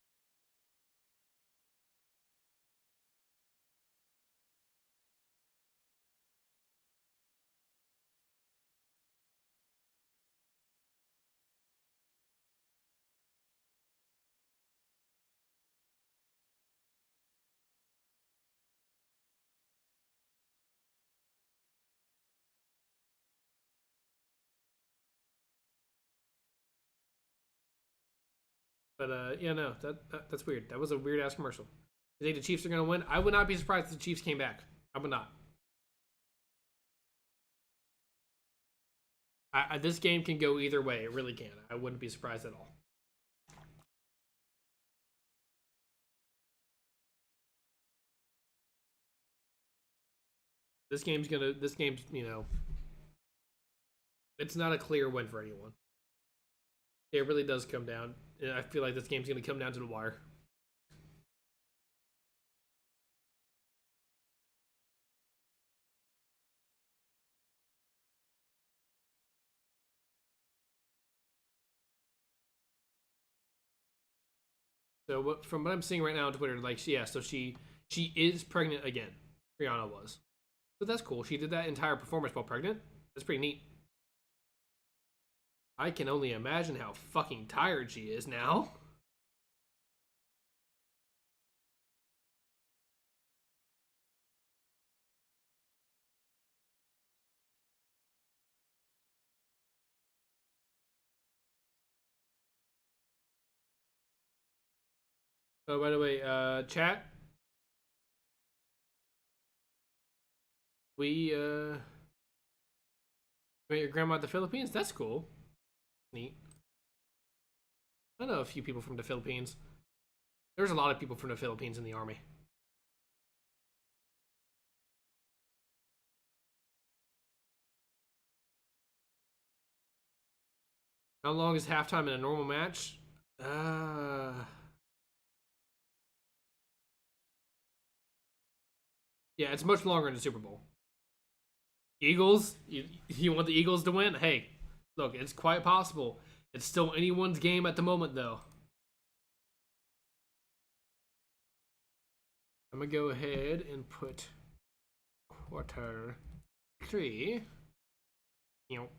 But yeah, no, that's weird. That was a weird ass commercial. You think the Chiefs are gonna win? I would not be surprised if the Chiefs came back. I would not. This game can go either way. It really can. I wouldn't be surprised at all. This game's, it's not a clear win for anyone. It really does come down. I feel like this game's gonna come down to the wire. So from what I'm seeing right now on Twitter, like, yeah, so she is pregnant again. Rihanna was. So that's cool. She did that entire performance while pregnant. That's pretty neat. I can only imagine how fucking tired she is now. Oh, by the way, chat. We met your grandma at the Philippines. That's cool. Neat. I know a few people from the Philippines. There's a lot of people from the Philippines in the army. How long is halftime in a normal match? Yeah, it's much longer in the Super Bowl. Eagles? You want the Eagles to win? Hey, look, it's quite possible. It's still anyone's game at the moment, though. I'm gonna go ahead and put quarter 3. Yep.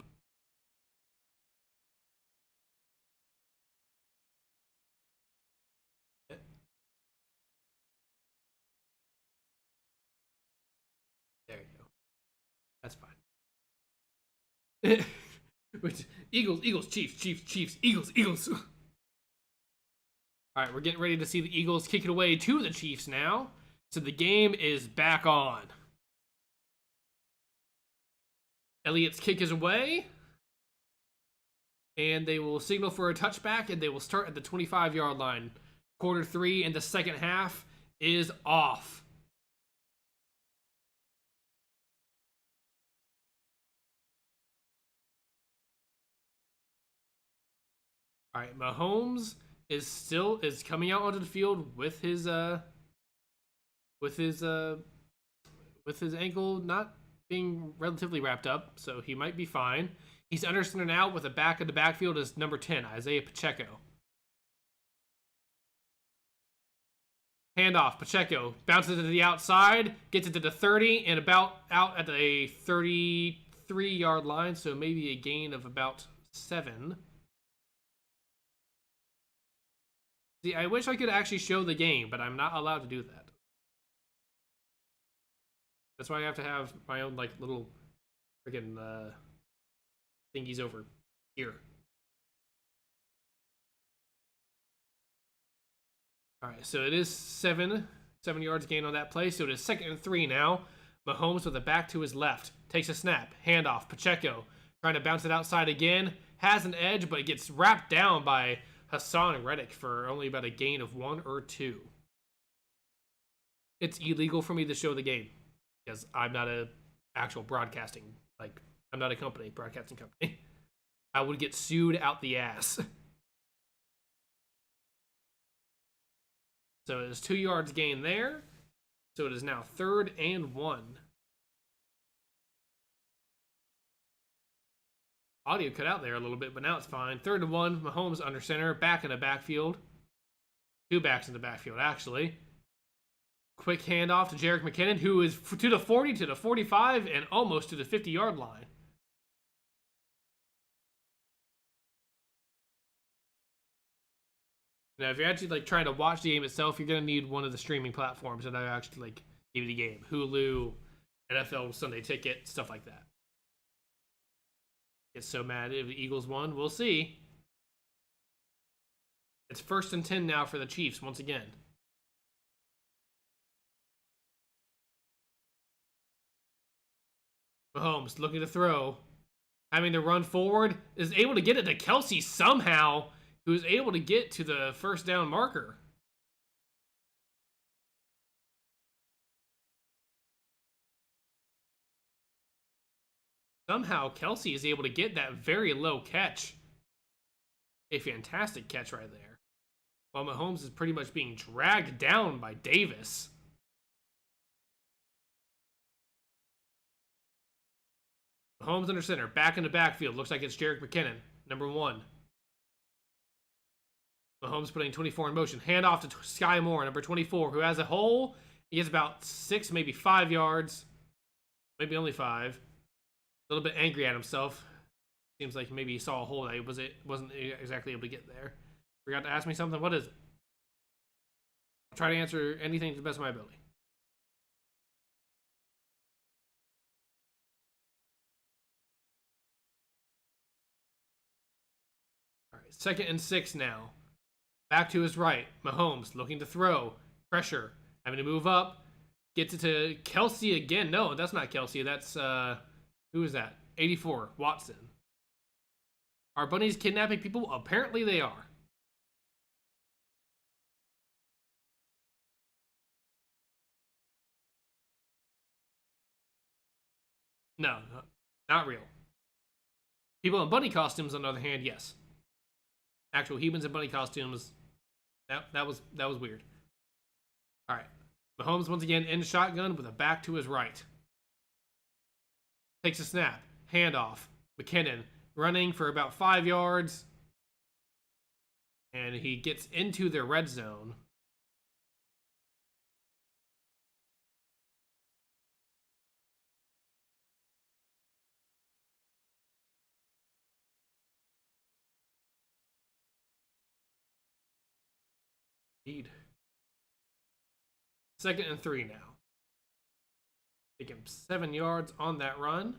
There you go. That's fine. Eagles, Chiefs, Eagles. All right, we're getting ready to see the Eagles kick it away to the Chiefs now. So the game is back on. Elliott's kick is away. And they will signal for a touchback, and they will start at the 25-yard line. Quarter 3 in the second half is off. All right, Mahomes is coming out onto the field with his ankle not being relatively wrapped up, so he might be fine. He's under center now with the back of the backfield is number 10, Isaiah Pacheco. Handoff, Pacheco bounces it to the outside, gets it to the 30, and about out at the 33-yard line, so maybe a gain of about 7. See, I wish I could actually show the game, but I'm not allowed to do that. That's why I have to have my own, like, little freaking thingies over here. All right, so it is 7 yards gain on that play. So it is 2nd and 3 now. Mahomes with the back to his left. Takes a snap. Handoff. Pacheco trying to bounce it outside again. Has an edge, but it gets wrapped down by Hassan Reddick for only about a gain of 1 or 2. It's illegal for me to show the game because I'm not a actual broadcasting, like, I'm not a broadcasting company. I would get sued out the ass. So it is 2 yards gain there. So it is now 3rd and 1. Audio cut out there a little bit, but now it's fine. 3rd and 1. Mahomes under center, back in the backfield. 2 backs in the backfield, actually. Quick handoff to Jerick McKinnon, who is to the 40, to the 45, and almost to the 50-yard line. Now, if you're actually like trying to watch the game itself, you're gonna need one of the streaming platforms that I actually like give you the game: Hulu, NFL Sunday Ticket, stuff like that. Get so mad if the Eagles won. We'll see. It's 1st and 10 now for the Chiefs once again. Mahomes looking to throw, having to run forward, is able to get it to Kelsey somehow, who is able to get to the 1st down marker. Somehow Kelsey is able to get that very low catch. A fantastic catch right there. While Mahomes is pretty much being dragged down by Davis. Mahomes under center, back in the backfield. Looks like it's Jerick McKinnon, number 1. Mahomes putting 24 in motion. Handoff to Sky Moore, number 24, who has a hole. He gets about 6, maybe 5 yards. Maybe only 5. A little bit angry at himself. Seems like maybe he saw a hole that he wasn't exactly able to get there. Forgot to ask me something? What is it? I'll try to answer anything to the best of my ability. All right, 2nd and 6 now. Back to his right. Mahomes looking to throw. Pressure. Having to move up. Gets it to Kelsey again. No, that's not Kelsey. That's, who is that? 84. Watson. Are bunnies kidnapping people? Apparently they are. No, not real. People in bunny costumes, on the other hand, yes. Actual humans in bunny costumes, that was weird. All right, Mahomes once again in shotgun with a back to his right. Takes a snap, handoff. McKinnon running for about 5 yards, and he gets into the red zone. Indeed. 2nd and 3 now. Take him 7 yards on that run.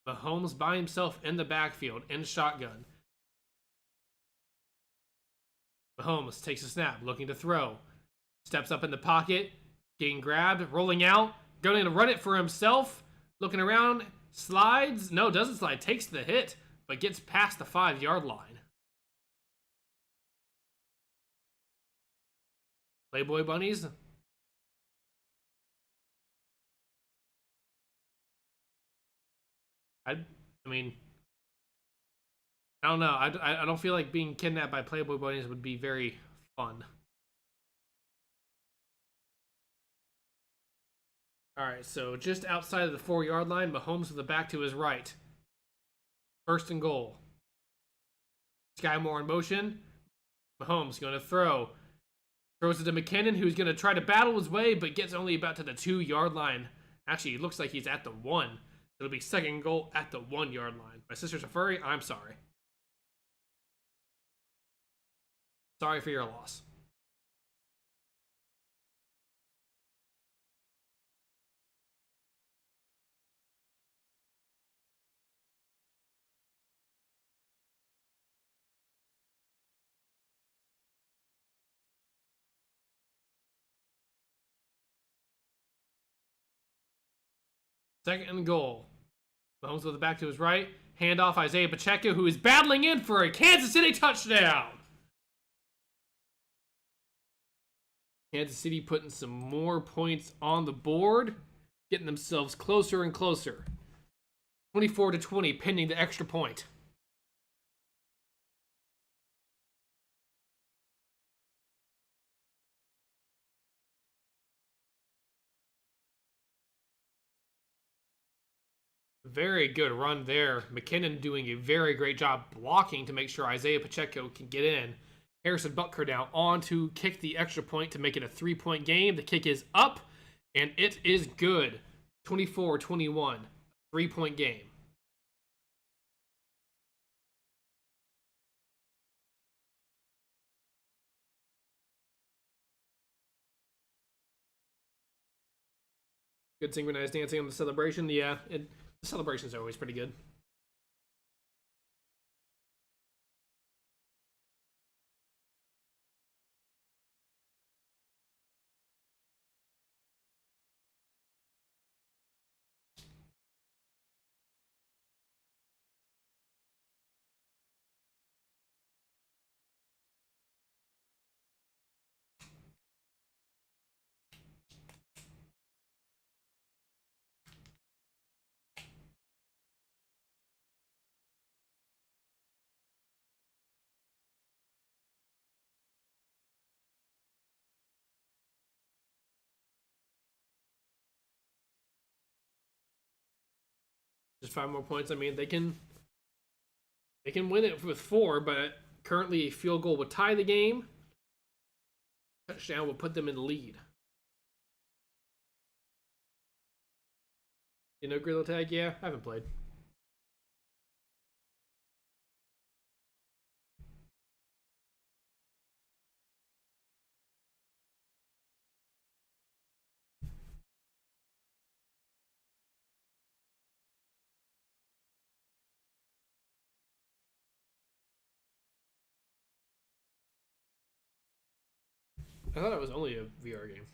Mahomes by himself in the backfield in shotgun. Mahomes takes a snap, looking to throw. Steps up in the pocket, getting grabbed, rolling out, going to run it for himself. Looking around, slides. No, doesn't slide. Takes the hit, but gets past the 5-yard line. Playboy bunnies. I mean, I don't know. I don't feel like being kidnapped by Playboy bunnies would be very fun. All right, so just outside of the 4-yard line, Mahomes with the back to his right. 1st and goal. Sky Moore in motion. Mahomes going to throw. Throws it to McKinnon, who's going to try to battle his way, but gets only about to the 2-yard line. Actually, it looks like he's at the 1. It'll be 2nd goal at the 1-yard line. My sister's a furry. I'm sorry. Sorry for your loss. Second and goal. Mahomes with the back to his right. Handoff Isaiah Pacheco, who is battling in for a Kansas City touchdown. Kansas City putting some more points on the board, getting themselves closer and closer. 24-20, pending the extra point. very good run there. McKinnon doing a very great job blocking to make sure Isaiah Pacheco can get in. Harrison Butker now on to kick the extra point to make it a 3-point game. The kick is up, and it is good. 24-21, 3-point game. Good synchronized dancing on the celebration. Yeah, the celebrations are always pretty good. Just 5 more points. I mean, they can win it with 4, but currently a field goal would tie the game. Touchdown will put them in the lead. You know Grillo Tag? Yeah, I haven't played. I thought it was only a VR game.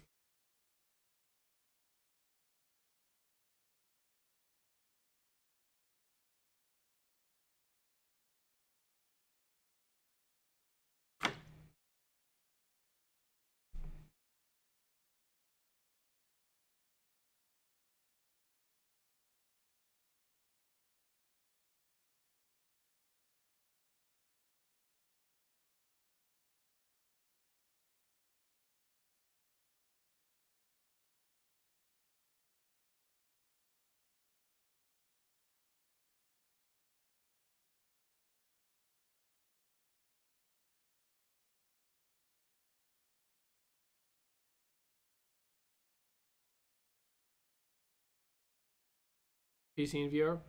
PC and VR?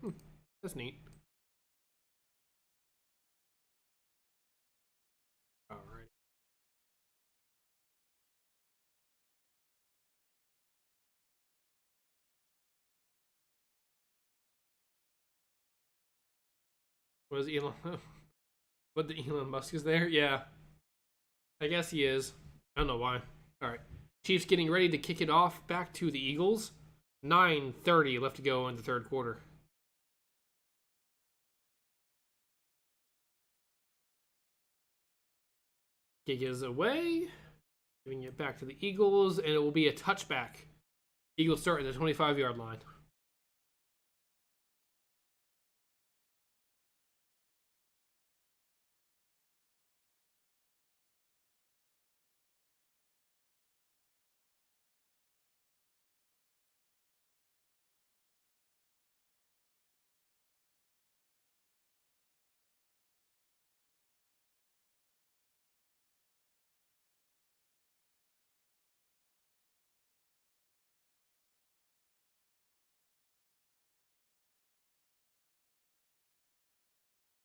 That's neat. Alright. Was Elon... What, the Elon Musk is there? Yeah. I guess he is. I don't know why. Alright. Chiefs getting ready to kick it off back to the Eagles. 9:30 left to go in the third quarter. Kick is away. Giving it back to the Eagles, and it will be a touchback. Eagles start at the 25-yard line.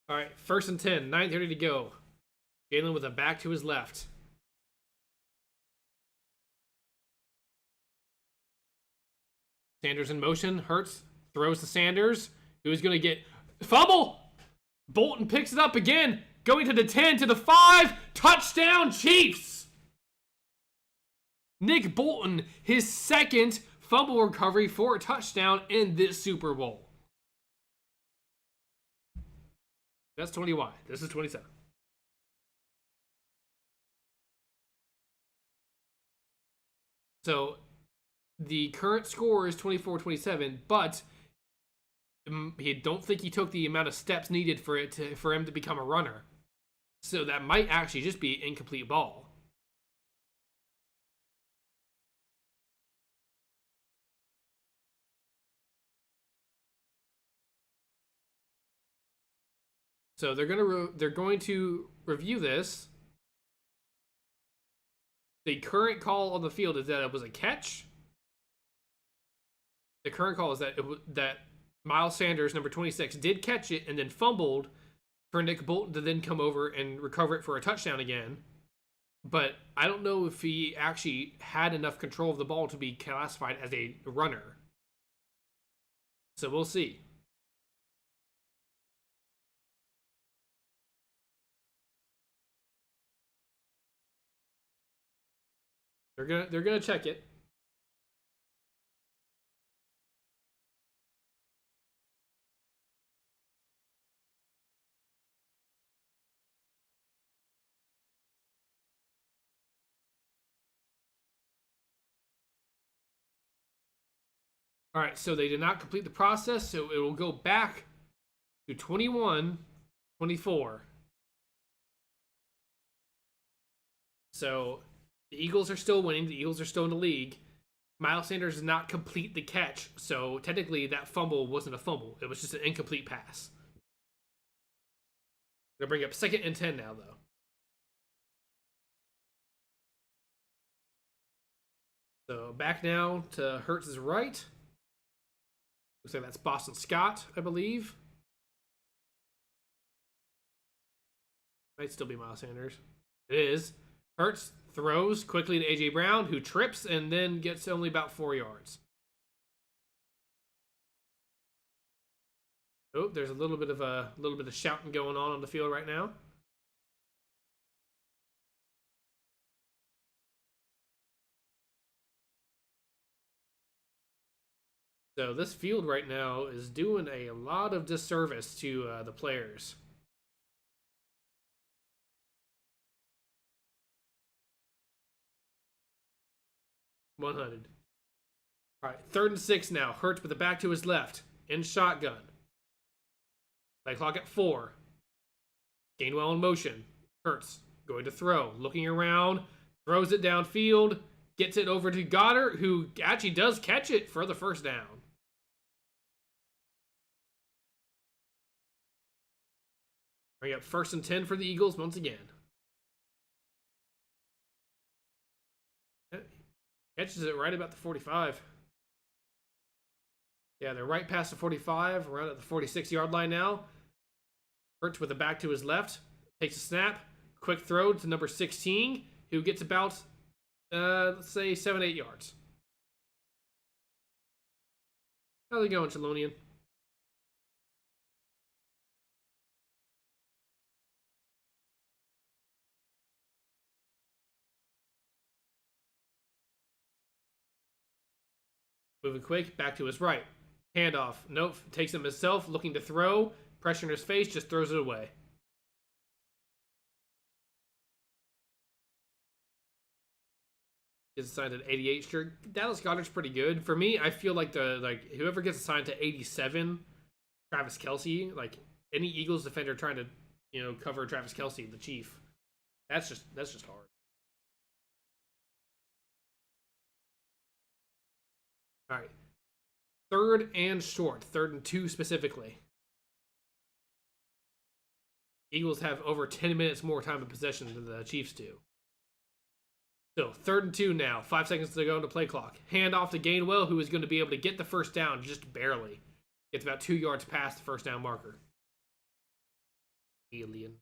All right, 1st and 10, 9:30 to go. Jalen with a back to his left. Sanders in motion. Hurts throws to Sanders, who's going to get fumble. Bolton picks it up again, going to the 10, to the 5. Touchdown, Chiefs. Nick Bolton, his second fumble recovery for a touchdown in this Super Bowl. That's 20Y. This is 27. So the current score is 24-27, but I don't think he took the amount of steps needed for him to become a runner. So that might actually just be an incomplete ball. So they're going to review this. The current call on the field is that it was a catch. The current call is that that Miles Sanders, number 26, did catch it and then fumbled for Nick Bolton to then come over and recover it for a touchdown again. But I don't know if he actually had enough control of the ball to be classified as a runner. So we'll see. They're gonna check it. All right, so they did not complete the process, so it will go back to 21-24. So the Eagles are still winning. The Eagles are still in the league. Miles Sanders did not complete the catch, so technically that fumble wasn't a fumble. It was just an incomplete pass. Gonna bring up 2nd and 10 now, though. So back now to Hurts' right. Looks like that's Boston Scott, I believe. Might still be Miles Sanders. It is. Hurts throws quickly to A.J. Brown, who trips and then gets only about 4 yards. Oh, there's a little bit of shouting going on the field right now. So this field right now is doing a lot of disservice to the players. $100. All right, 3rd and 6 now. Hurts with the back to his left in shotgun. Play clock at 4. Gainwell in motion. Hurts going to throw, looking around, throws it downfield, gets it over to Goddard, who actually does catch it for the first down. Bring up 1st and 10 for the Eagles once again. Catches it right about the 45. Yeah, they're right past the 45, around at the 46-yard line now. Hurts with the back to his left, takes a snap, quick throw to number 16, who gets about, let's say, 7-8 yards. How's it going, Chelonian? Moving quick, back to his right. Handoff. Nope, takes him himself, looking to throw. Pressure in his face, just throws it away. Is assigned an 88 shirt. Dallas Goedert's pretty good. For me, I feel like whoever gets assigned to 87, Travis Kelce, like any Eagles defender trying to, cover Travis Kelce, the Chief. That's just hard. All right. 3rd and short. 3rd and 2 specifically. Eagles have over 10 minutes more time of possession than the Chiefs do. So 3rd and 2 now. 5 seconds to go into play clock. Hand off to Gainwell, who is going to be able to get the first down just barely. Gets about 2 yards past the first down marker. Alien.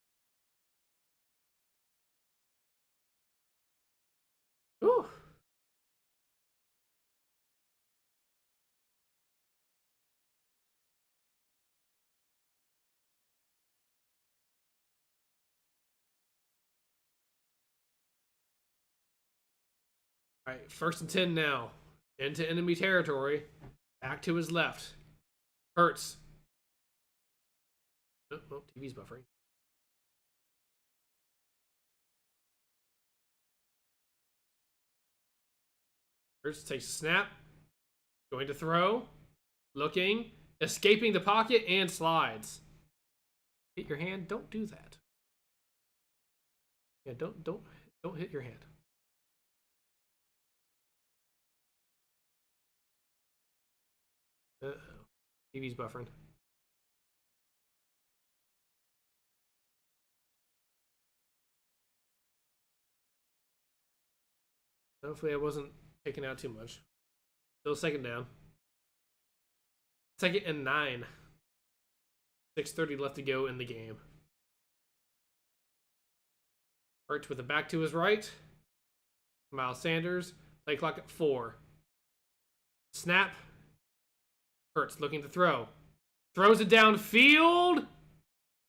Ooh. All right, 1st and 10 now. Into enemy territory. Back to his left. Hurts. Oh, TV's buffering. Hurts takes a snap. Going to throw. Looking. Escaping the pocket and slides. Hit your hand. Don't do that. Yeah, don't hit your hand. Uh-oh. TV's buffering. Hopefully I wasn't taking out too much. Still second down. 2nd and 9. 6:30 left to go in the game. Hurts with the back to his right. Miles Sanders. Play clock at 4. Snap. Hurts looking to throw. Throws it downfield.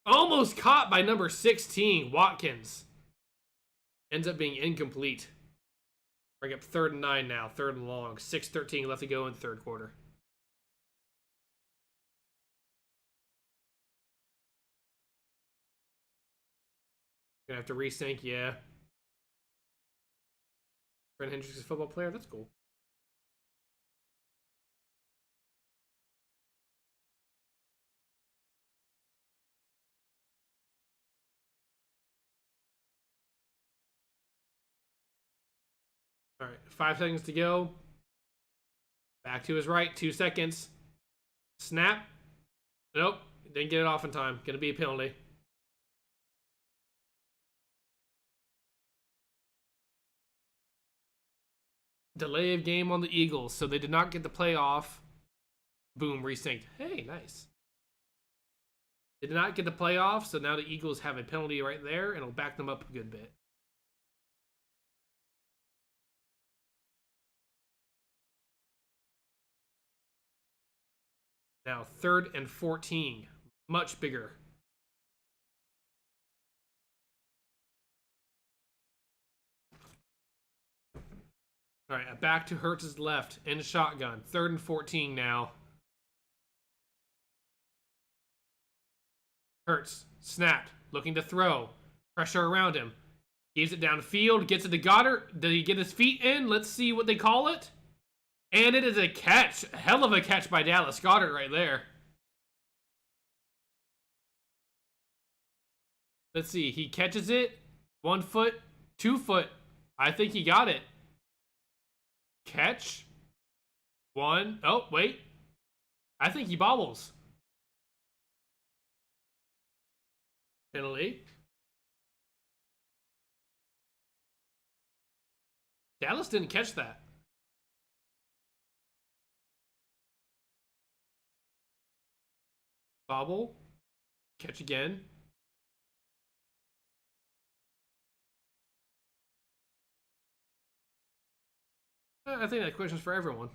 Almost caught by number 16, Watkins. Ends up being incomplete. Bring up 3rd and 9 now. 3rd and long. 6:13 left to go in the 3rd quarter. Gonna have to resync, yeah. Brent Hendricks is a football player. That's cool. All right, 5 seconds to go. Back to his right, 2 seconds. Snap. Nope, didn't get it off in time. Gonna be a penalty. Delay of game on the Eagles, so they did not get the playoff. Boom, resynced. Hey, nice. They did not get the playoff, so now the Eagles have a penalty right there, and it'll back them up a good bit. Now, 3rd and 14. Much bigger. All right, back to Hurts' left. In shotgun. 3rd and 14 now. Hurts. Snapped. Looking to throw. Pressure around him. Gives it downfield. Gets it to Goddard. Did he get his feet in? Let's see what they call it. And it is a catch. Hell of a catch by Dallas Goedert right there. Let's see. He catches it. 1 foot. 2 foot. I think he got it. Catch. 1. Oh, wait. I think he bobbles. Penalty. Dallas didn't catch that. Bobble. Catch again. I think that question's for everyone.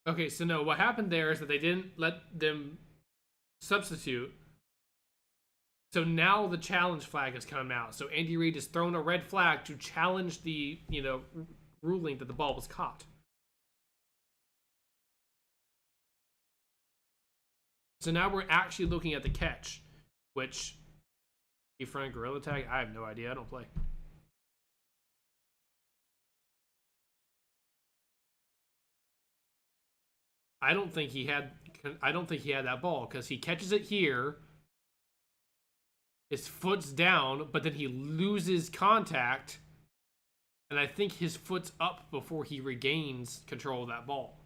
Okay, so no, what happened there is that they didn't let them substitute. So now the challenge flag has come out. So Andy Reid has thrown a red flag to challenge the, ruling that the ball was caught. So now we're actually looking at the catch, which, front gorilla tag, I have no idea. I don't play. I don't think he had that ball because he catches it here. His foot's down, but then he loses contact. And I think his foot's up before he regains control of that ball.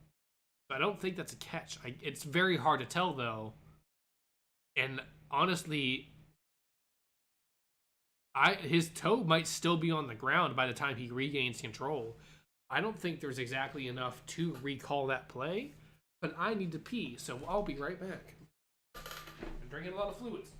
But I don't think that's a catch. It's very hard to tell, though. And honestly, his toe might still be on the ground by the time he regains control. I don't think there's exactly enough to recall that play. But I need to pee, so I'll be right back. I'm drinking a lot of fluids.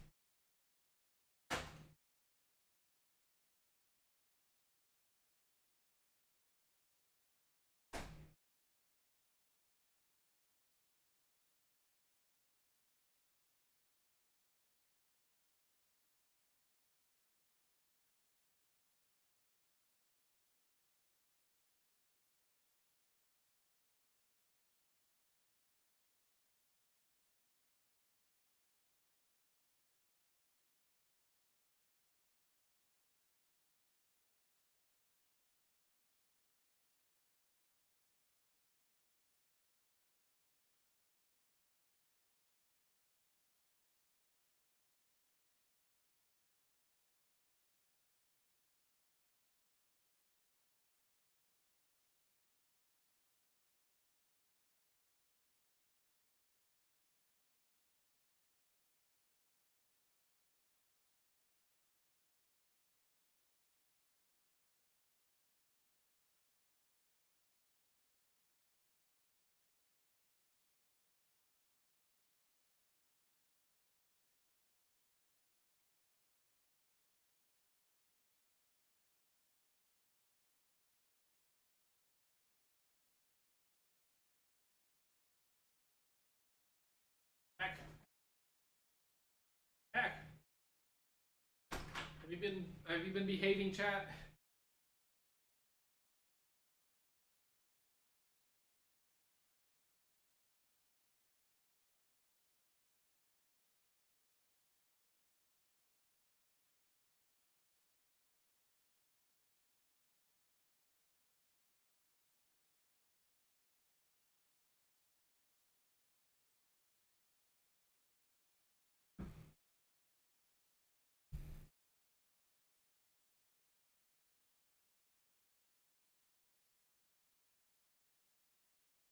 Have you been behaving, chat?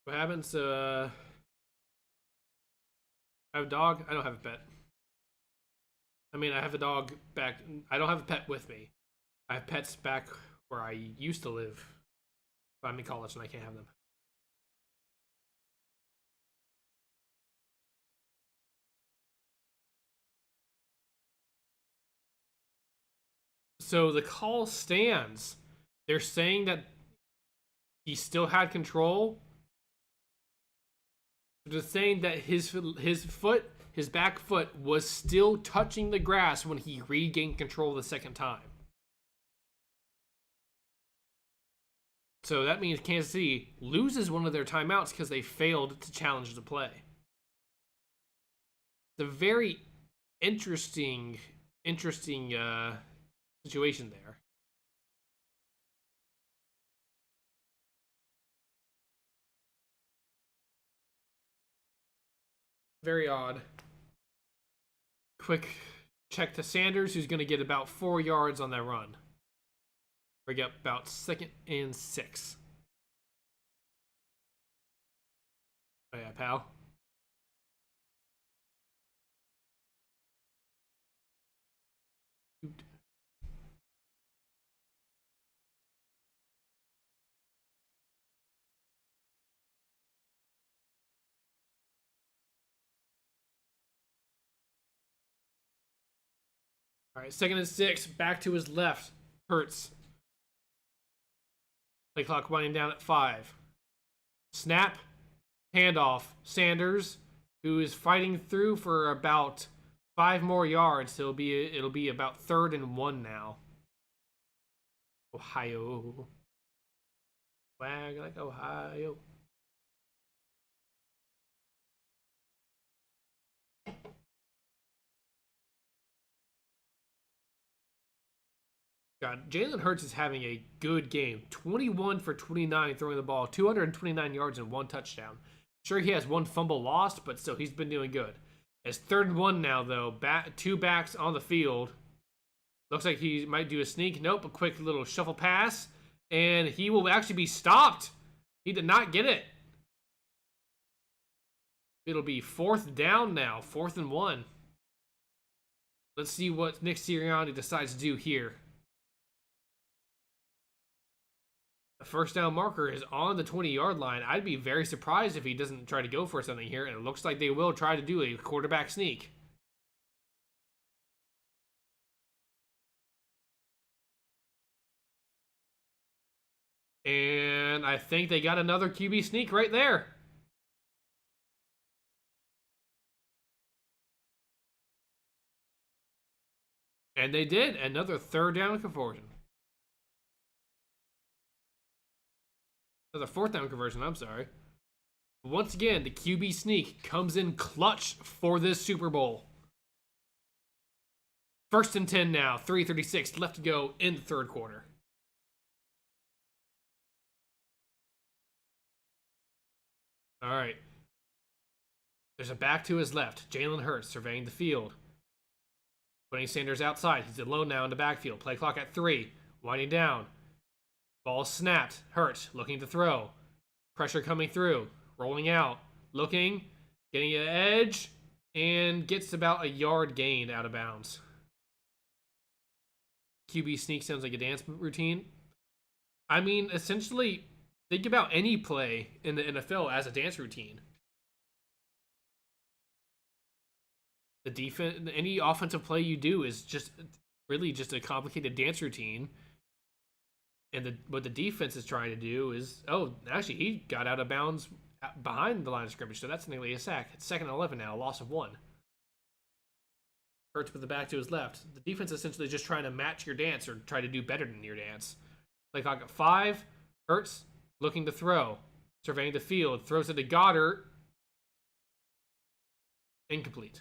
What happens? I have a dog. I don't have a pet. I mean, I have a dog back. I don't have a pet with me. I have pets back where I used to live. But I'm in college and I can't have them. So the call stands. They're saying that he still had control. They're saying that his back foot was still touching the grass when he regained control the second time. So that means Kansas City loses one of their timeouts because they failed to challenge the play. It's a very interesting situation there. Very odd. Quick check to Sanders, who's going to get about 4 yards on that run. We get about 2nd and 6. Oh yeah, pal. All right, 2nd and 6. Back to his left. Hurts. Play clock winding down at 5. Snap. Handoff. Sanders, who is fighting through for about 5 more yards. So it'll be about 3rd and 1 now. Ohio. Flag like Ohio. God, Jalen Hurts is having a good game. 21 for 29 throwing the ball, 229 yards and 1 touchdown. Sure, he has 1 fumble lost, but still, he's been doing good. It's 3rd and 1 now, though. 2 backs on the field. Looks like he might do a sneak. Nope, a quick little shuffle pass. And he will actually be stopped. He did not get it. It'll be 4th down now. 4th and 1. Let's see what Nick Sirianni decides to do here. The 1st down marker is on the 20-yard line. I'd be very surprised if he doesn't try to go for something here, and it looks like they will try to do a quarterback sneak. And I think they got another QB sneak right there. And they did. Another 3rd down conversion. Another 4th down conversion, I'm sorry. Once again, the QB sneak comes in clutch for this Super Bowl. 1st and 10 now. 3:36 left to go in the 3rd quarter. All right. There's a back to his left. Jalen Hurts surveying the field. Putting Sanders outside. He's alone now in the backfield. Play clock at 3. Winding down. Ball snapped. Hurts looking to throw. Pressure coming through. Rolling out. Looking. Getting an edge. And gets about a yard gained out of bounds. QB sneak sounds like a dance routine. I mean, essentially, think about any play in the NFL as a dance routine. The defense, any offensive play you do is just really just a complicated dance routine. And what the defense is trying to do is, oh, actually, he got out of bounds behind the line of scrimmage, so that's nearly a sack. It's 2nd and 11 now, a loss of 1. Hurts with the back to his left. The defense is essentially just trying to match your dance or try to do better than your dance. Play clock at 5. Hurts looking to throw. Surveying the field. Throws it to Goddard. Incomplete.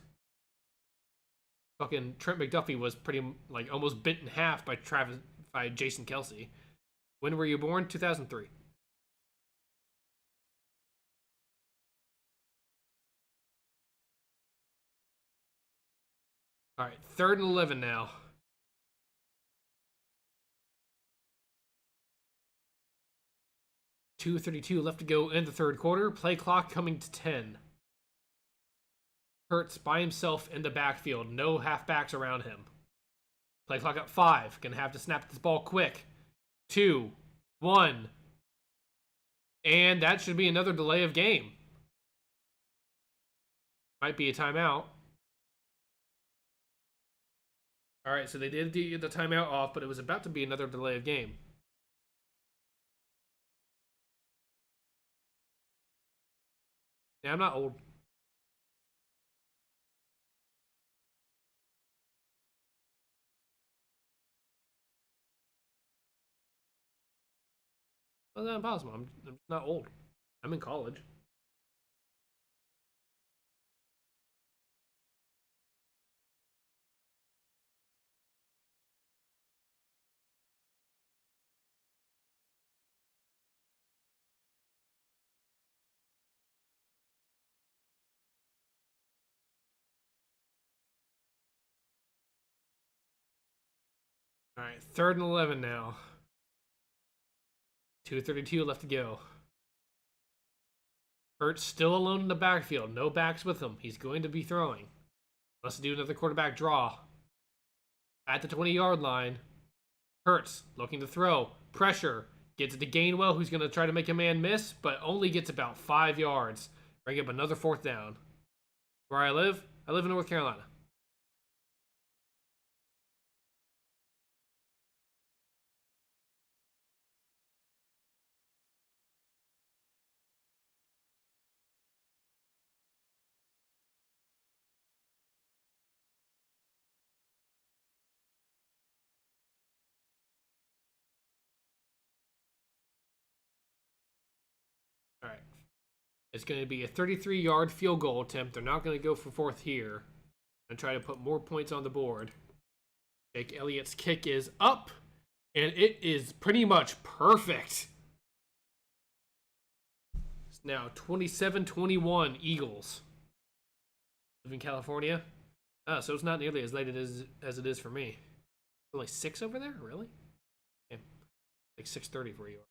Fucking Trent McDuffie was pretty, like, almost bent in half by Jason Kelsey. When were you born? 2003. All right, 3rd and 11 now. .232 left to go in the 3rd quarter. Play clock coming to 10. Hurts by himself in the backfield. No halfbacks around him. Play clock at 5. Gonna have to snap this ball quick. 2, 1. And that should be another delay of game. Might be a timeout. All right, so they did get the timeout off, but it was about to be another delay of game. Yeah, I'm not old. Well, that's not impossible. I'm not old. I'm in college. All right, 3rd and 11 now. 2:32 left to go. Hurts still alone in the backfield. No backs with him. He's going to be throwing. Let's do another quarterback draw. At the 20-yard line. Hurts looking to throw. Pressure. Gets it to Gainwell, who's going to try to make a man miss, but only gets about 5 yards. Bring up another 4th down. Where I live in North Carolina. All right. It's going to be a 33-yard field goal attempt. They're not going to go for 4th here. And try to put more points on the board. Jake Elliott's kick is up. And it is pretty much perfect. It's now 27-21 Eagles. Live in California. So it's not nearly as late as it is for me. Only 6 over there? Really? Okay. Like 6:30 where you are.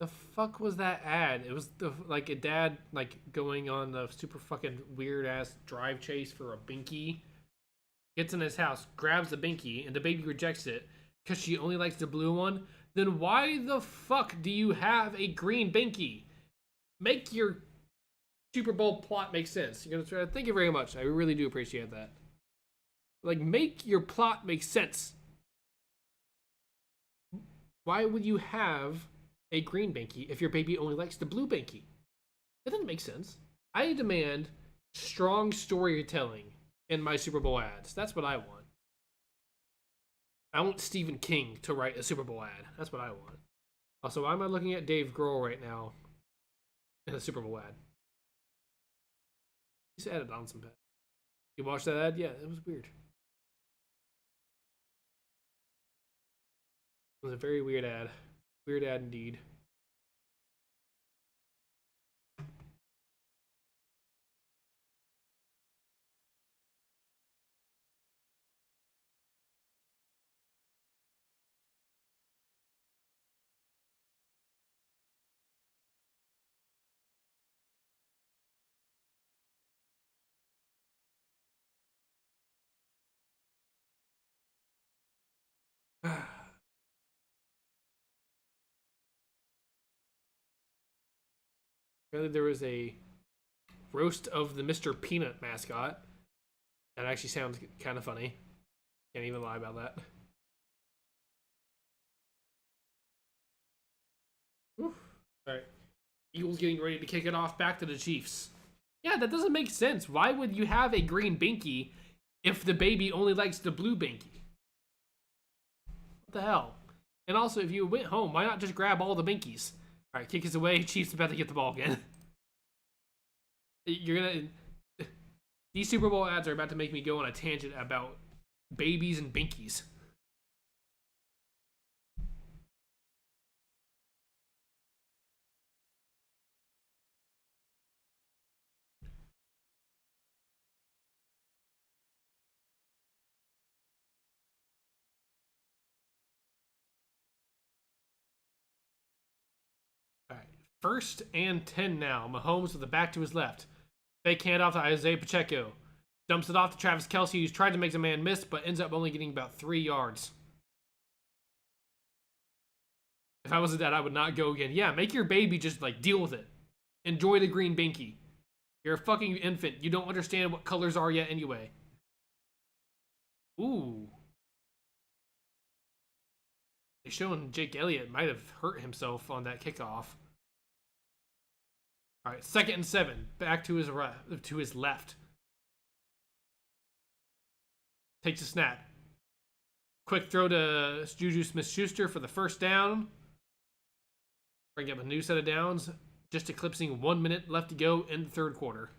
The fuck was that ad? It was like a dad like going on the super fucking weird ass drive chase for a binky. Gets in his house, grabs the binky, and the baby rejects it because she only likes the blue one. Then why the fuck do you have a green binky? Make your Super Bowl plot make sense. You're gonna try. Thank you very much. I really do appreciate that. Like, make your plot make sense. Why would you have a green binky if your baby only likes the blue binky? That doesn't make sense. I demand strong storytelling in my Super Bowl ads. That's what I want. I want Stephen King to write a Super Bowl ad. That's what I want. Also, why am I looking at Dave Grohl right now in a Super Bowl ad? He's added on some. You watched that ad? Yeah, it was weird. It was a very weird ad. Weird ad indeed. Apparently there was a roast of the Mr. Peanut mascot. That actually sounds kind of funny. Can't even lie about that. All right. Eagles getting ready to kick it off back to the Chiefs. Yeah, that doesn't make sense. Why would you have a green binky if the baby only likes the blue binky? What the hell? And also, if you went home, why not just grab all the binkies? All right, kick us away. Chiefs about to get the ball again. You're gonna. These Super Bowl ads are about to make me go on a tangent about babies and binkies. All right, 1st and 10 now. Mahomes with the back to his left. Fake handoff to Isaiah Pacheco. Dumps it off to Travis Kelce, who's tried to make the man miss, but ends up only getting about 3 yards. If I wasn't that, I would not go again. Yeah, make your baby just, like, deal with it. Enjoy the green binky. You're a fucking infant. You don't understand what colors are yet anyway. Ooh. They're showing Jake Elliott might have hurt himself on that kickoff. All right, 2nd and 7. Back to his left. Takes a snap. Quick throw to Juju Smith-Schuster for the 1st down. Bring up a new set of downs. Just eclipsing 1 minute left to go in the 3rd quarter.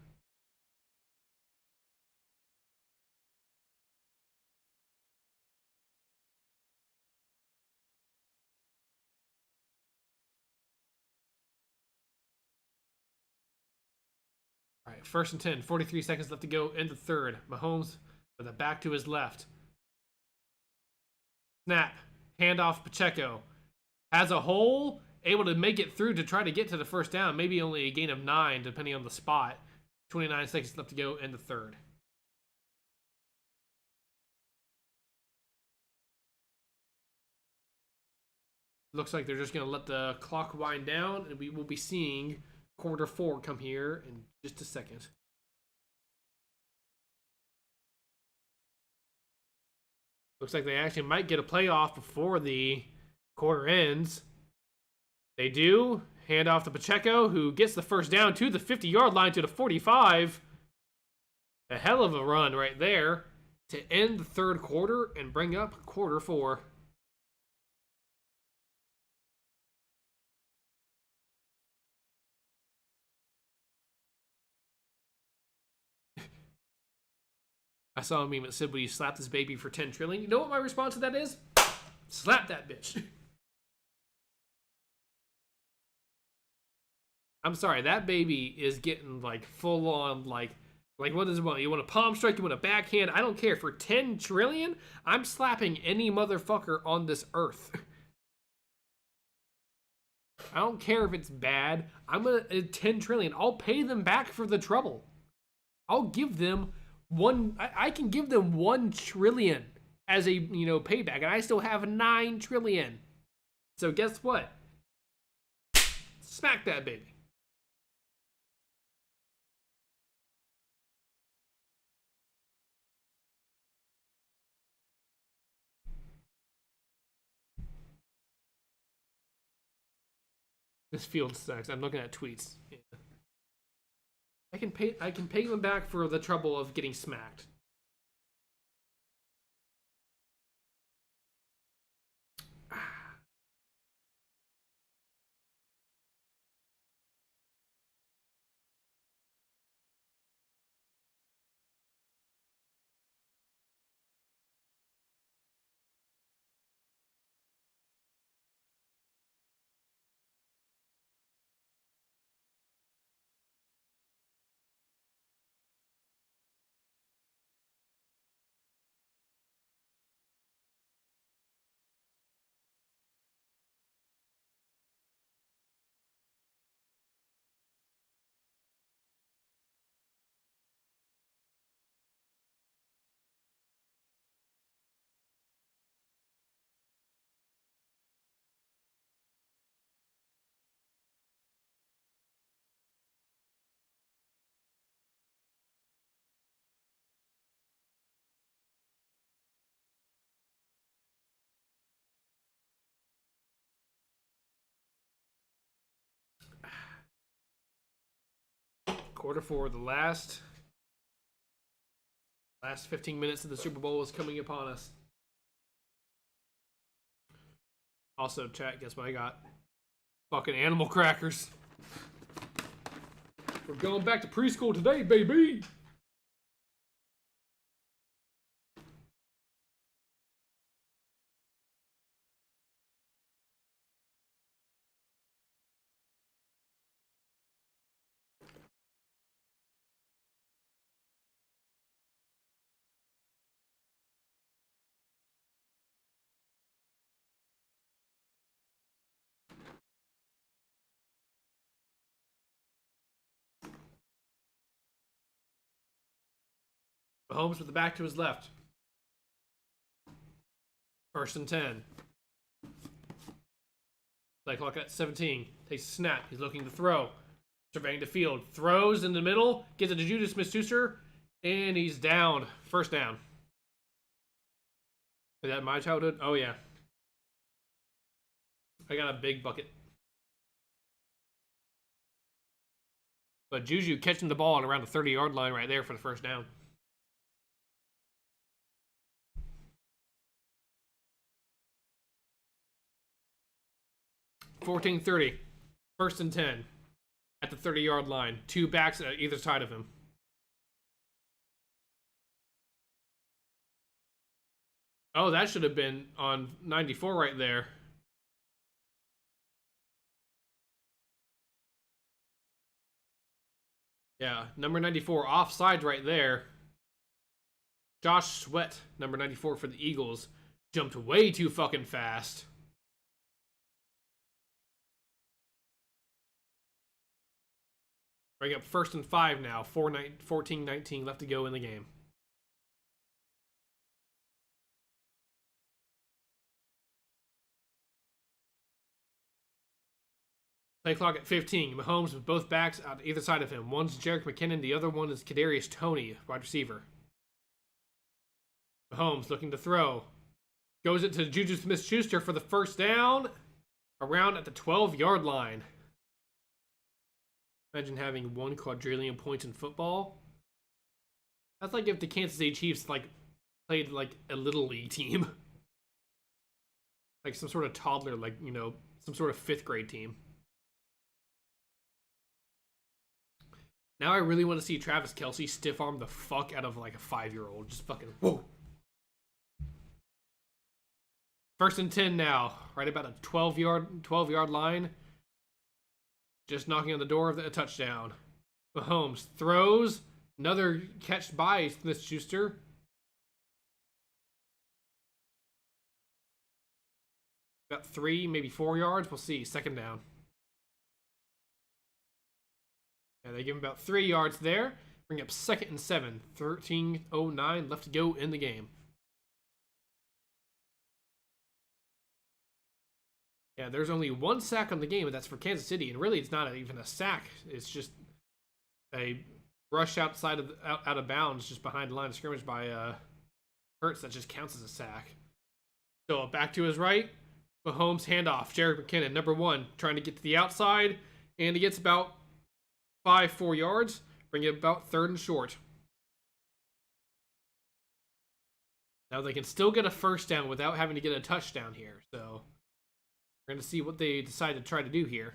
All right, 1st and 10. 43 seconds left to go in the 3rd. Mahomes with a back to his left. Snap. Handoff Pacheco. Has a hole. Able to make it through to try to get to the 1st down. Maybe only a gain of 9 depending on the spot. 29 seconds left to go in the 3rd. Looks like they're just going to let the clock wind down, and we will be seeing quarter 4 come here in just a second. Looks like they actually might get a playoff before the quarter ends. They do. Hand off to Pacheco, who gets the 1st down to the 50-yard line to the 45. A hell of a run right there to end the 3rd quarter and bring up quarter 4. I saw a meme that said, "Will you slap this baby for 10 trillion?" You know what my response to that is? Slap that bitch. I'm sorry, that baby is getting like full on like what does it want? You want a palm strike? You want a backhand? I don't care. For 10 trillion, I'm slapping any motherfucker on this earth. I don't care if it's bad. I'm gonna 10 trillion. I'll pay them back for the trouble. I'll give them I can give them 1 trillion as a payback, and I still have 9 trillion. So guess what? Smack that baby. This field sucks. I'm looking at tweets. Yeah. I can pay them back for the trouble of getting smacked. Quarter four, the last 15 minutes of the Super Bowl is coming upon us. Also, chat, guess what I got? Fucking animal crackers. We're going back to preschool today, baby! Mahomes with the back to his left. 1st and 10. Play clock at 17. Takes a snap. He's looking to throw. Surveying the field. Throws in the middle. Gets it to Juju Smith-Schuster. And he's down. 1st down. Is that my childhood? Oh, yeah. I got a big bucket. But Juju catching the ball at around the 30-yard line right there for the 1st down. $14:30. 1st and 10. At the 30-yard line. 2 backs at either side of him. Oh, that should have been on 94 right there. Yeah, number 94 offside right there. Josh Sweat, number 94 for the Eagles, jumped way too fucking fast. Bring up 1st and 5 now. 14-19 left to go in the game. Play clock at 15. Mahomes with both backs on either side of him. One's Jerick McKinnon, the other one is Kadarius Toney, wide receiver. Mahomes looking to throw. Goes it to Juju Smith-Schuster for the 1st down. Around at the 12-yard line. Imagine having 1 quadrillion points in football. That's like if the Kansas City Chiefs played like a little league team. Like some sort of toddler, some sort of 5th grade team. Now I really want to see Travis Kelce stiff arm the fuck out of like a 5-year-old. Just fucking whoa. 1st and 10 now. Right about a 12-yard line. Just knocking on the door of a touchdown. Mahomes throws. Another catch by Smith-Schuster. About 3, maybe 4 yards. We'll see. 2nd down. Yeah, they give him about 3 yards there. Bring up 2nd and 7. 13:09 left to go in the game. Yeah, there's only 1 sack on the game, and that's for Kansas City. And really, it's not even a sack. It's just a rush outside of out of bounds, just behind the line of scrimmage by Hurts. That just counts as a sack. So back to his right. Mahomes handoff. Jerick McKinnon, number 1, trying to get to the outside, and he gets about 4 yards. Bring it about 3rd and short. Now they can still get a 1st down without having to get a touchdown here. So we're going to see what they decide to try to do here.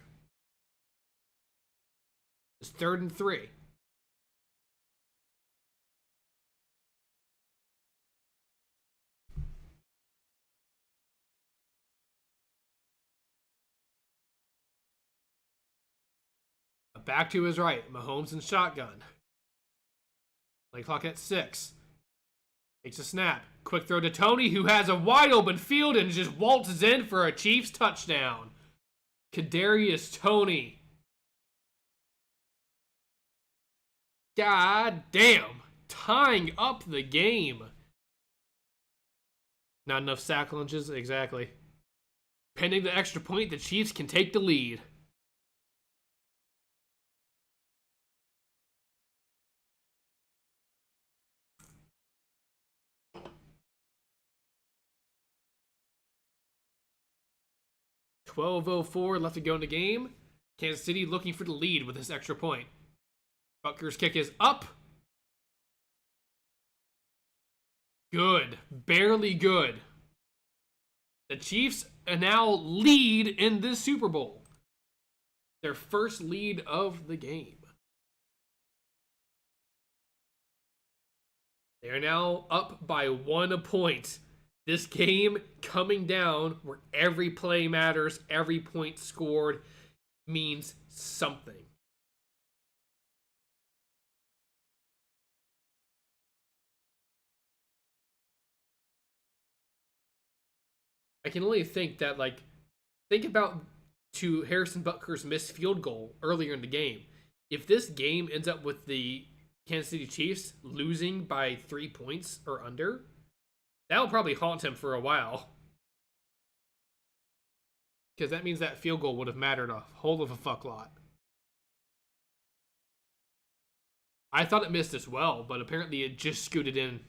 It's 3rd and 3. Back to his right. Mahomes in shotgun. Play clock at 6. Takes a snap. Quick throw to Toney, who has a wide open field and just waltzes in for a Chiefs touchdown. Kadarius Toney. God damn. Tying up the game. Not enough sack lunches? Exactly. Pending the extra point, the Chiefs can take the lead. $12:04 left to go in the game. Kansas City looking for the lead with this extra point. Butker's kick is up. Good. Barely good. The Chiefs now lead in this Super Bowl. Their first lead of the game. They are now up by 1 point. This game coming down where every play matters, every point scored means something. I can only think that, think about to Harrison Butker's missed field goal earlier in the game. If this game ends up with the Kansas City Chiefs losing by 3 points or under, that'll probably haunt him for a while. Because that means that field goal would have mattered a whole of a fuck lot. I thought it missed as well, but apparently it just scooted in.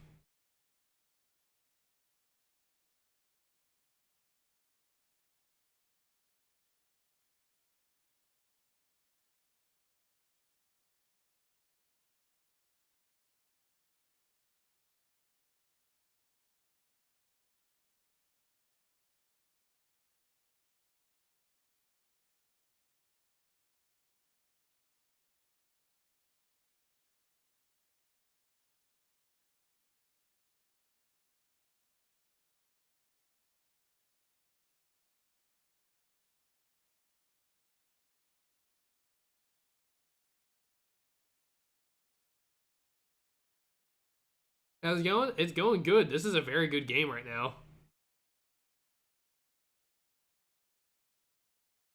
How's it going? It's going good. This is a very good game right now.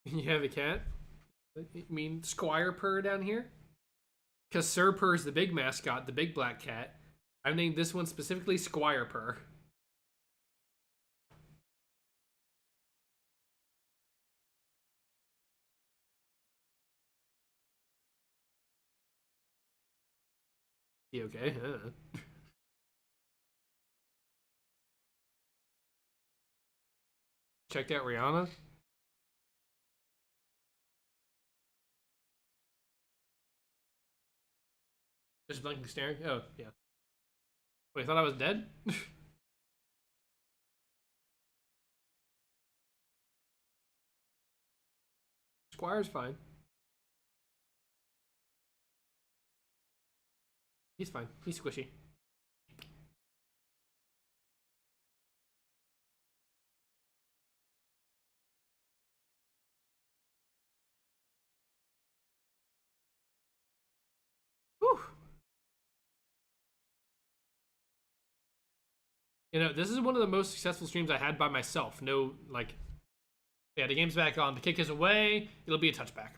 You have a cat? You mean Squire Purr down here? Because Sir Purr is the big mascot, the big black cat. I've named this one specifically Squire Purr. You okay? Checked out Rihanna? Just blinking staring? Oh, yeah. Wait, I thought I was dead? Squire's fine. He's fine. He's squishy. Whew. You know, this is one of the most successful streams I had by myself. No, yeah, the game's back on. The kick is away. It'll be a touchback.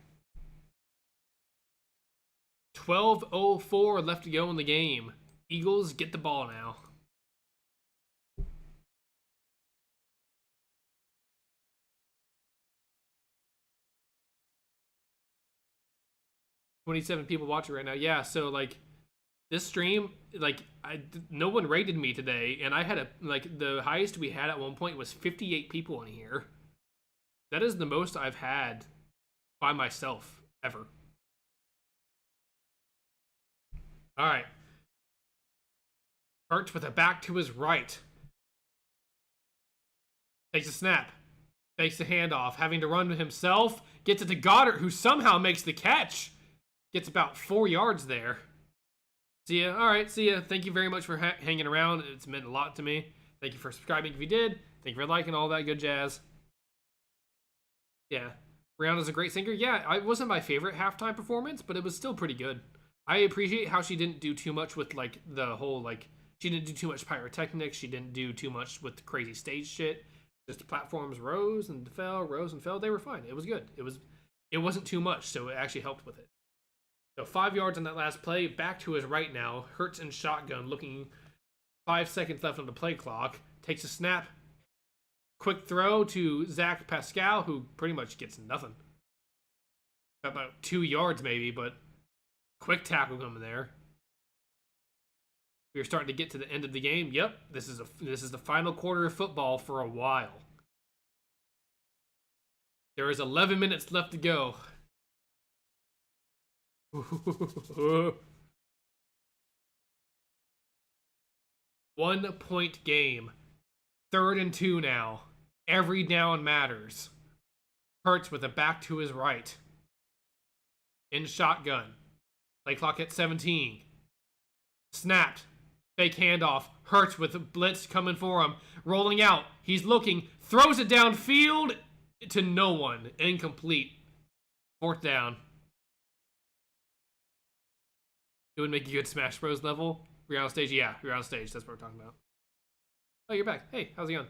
12:04 left to go in the game. Eagles get the ball now. $27 people watching right now. Yeah, so this stream, no one rated me today, and I had the highest we had at one point was 58 people in here. That is the most I've had by myself ever. All right. Hurts with a back to his right. Takes a snap. Takes the handoff. Having to run himself. Gets it to Goddard, who somehow makes the catch. Gets about 4 yards there. See ya. All right, see ya. Thank you very much for hanging around. It's meant a lot to me. Thank you for subscribing if you did. Thank you for liking all that good jazz. Yeah. Rihanna's a great singer. Yeah, it wasn't my favorite halftime performance, but it was still pretty good. I appreciate how she didn't do too much with the whole she didn't do too much pyrotechnics. She didn't do too much with the crazy stage shit. Just the platforms rose and fell, rose and fell. They were fine. It was good. It wasn't too much, so it actually helped with it. So 5 yards on that last play. Back to his right now. Hurts in shotgun, looking 5 seconds left on the play clock. Takes a snap. Quick throw to Zach Pascal, who pretty much gets nothing. About 2 yards maybe, but quick tackle coming there. We are starting to get to the end of the game. Yep, this is the final quarter of football for a while. There is 11 minutes left to go. One point game. 3rd and 2 now. Every down matters. Hurts with a back to his right. In shotgun. Play clock at 17. Snapped. Fake handoff. Hurts with a blitz coming for him. Rolling out. He's looking. Throws it downfield to no one. Incomplete. 4th down. It would make a good Smash Bros. Level. We're on stage? Yeah, we're on stage. That's what we're talking about. Oh, you're back. Hey, how's it going?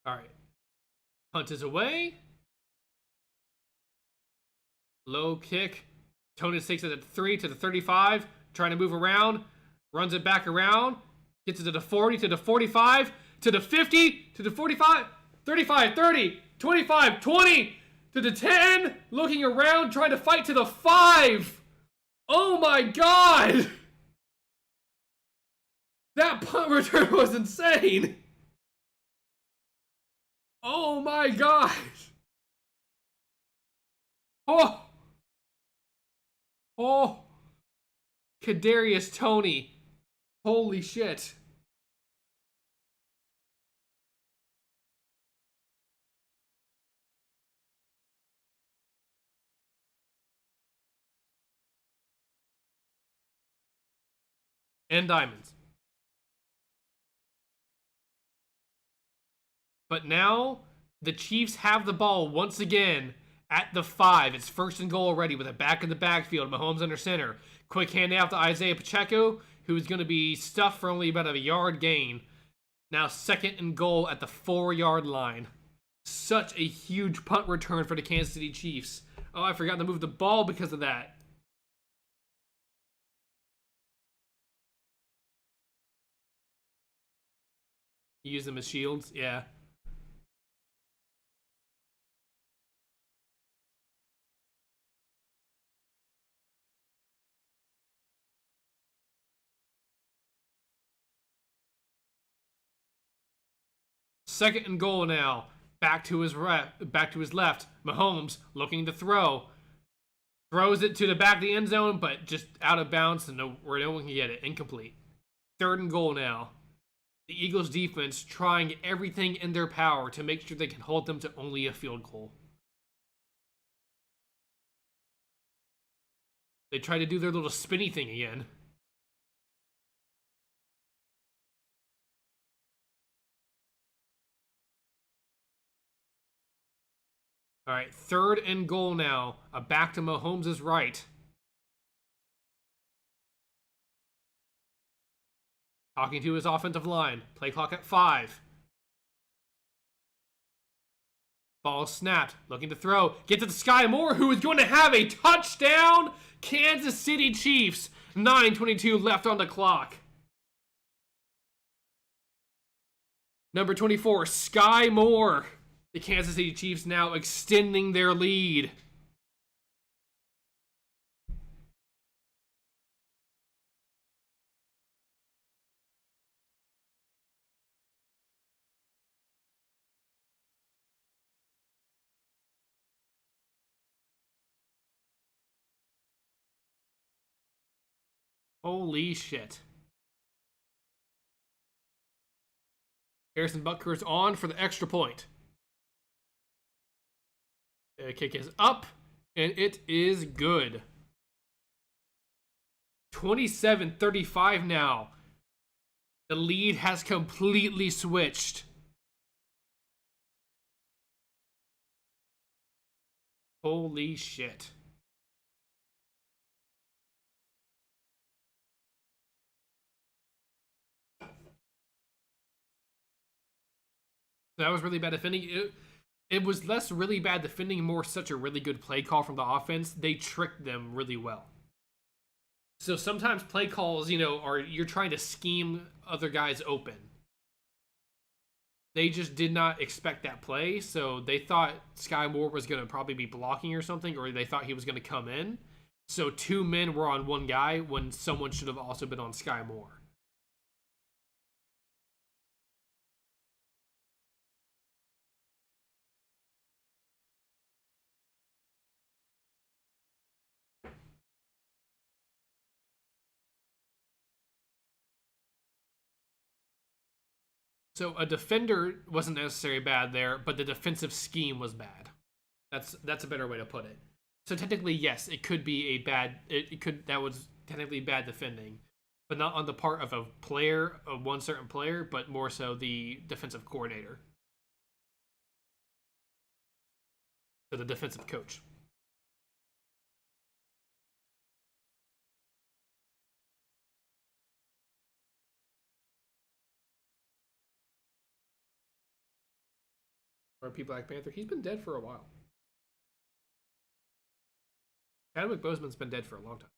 All right. Punt is away. Low kick. Tony takes it at 3 to the 35. Trying to move around. Runs it back around. Gets it to the 40, to the 45, to the 50, to the 45, 35, 30, 25, 20, to the 10. Looking around, trying to fight to the 5. Oh my god! That punt return was insane! Oh my gosh! Oh! Oh! Kadarius Toney. Holy shit. And diamonds. But now, the Chiefs have the ball once again at the 5. It's 1st and goal already with a back in the backfield. Mahomes under center. Quick handoff to Isaiah Pacheco, who's going to be stuffed for only about a yard gain. Now 2nd and goal at the 4-yard line. Such a huge punt return for the Kansas City Chiefs. Oh, I forgot to move the ball because of that. Use them as shields? Yeah. Second and goal now. Back to his left. Mahomes looking to throw. Throws it to the back of the end zone, but just out of bounds, and where no one can get it. Incomplete. 3rd and goal now. The Eagles defense trying everything in their power to make sure they can hold them to only a field goal. They try to do their little spinny thing again. All right, 3rd and goal now. A back to Mahomes' right. Talking to his offensive line. Play clock at 5. Ball snapped. Looking to throw. Get to the Sky Moore, who is going to have a touchdown. Kansas City Chiefs. 9:22 left on the clock. Number 24, Sky Moore. The Kansas City Chiefs now extending their lead. Holy shit. Harrison Butker's on for the extra point. The kick is up, and it is good. 27-35 now. The lead has completely switched. Holy shit. That was really bad defending. It was less really bad defending, more such a really good play call from the offense. They tricked them really well. So sometimes play calls, are you're trying to scheme other guys open. they just did not expect that play, so they thought Sky Moore was going to probably be blocking or something, or they thought he was going to come in. So 2 men were on one guy when someone should have also been on Sky Moore. So a defender wasn't necessarily bad there, but the defensive scheme was bad. That's a better way to put it. So technically, yes, it could be a bad. That was technically bad defending, but not on the part of a player, of one certain player, but more so the defensive coordinator, so the defensive coach. R.I.P. Black Panther. He's been dead for a while. Chadwick Boseman's been dead for a long time.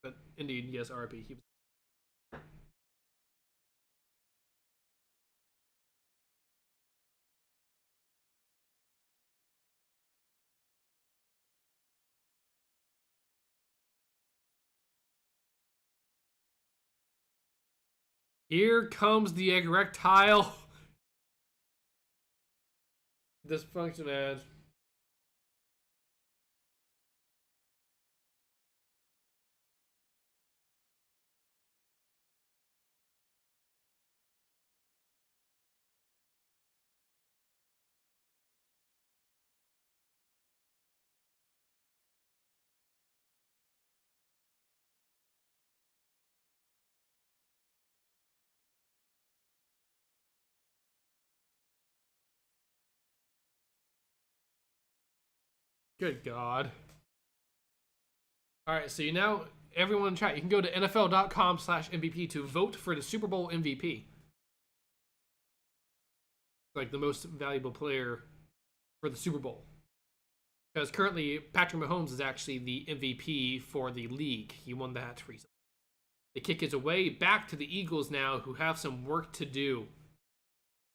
But indeed, yes, R.I.P. He was. Here comes the erectile dysfunction ad. Good God. All right, so you now, everyone in chat, you can go to NFL.com/MVP to vote for the Super Bowl MVP. Like the most valuable player for the Super Bowl. Because currently, Patrick Mahomes is actually the MVP for the league. He won that recently. The kick is away back to the Eagles now, who have some work to do.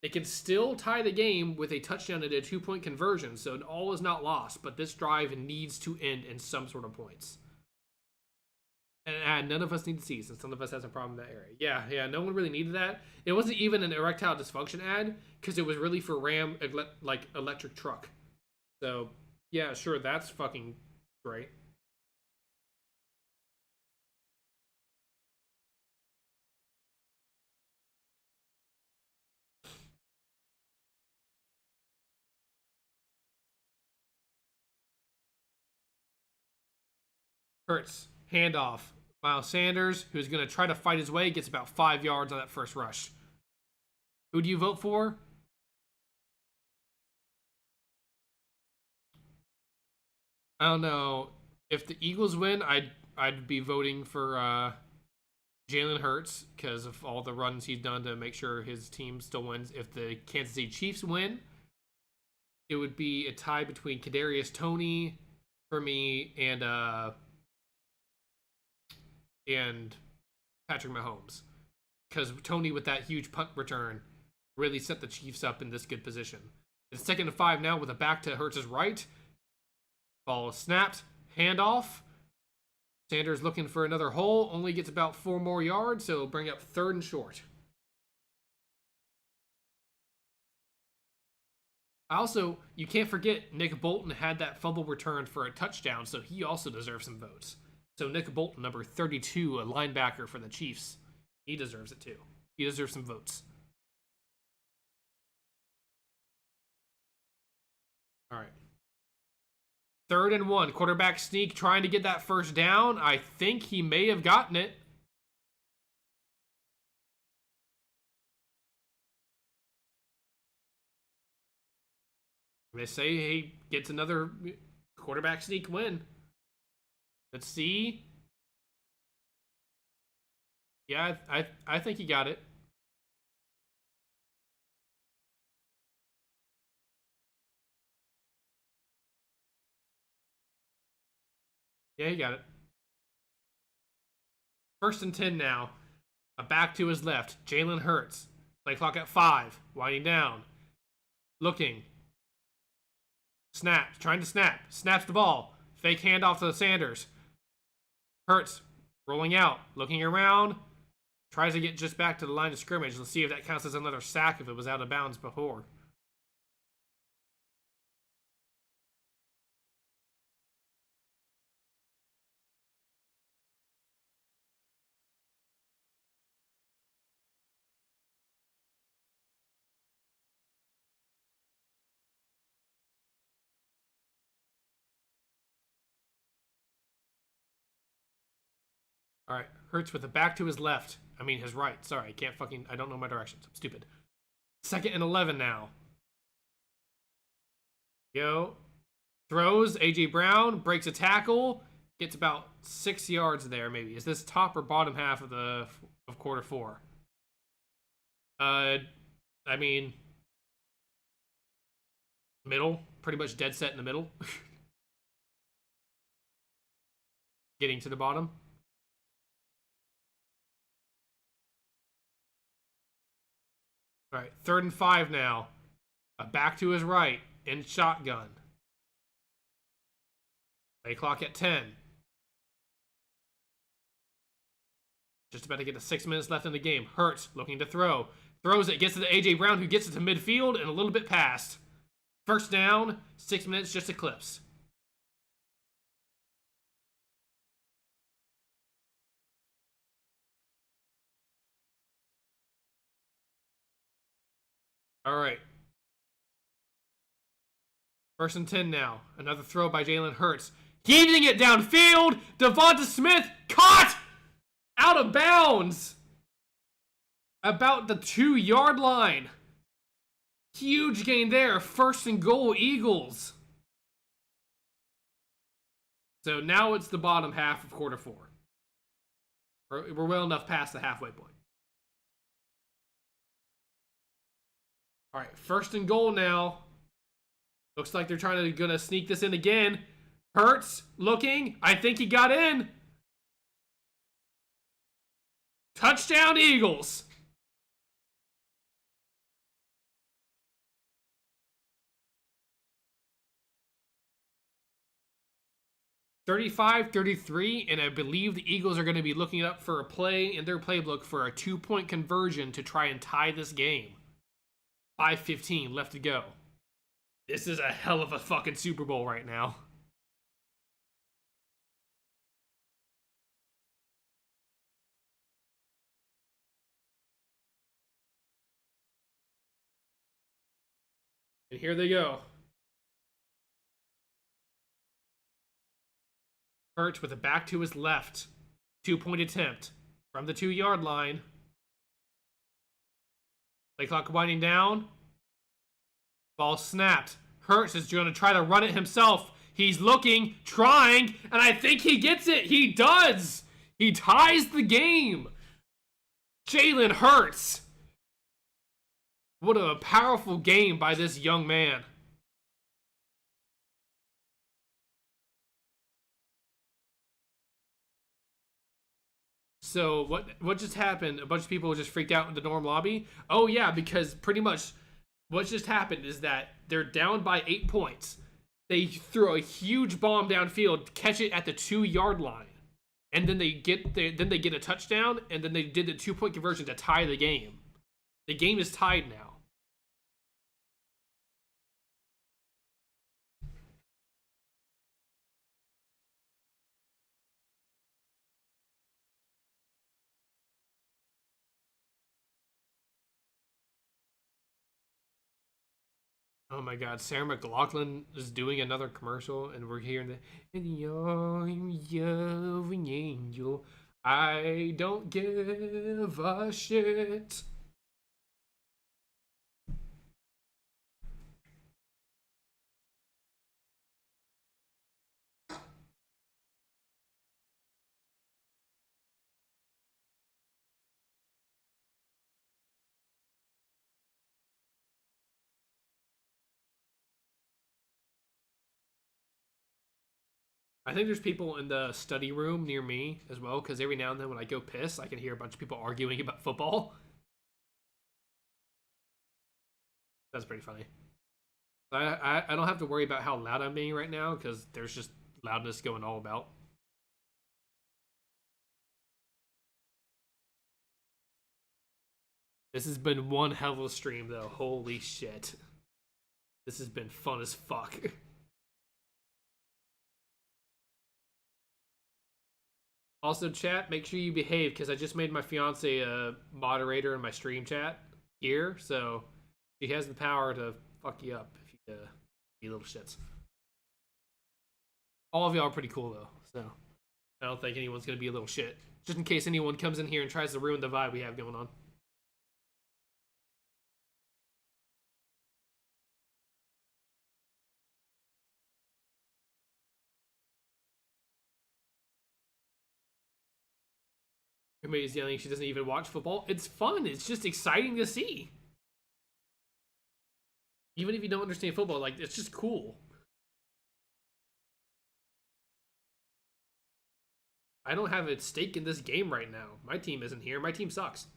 They can still tie the game with a touchdown and a 2-point conversion, so all is not lost, but this drive needs to end in some sort of points. And none of us need to see, since none of us has a problem in that area. Yeah, no one really needed that. It wasn't even an erectile dysfunction ad, because it was really for Ram, like, electric truck. So, yeah, sure, that's fucking great. Hurts, handoff. Miles Sanders, who's going to try to fight his way, gets about 5 yards on that first rush. Who do you vote for? I don't know. If the Eagles win, I'd be voting for Jalen Hurts because of all the runs he's done to make sure his team still wins. If the Kansas City Chiefs win, it would be a tie between Kadarius Toney for me and Patrick Mahomes, because Toney with that huge punt return really set the Chiefs up in this good position. It's 2nd and 5 now with a back to Hurts' right. Ball snapped, handoff. Sanders looking for another hole, only gets about 4 more yards, so it'll bring up 3rd and short. Also, you can't forget Nick Bolton had that fumble returned for a touchdown, so he also deserves some votes. So Nick Bolton, number 32, a linebacker for the Chiefs, he deserves it too. He deserves some votes. All right. 3rd and 1, quarterback sneak trying to get that first down. I think he may have gotten it. They say he gets another quarterback sneak win. Let's see. Yeah, I think he got it. Yeah, he got it. 1st and 10 now. A back to his left. Jalen Hurts. Play clock at 5. Winding down. Looking. Snap. Trying to snap. Snaps the ball. Fake handoff to Sanders. Hurts. Rolling out. Looking around. Tries to get just back to the line of scrimmage. Let's see if that counts as another sack if it was out of bounds before. All right, Hurts with the back to his left. I mean his right. Sorry, I don't know my directions. I'm stupid. 2nd and 11 now. Go. Throws. A.J. Brown breaks a tackle. Gets about 6 yards there, maybe. Is this top or bottom half of quarter 4? I mean, middle. Pretty much dead set in the middle. Getting to the bottom. All right, 3rd and 5 now. Back to his right in shotgun. Play clock at 10. Just about to get to 6 minutes left in the game. Hurts looking to throw. Throws it, gets it to A.J. Brown, who gets it to midfield and a little bit past. 1st down, 6 minutes just eclipsed. All right. 1st and 10 now. Another throw by Jalen Hurts. Heaving it downfield. Devonta Smith caught out of bounds. About the 2-yard line. Huge gain there. 1st and goal, Eagles. So now it's the bottom half of quarter 4. We're well enough past the halfway point. All right, 1st and goal now. Looks like they're gonna sneak this in again. Hurts looking. I think he got in. Touchdown, Eagles. (35-33), and I believe the Eagles are going to be looking up for a play in their playbook for a 2-point conversion to try and tie this game. 5:15 left to go. This is a hell of a fucking Super Bowl right now. And here they go. Hurts with a back to his left. 2-point attempt from the 2-yard line. Play clock winding down. Ball snapped. Hurts is going to try to run it himself. He's looking, trying, and I think he gets it. He does. He ties the game. Jalen Hurts. What a powerful game by this young man. So what just happened? A bunch of people just freaked out in the dorm lobby. Oh yeah, because pretty much what just happened is that they're down by 8 points. They threw a huge bomb downfield, catch it at the 2-yard line, and then they get a touchdown, and then they did the 2-point conversion to tie the game. The game is tied now. Oh my god, Sarah McLachlan is doing another commercial, and we're hearing the "In the arms of an angel, I don't give a shit." I think there's people in the study room near me as well, because every now and then when I go piss, I can hear a bunch of people arguing about football. That's pretty funny. I don't have to worry about how loud I'm being right now, because there's just loudness going all about. This has been one hell of a stream, though. Holy shit. This has been fun as fuck. Also, chat, make sure you behave, because I just made my fiance a moderator in my stream chat here, so she has the power to fuck you up if you little shits. All of y'all are pretty cool, though, so I don't think anyone's going to be a little shit. Just in case anyone comes in here and tries to ruin the vibe we have going on. Everybody's yelling she doesn't even watch football. It's fun. It's just exciting to see. Even if you don't understand football, like, it's just cool. I don't have a stake in this game right now. My team isn't here. My team sucks.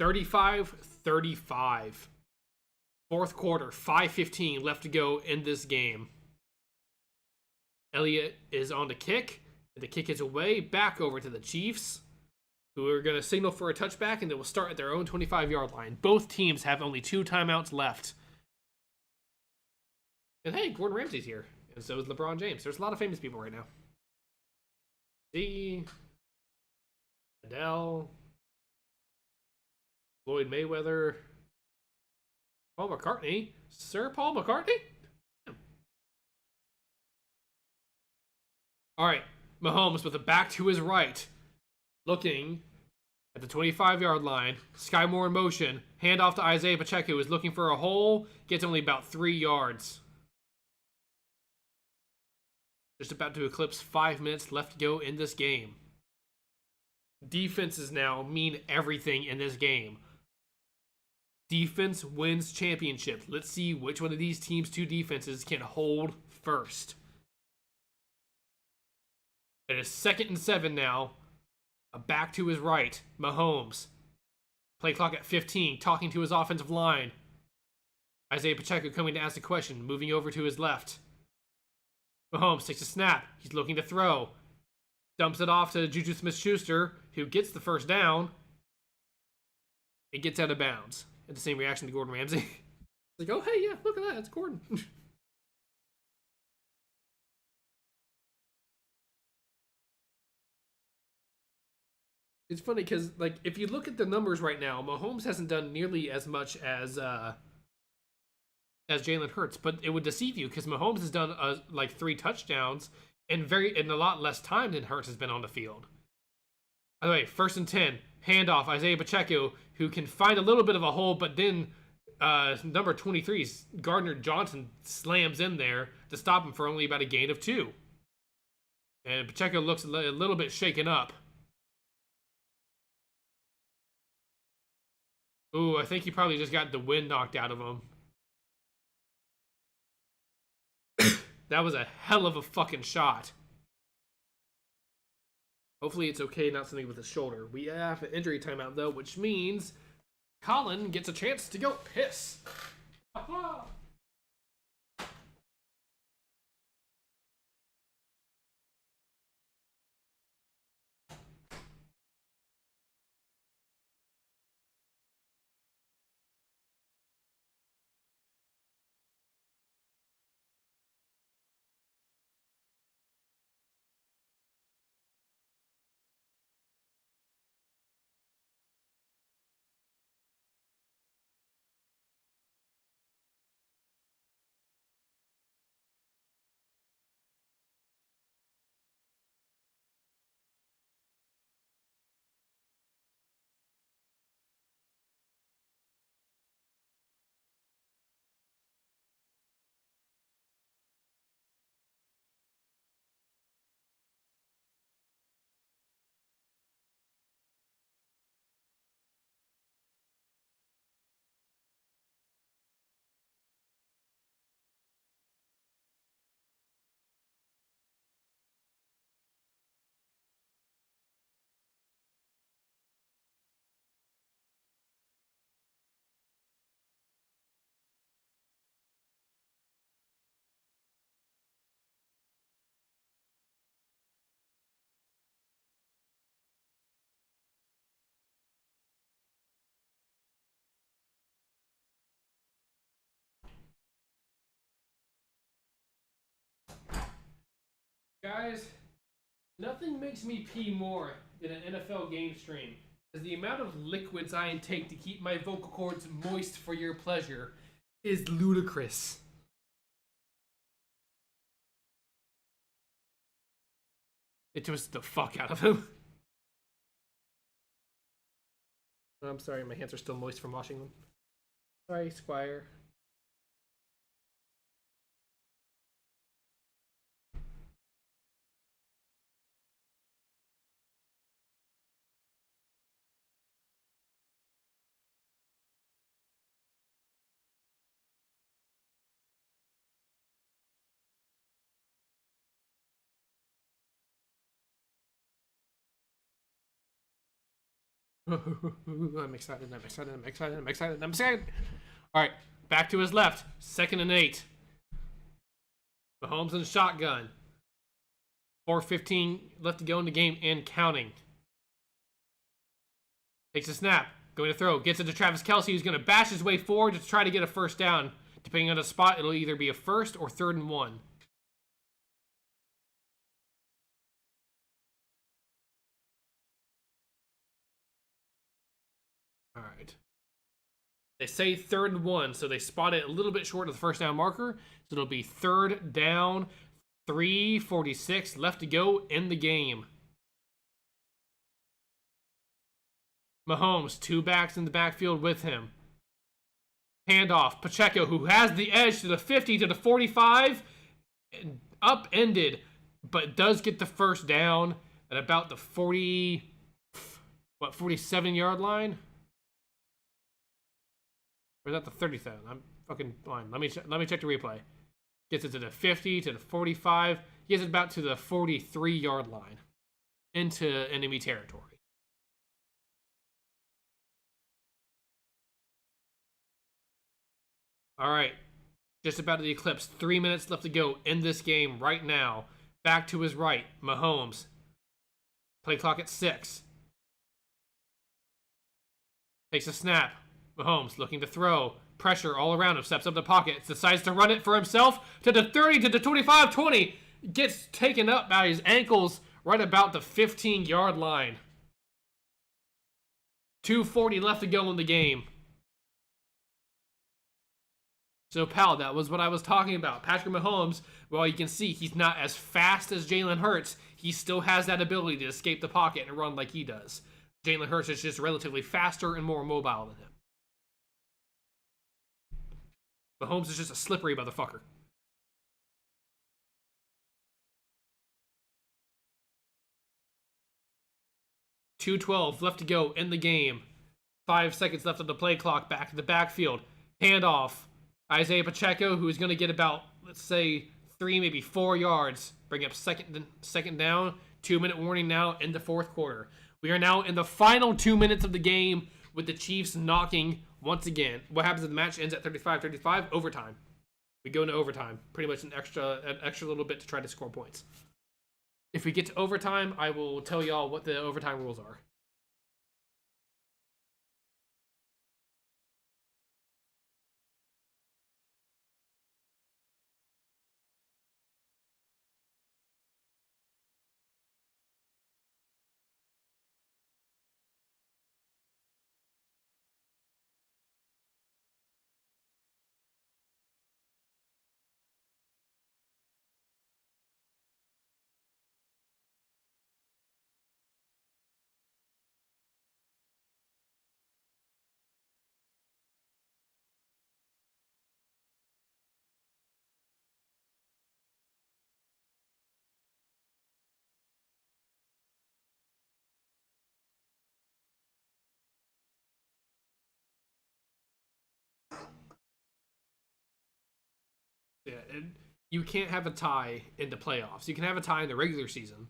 $35-35. Fourth quarter, 5:15 left to go in this game. Elliott is on the kick. The kick is away, back over to the Chiefs, who are going to signal for a touchback, and they will start at their own 25-yard line. Both teams have only 2 timeouts left. And hey, Gordon Ramsay's here, and so is LeBron James. There's a lot of famous people right now. See, Adele, Floyd Mayweather, Paul McCartney, Sir Paul McCartney. All right, Mahomes with a back to his right, looking at the 25-yard line. Sky Moore in motion. Hand off to Isaiah Pacheco, who is looking for a hole. Gets only about 3 yards. Just about to eclipse 5 minutes left to go in this game. Defenses now mean everything in this game. Defense wins championships. Let's see which one of these teams' 2 defenses can hold first. It is 2nd and 7 now. A back to his right. Mahomes. Play clock at 15. Talking to his offensive line. Isaiah Pacheco coming to ask a question. Moving over to his left. Mahomes takes a snap. He's looking to throw. Dumps it off to Juju Smith-Schuster, who gets the first down. It gets out of bounds. At the same reaction to Gordon Ramsay. Like, oh, hey, yeah, look at that. It's Gordon. It's funny because, like, if you look at the numbers right now, Mahomes hasn't done nearly as much as Jalen Hurts, but it would deceive you because Mahomes has done like 3 touchdowns in a lot less time than Hurts has been on the field. By the way, 1st and 10, handoff, Isaiah Pacheco, who can find a little bit of a hole, but then number 23's Gardner Johnson slams in there to stop him for only about a gain of 2. And Pacheco looks a little bit shaken up. Ooh, I think he probably just got the wind knocked out of him. That was a hell of a fucking shot. Hopefully it's okay, not something with his shoulder. We have an injury timeout, though, which means Colin gets a chance to go piss. Guys, nothing makes me pee more than an NFL game stream, as the amount of liquids I intake to keep my vocal cords moist for your pleasure is ludicrous. It twisted the fuck out of him. I'm sorry, my hands are still moist from washing them. Sorry, Squire. I'm excited, I'm excited, I'm excited, I'm excited, I'm excited. Alright, back to his left. 2nd and 8. Mahomes in shotgun. 4:15 left to go in the game and counting. Takes a snap. Going to throw. Gets it to Travis Kelce, who's going to bash his way forward to try to get a first down. Depending on the spot, it'll either be a first or 3rd and 1. Alright. They say 3rd and 1, so they spot it a little bit short of the first down marker. So it'll be 3rd down, 3:46 left to go in the game. Mahomes, 2 backs in the backfield with him. Handoff. Pacheco, who has the edge to the 50, to the 45. Upended, but does get the first down at about the 47-yard line? Or is that the 37? I'm fucking blind. Let me check the replay. Gets it to the 50, to the 45. Gets it about to the 43-yard line. Into enemy territory. Alright. Just about to the eclipse. 3 minutes left to go in this game right now. Back to his right. Mahomes. Play clock at 6. Takes a snap. Mahomes looking to throw. Pressure all around him. Steps up the pocket. Decides to run it for himself. To the 30, to the 25, 20. Gets taken up by his ankles right about the 15-yard line. 2:40 left to go in the game. So, pal, that was what I was talking about. Patrick Mahomes, well, you can see he's not as fast as Jalen Hurts. He still has that ability to escape the pocket and run like he does. Jalen Hurts is just relatively faster and more mobile than him. Mahomes is just a slippery motherfucker. .212 left to go in the game. 5 seconds left on the play clock. Back to the backfield. Handoff. Isaiah Pacheco, who is going to get about, let's say, 3, maybe 4 yards. Bring up second down. 2-minute warning now in the 4th quarter. We are now in the final 2 minutes of the game with the Chiefs knocking once again. What happens if the match ends at 35-35? Overtime. We go into overtime. Pretty much an extra little bit to try to score points. If we get to overtime, I will tell y'all what the overtime rules are. Yeah, and you can't have a tie in the playoffs. You can have a tie in the regular season,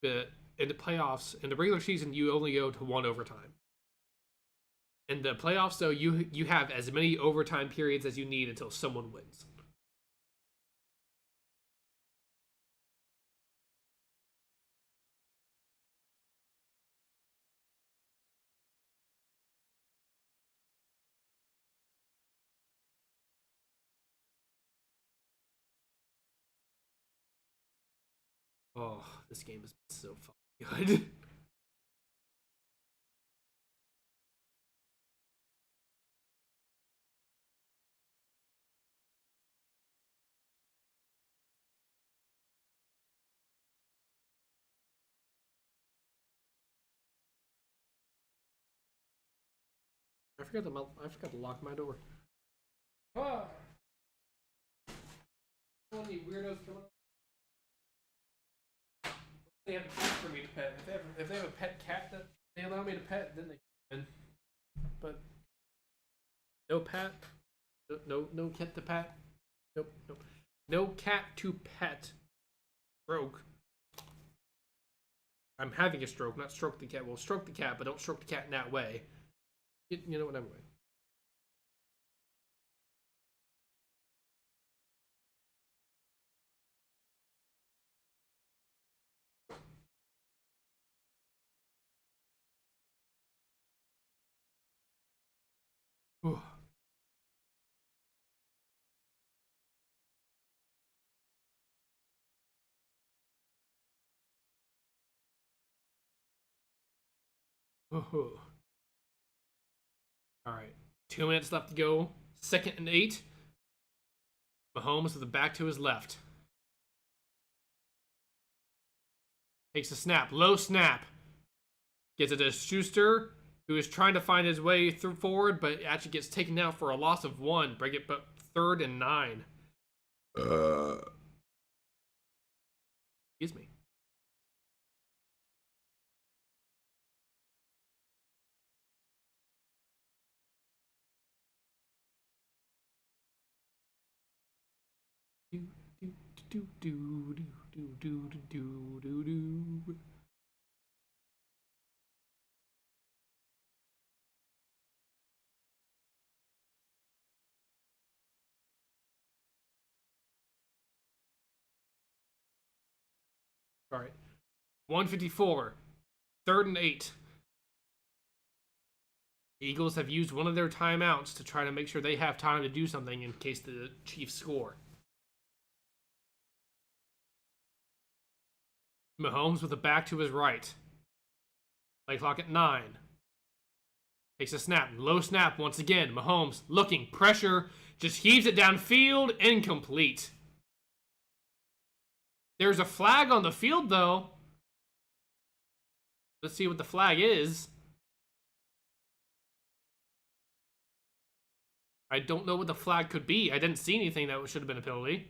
but in the playoffs, in the regular season, you only go to 1 overtime. In the playoffs, though, you have as many overtime periods as you need until someone wins. Oh, this game is so fucking good. I forgot to lock my door. Ah. Any weirdos coming up? They have a cat for me to pet. If they have a pet cat that they allow me to pet, then they can. But no pet, no cat to pet. Nope, nope. No cat to pet. Stroke. I'm having a stroke, not stroke the cat. Well, stroke the cat, but don't stroke the cat in that way. You know what I'm doing. All right, 2 minutes left to go. 2nd and 8. Mahomes with the back to his left. Takes a snap. Low snap. Gets it to Schuster, who is trying to find his way through forward, but actually gets taken down for a loss of 1. Break it, but 3rd and 9. Excuse me. All right. 154. 3rd and 8. The Eagles have used one of their timeouts to try to make sure they have time to do something in case the Chiefs score. Mahomes with the back to his right. Play clock at 9. Takes a snap. Low snap once again. Mahomes looking. Pressure. Just heaves it downfield. Incomplete. There's a flag on the field, though. Let's see what the flag is. I don't know what the flag could be. I didn't see anything that should have been a penalty.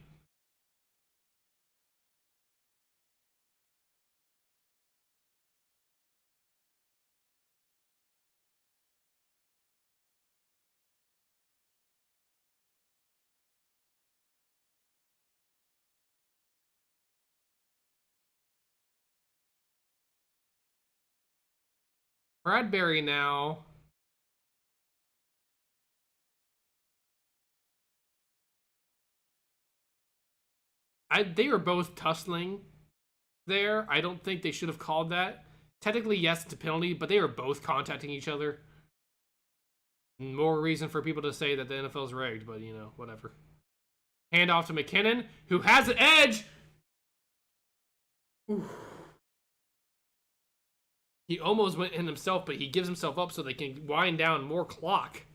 Bradbury now. They were both tussling there. I don't think they should have called that. Technically, yes, it's a penalty, but they were both contacting each other. More reason for people to say that the NFL's rigged, but you know, whatever. Hand off to McKinnon, who has an edge. Oof. He almost went in himself, but he gives himself up so they can wind down more clock.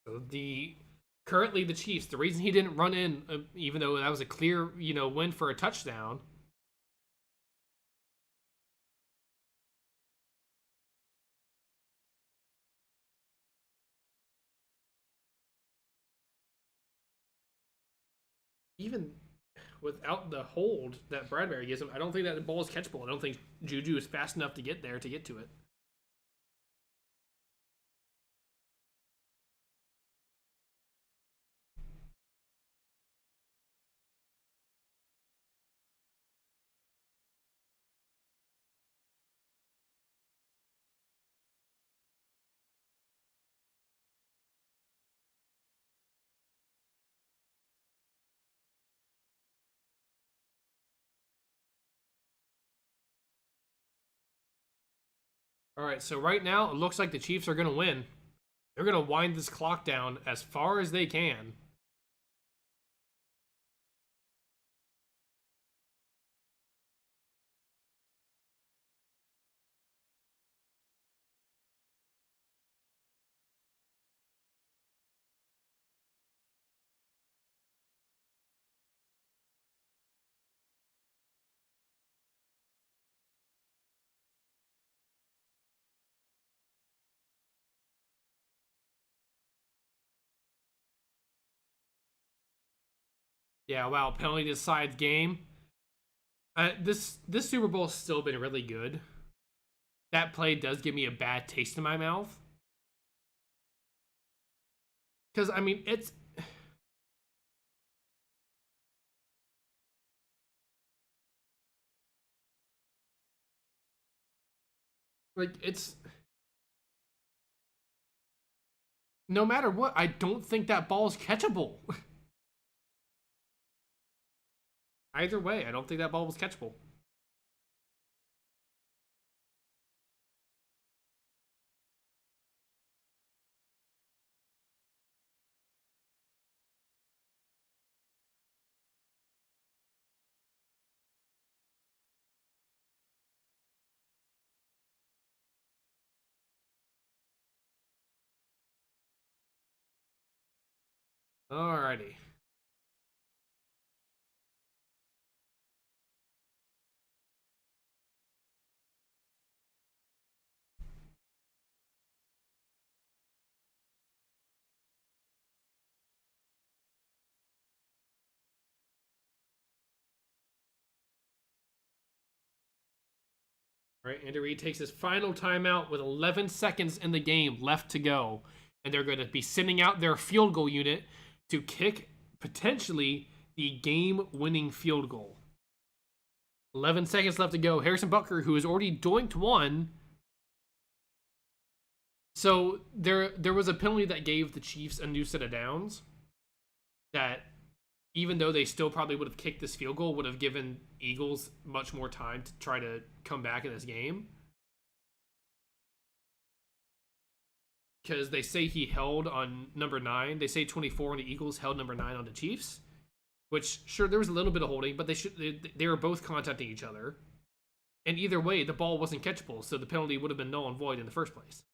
So currently the Chiefs, the reason he didn't run in, even though that was a clear, win for a touchdown. Even without the hold that Bradbury gives him, I don't think that the ball is catchable. I don't think Juju is fast enough to get there to get to it. All right, so right now it looks like the Chiefs are going to win. They're going to wind this clock down as far as they can. Yeah, wow, penalty decides game. This Super Bowl has still been really good. That play does give me a bad taste in my mouth. Because, I mean, it's... Like, it's... No matter what, I don't think that ball is catchable. Either way, I don't think that ball was catchable. Alrighty. All right, Andy Reid takes his final timeout with 11 seconds in the game left to go. And they're going to be sending out their field goal unit to kick potentially the game-winning field goal. 11 seconds left to go. Harrison Butker, who has already doinked one. So there was a penalty that gave the Chiefs a new set of downs. That even though they still probably would have kicked this field goal, would have given Eagles much more time to try to come back in this game. Because they say he held on number 9. They say 24 on the Eagles, held number 9 on the Chiefs. Which, sure, there was a little bit of holding, but they were both contacting each other. And either way, the ball wasn't catchable, so the penalty would have been null and void in the first place.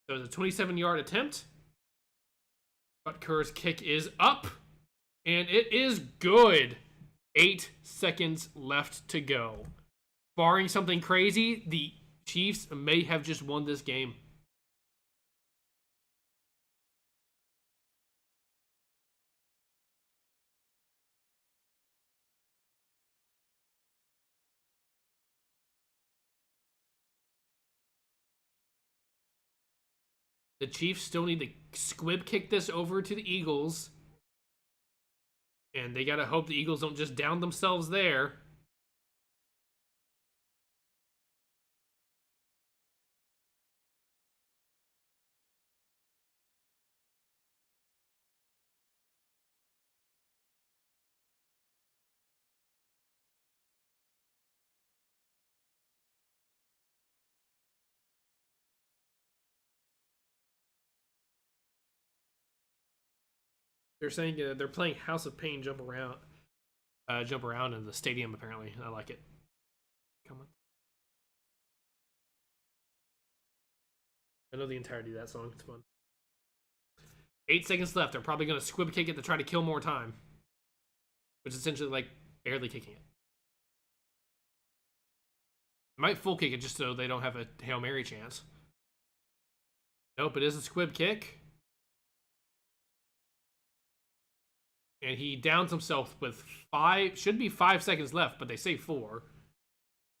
So it was a 27-yard attempt. Butker's kick is up. And it is good. 8 seconds left to go. Barring something crazy, the Chiefs may have just won this game. The Chiefs still need to squib kick this over to the Eagles. And they got to hope the Eagles don't just down themselves there. They're saying they're playing House of Pain jump around in the stadium, apparently. I like it. Come on. I know the entirety of that song. It's fun. 8 seconds left. They're probably going to squib kick it to try to kill more time. Which is essentially like barely kicking it. Might full kick it just so they don't have a Hail Mary chance. Nope, it is a squib kick. And he downs himself with 5 seconds left, but they say 4.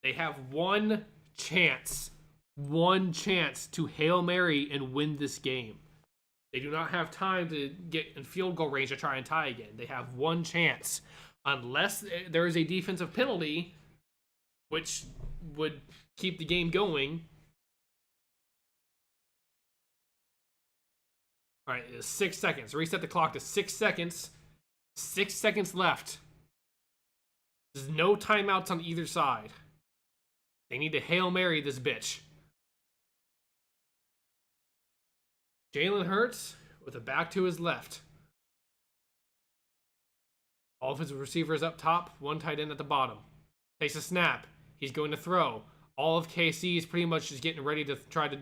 They have one chance to Hail Mary and win this game. They do not have time to get in field goal range to try and tie again. They have one chance. Unless there is a defensive penalty, which would keep the game going. All right, 6 seconds. Reset the clock to 6 seconds. 6 seconds left. There's no timeouts on either side. They need to Hail Mary this bitch. Jalen Hurts with a back to his left. All of his receivers up top, one tight end at the bottom. Takes a snap. He's going to throw. All of KC is pretty much just getting ready to try to...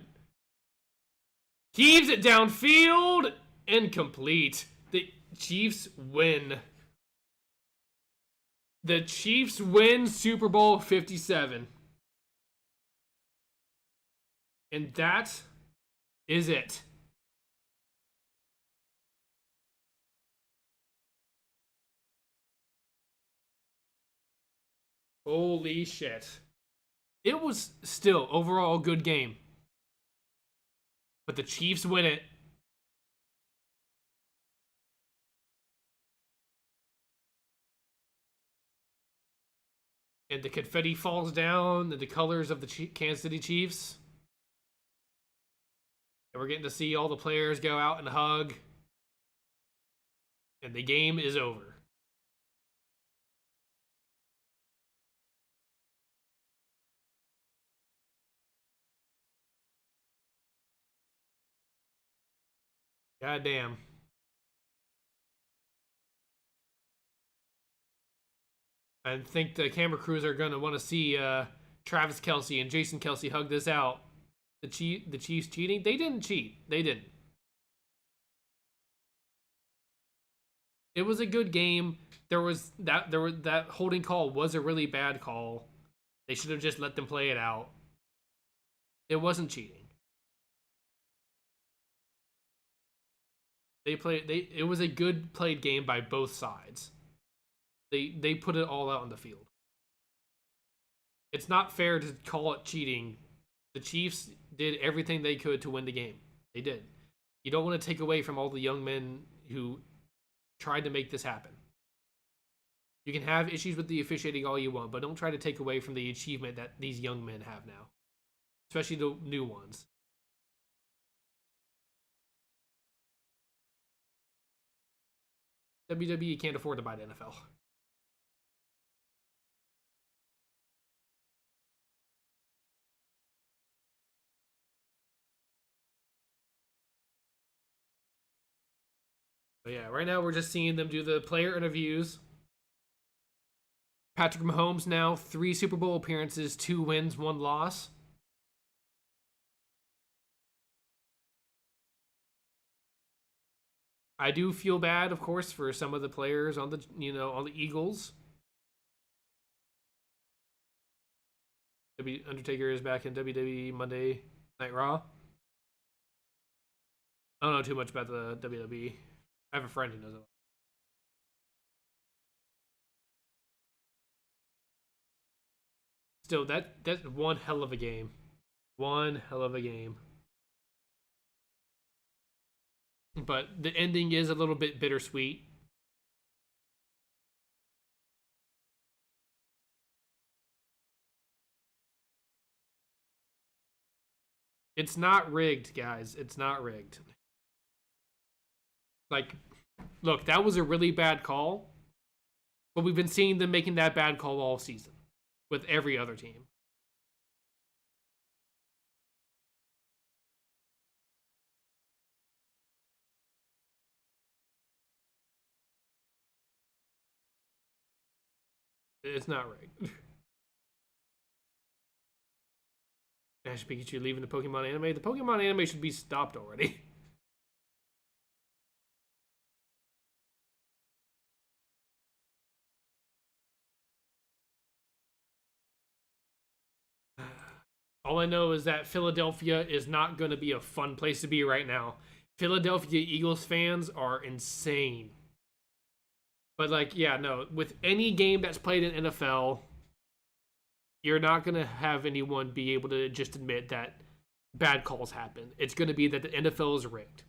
Heaves it downfield. Incomplete. The Chiefs win. The Chiefs win Super Bowl 57. And that is it. Holy shit. It was still overall a good game. But the Chiefs win it. And the confetti falls down, the colors of the Kansas City Chiefs. And we're getting to see all the players go out and hug. And the game is over. God damn. I think the camera crews are going to want to see Travis Kelce and Jason Kelce hug this out. The Chiefs cheating? They didn't cheat. They didn't. It was a good game. That holding call was a really bad call. They should have just let them play it out. It wasn't cheating. It was a good played game by both sides. They put it all out on the field. It's not fair to call it cheating. The Chiefs did everything they could to win the game. They did. You don't want to take away from all the young men who tried to make this happen. You can have issues with the officiating all you want, but don't try to take away from the achievement that these young men have now. Especially the new ones. WWE can't afford to buy the NFL. But yeah, right now we're just seeing them do the player interviews. Patrick Mahomes now 3 Super Bowl appearances, 2 wins, 1 loss. I do feel bad, of course, for some of the players on the on the Eagles. Undertaker is back in WWE Monday Night Raw. I don't know too much about the WWE. I have a friend who knows it. Still, that's one hell of a game. One hell of a game. But the ending is a little bit bittersweet. It's not rigged, guys. It's not rigged. Like, look, that was a really bad call. But we've been seeing them making that bad call all season with every other team. It's not rigged. Ash Pikachu leaving the Pokemon anime. The Pokemon anime should be stopped already. All I know is that Philadelphia is not going to be a fun place to be right now. Philadelphia Eagles fans are insane. But, like, yeah, no. With any game that's played in NFL, you're not going to have anyone be able to just admit that bad calls happen. It's going to be that the NFL is rigged.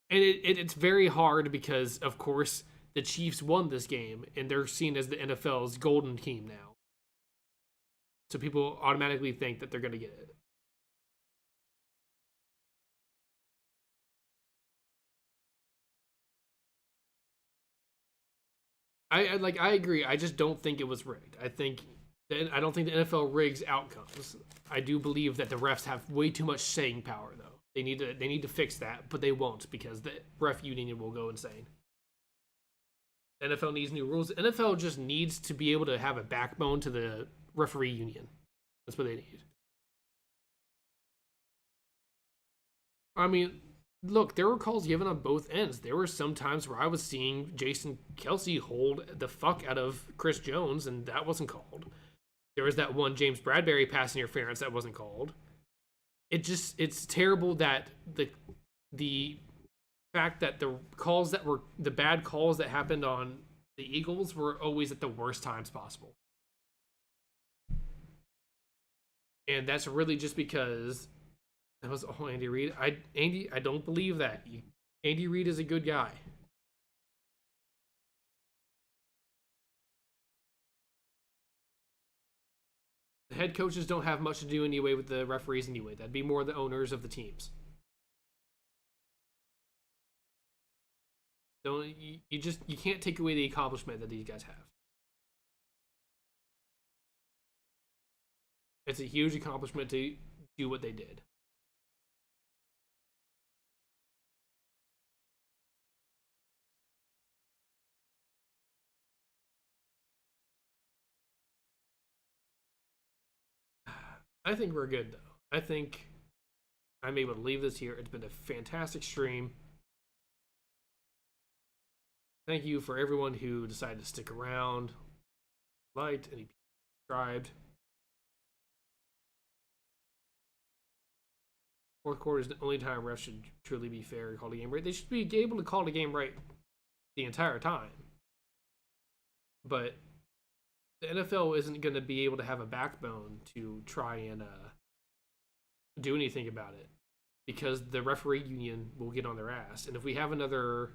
And it's very hard because, of course, the Chiefs won this game, and they're seen as the NFL's golden team now. So people automatically think that they're going to get it. I agree. I just don't think it was rigged. I don't think the NFL rigs outcomes. I do believe that the refs have way too much saying power, though. They need to fix that, but they won't because the ref union will go insane. NFL needs new rules. NFL just needs to be able to have a backbone to the referee union. That's what they need. I mean, look, there were calls given on both ends. There were some times where I was seeing Jason Kelsey hold the fuck out of Chris Jones, and that wasn't called. There was that one James Bradbury pass interference that wasn't called. It's terrible that the fact that the bad calls that happened on the Eagles were always at the worst times possible. And that's really just because that was all Andy Reid. I don't believe that. Andy Reid is a good guy. The head coaches don't have much to do anyway with the referees anyway. That'd be more the owners of the teams. Don't you can't take away the accomplishment that these guys have. It's a huge accomplishment to do what they did. I think we're good though. I think I'm able to leave this here. It's been a fantastic stream. Thank you for everyone who decided to stick around, liked, and subscribed. Fourth quarter is the only time refs should truly be fair and call the game right. They should be able to call the game right the entire time. But the NFL isn't going to be able to have a backbone to try and do anything about it because the referee union will get on their ass. And if we have another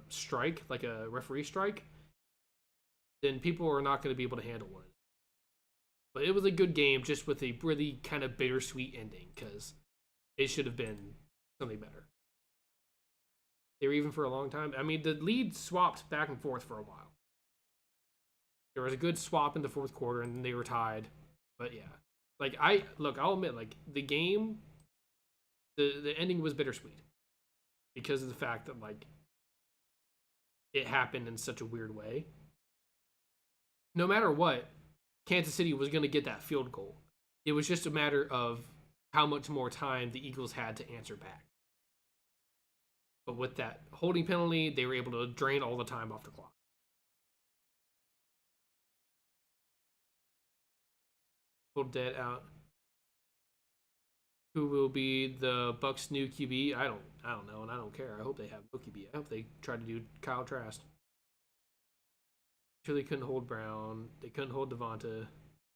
strike, like a referee strike, then people are not going to be able to handle it. But it was a good game, just with a really kind of bittersweet ending, because it should have been something better. They were even for a long time. I mean, the lead swapped back and forth for a while. There was a good swap in the fourth quarter, and then they were tied. But yeah, I'll admit, the game, the ending was bittersweet because of the fact that it happened in such a weird way. No matter what, Kansas City was going to get that field goal. It was just a matter of how much more time the Eagles had to answer back. But with that holding penalty, they were able to drain all the time off the clock. Pulled that out. Who will be the Bucs' new QB? I don't know, and I don't care. I hope they have no QB. I hope they try to do Kyle Trask. Truly couldn't hold Brown. They couldn't hold Devonta.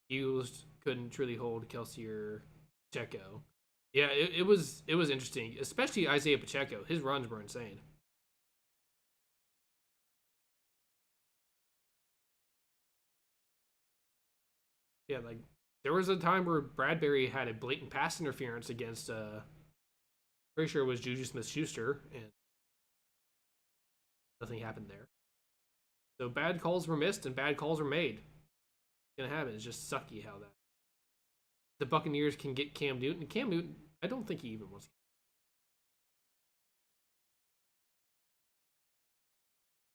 Eagles couldn't truly hold Kelsey or Pacheco. Yeah, it was interesting, especially Isaiah Pacheco. His runs were insane. Yeah, there was a time where Bradbury had a blatant pass interference against pretty sure it was Juju Smith-Schuster, and nothing happened there. So bad calls were missed and bad calls were made. It's gonna happen. It's just sucky how that the Buccaneers can get Cam Newton. Cam Newton, I don't think he even wants.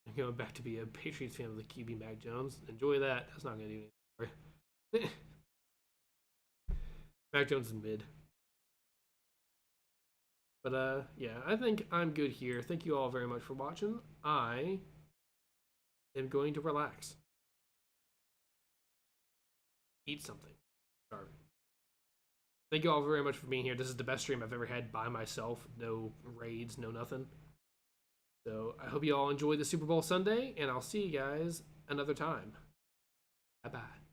I'm going back to be a Patriots fan with the QB Mac Jones. Enjoy that. That's not gonna do anything. Mac Jones is mid. But yeah, I think I'm good here. Thank you all very much for watching. I am going to relax. Eat something. Starving. Thank you all very much for being here. This is the best stream I've ever had by myself. No raids, no nothing. So I hope you all enjoy the Super Bowl Sunday, and I'll see you guys another time. Bye-bye.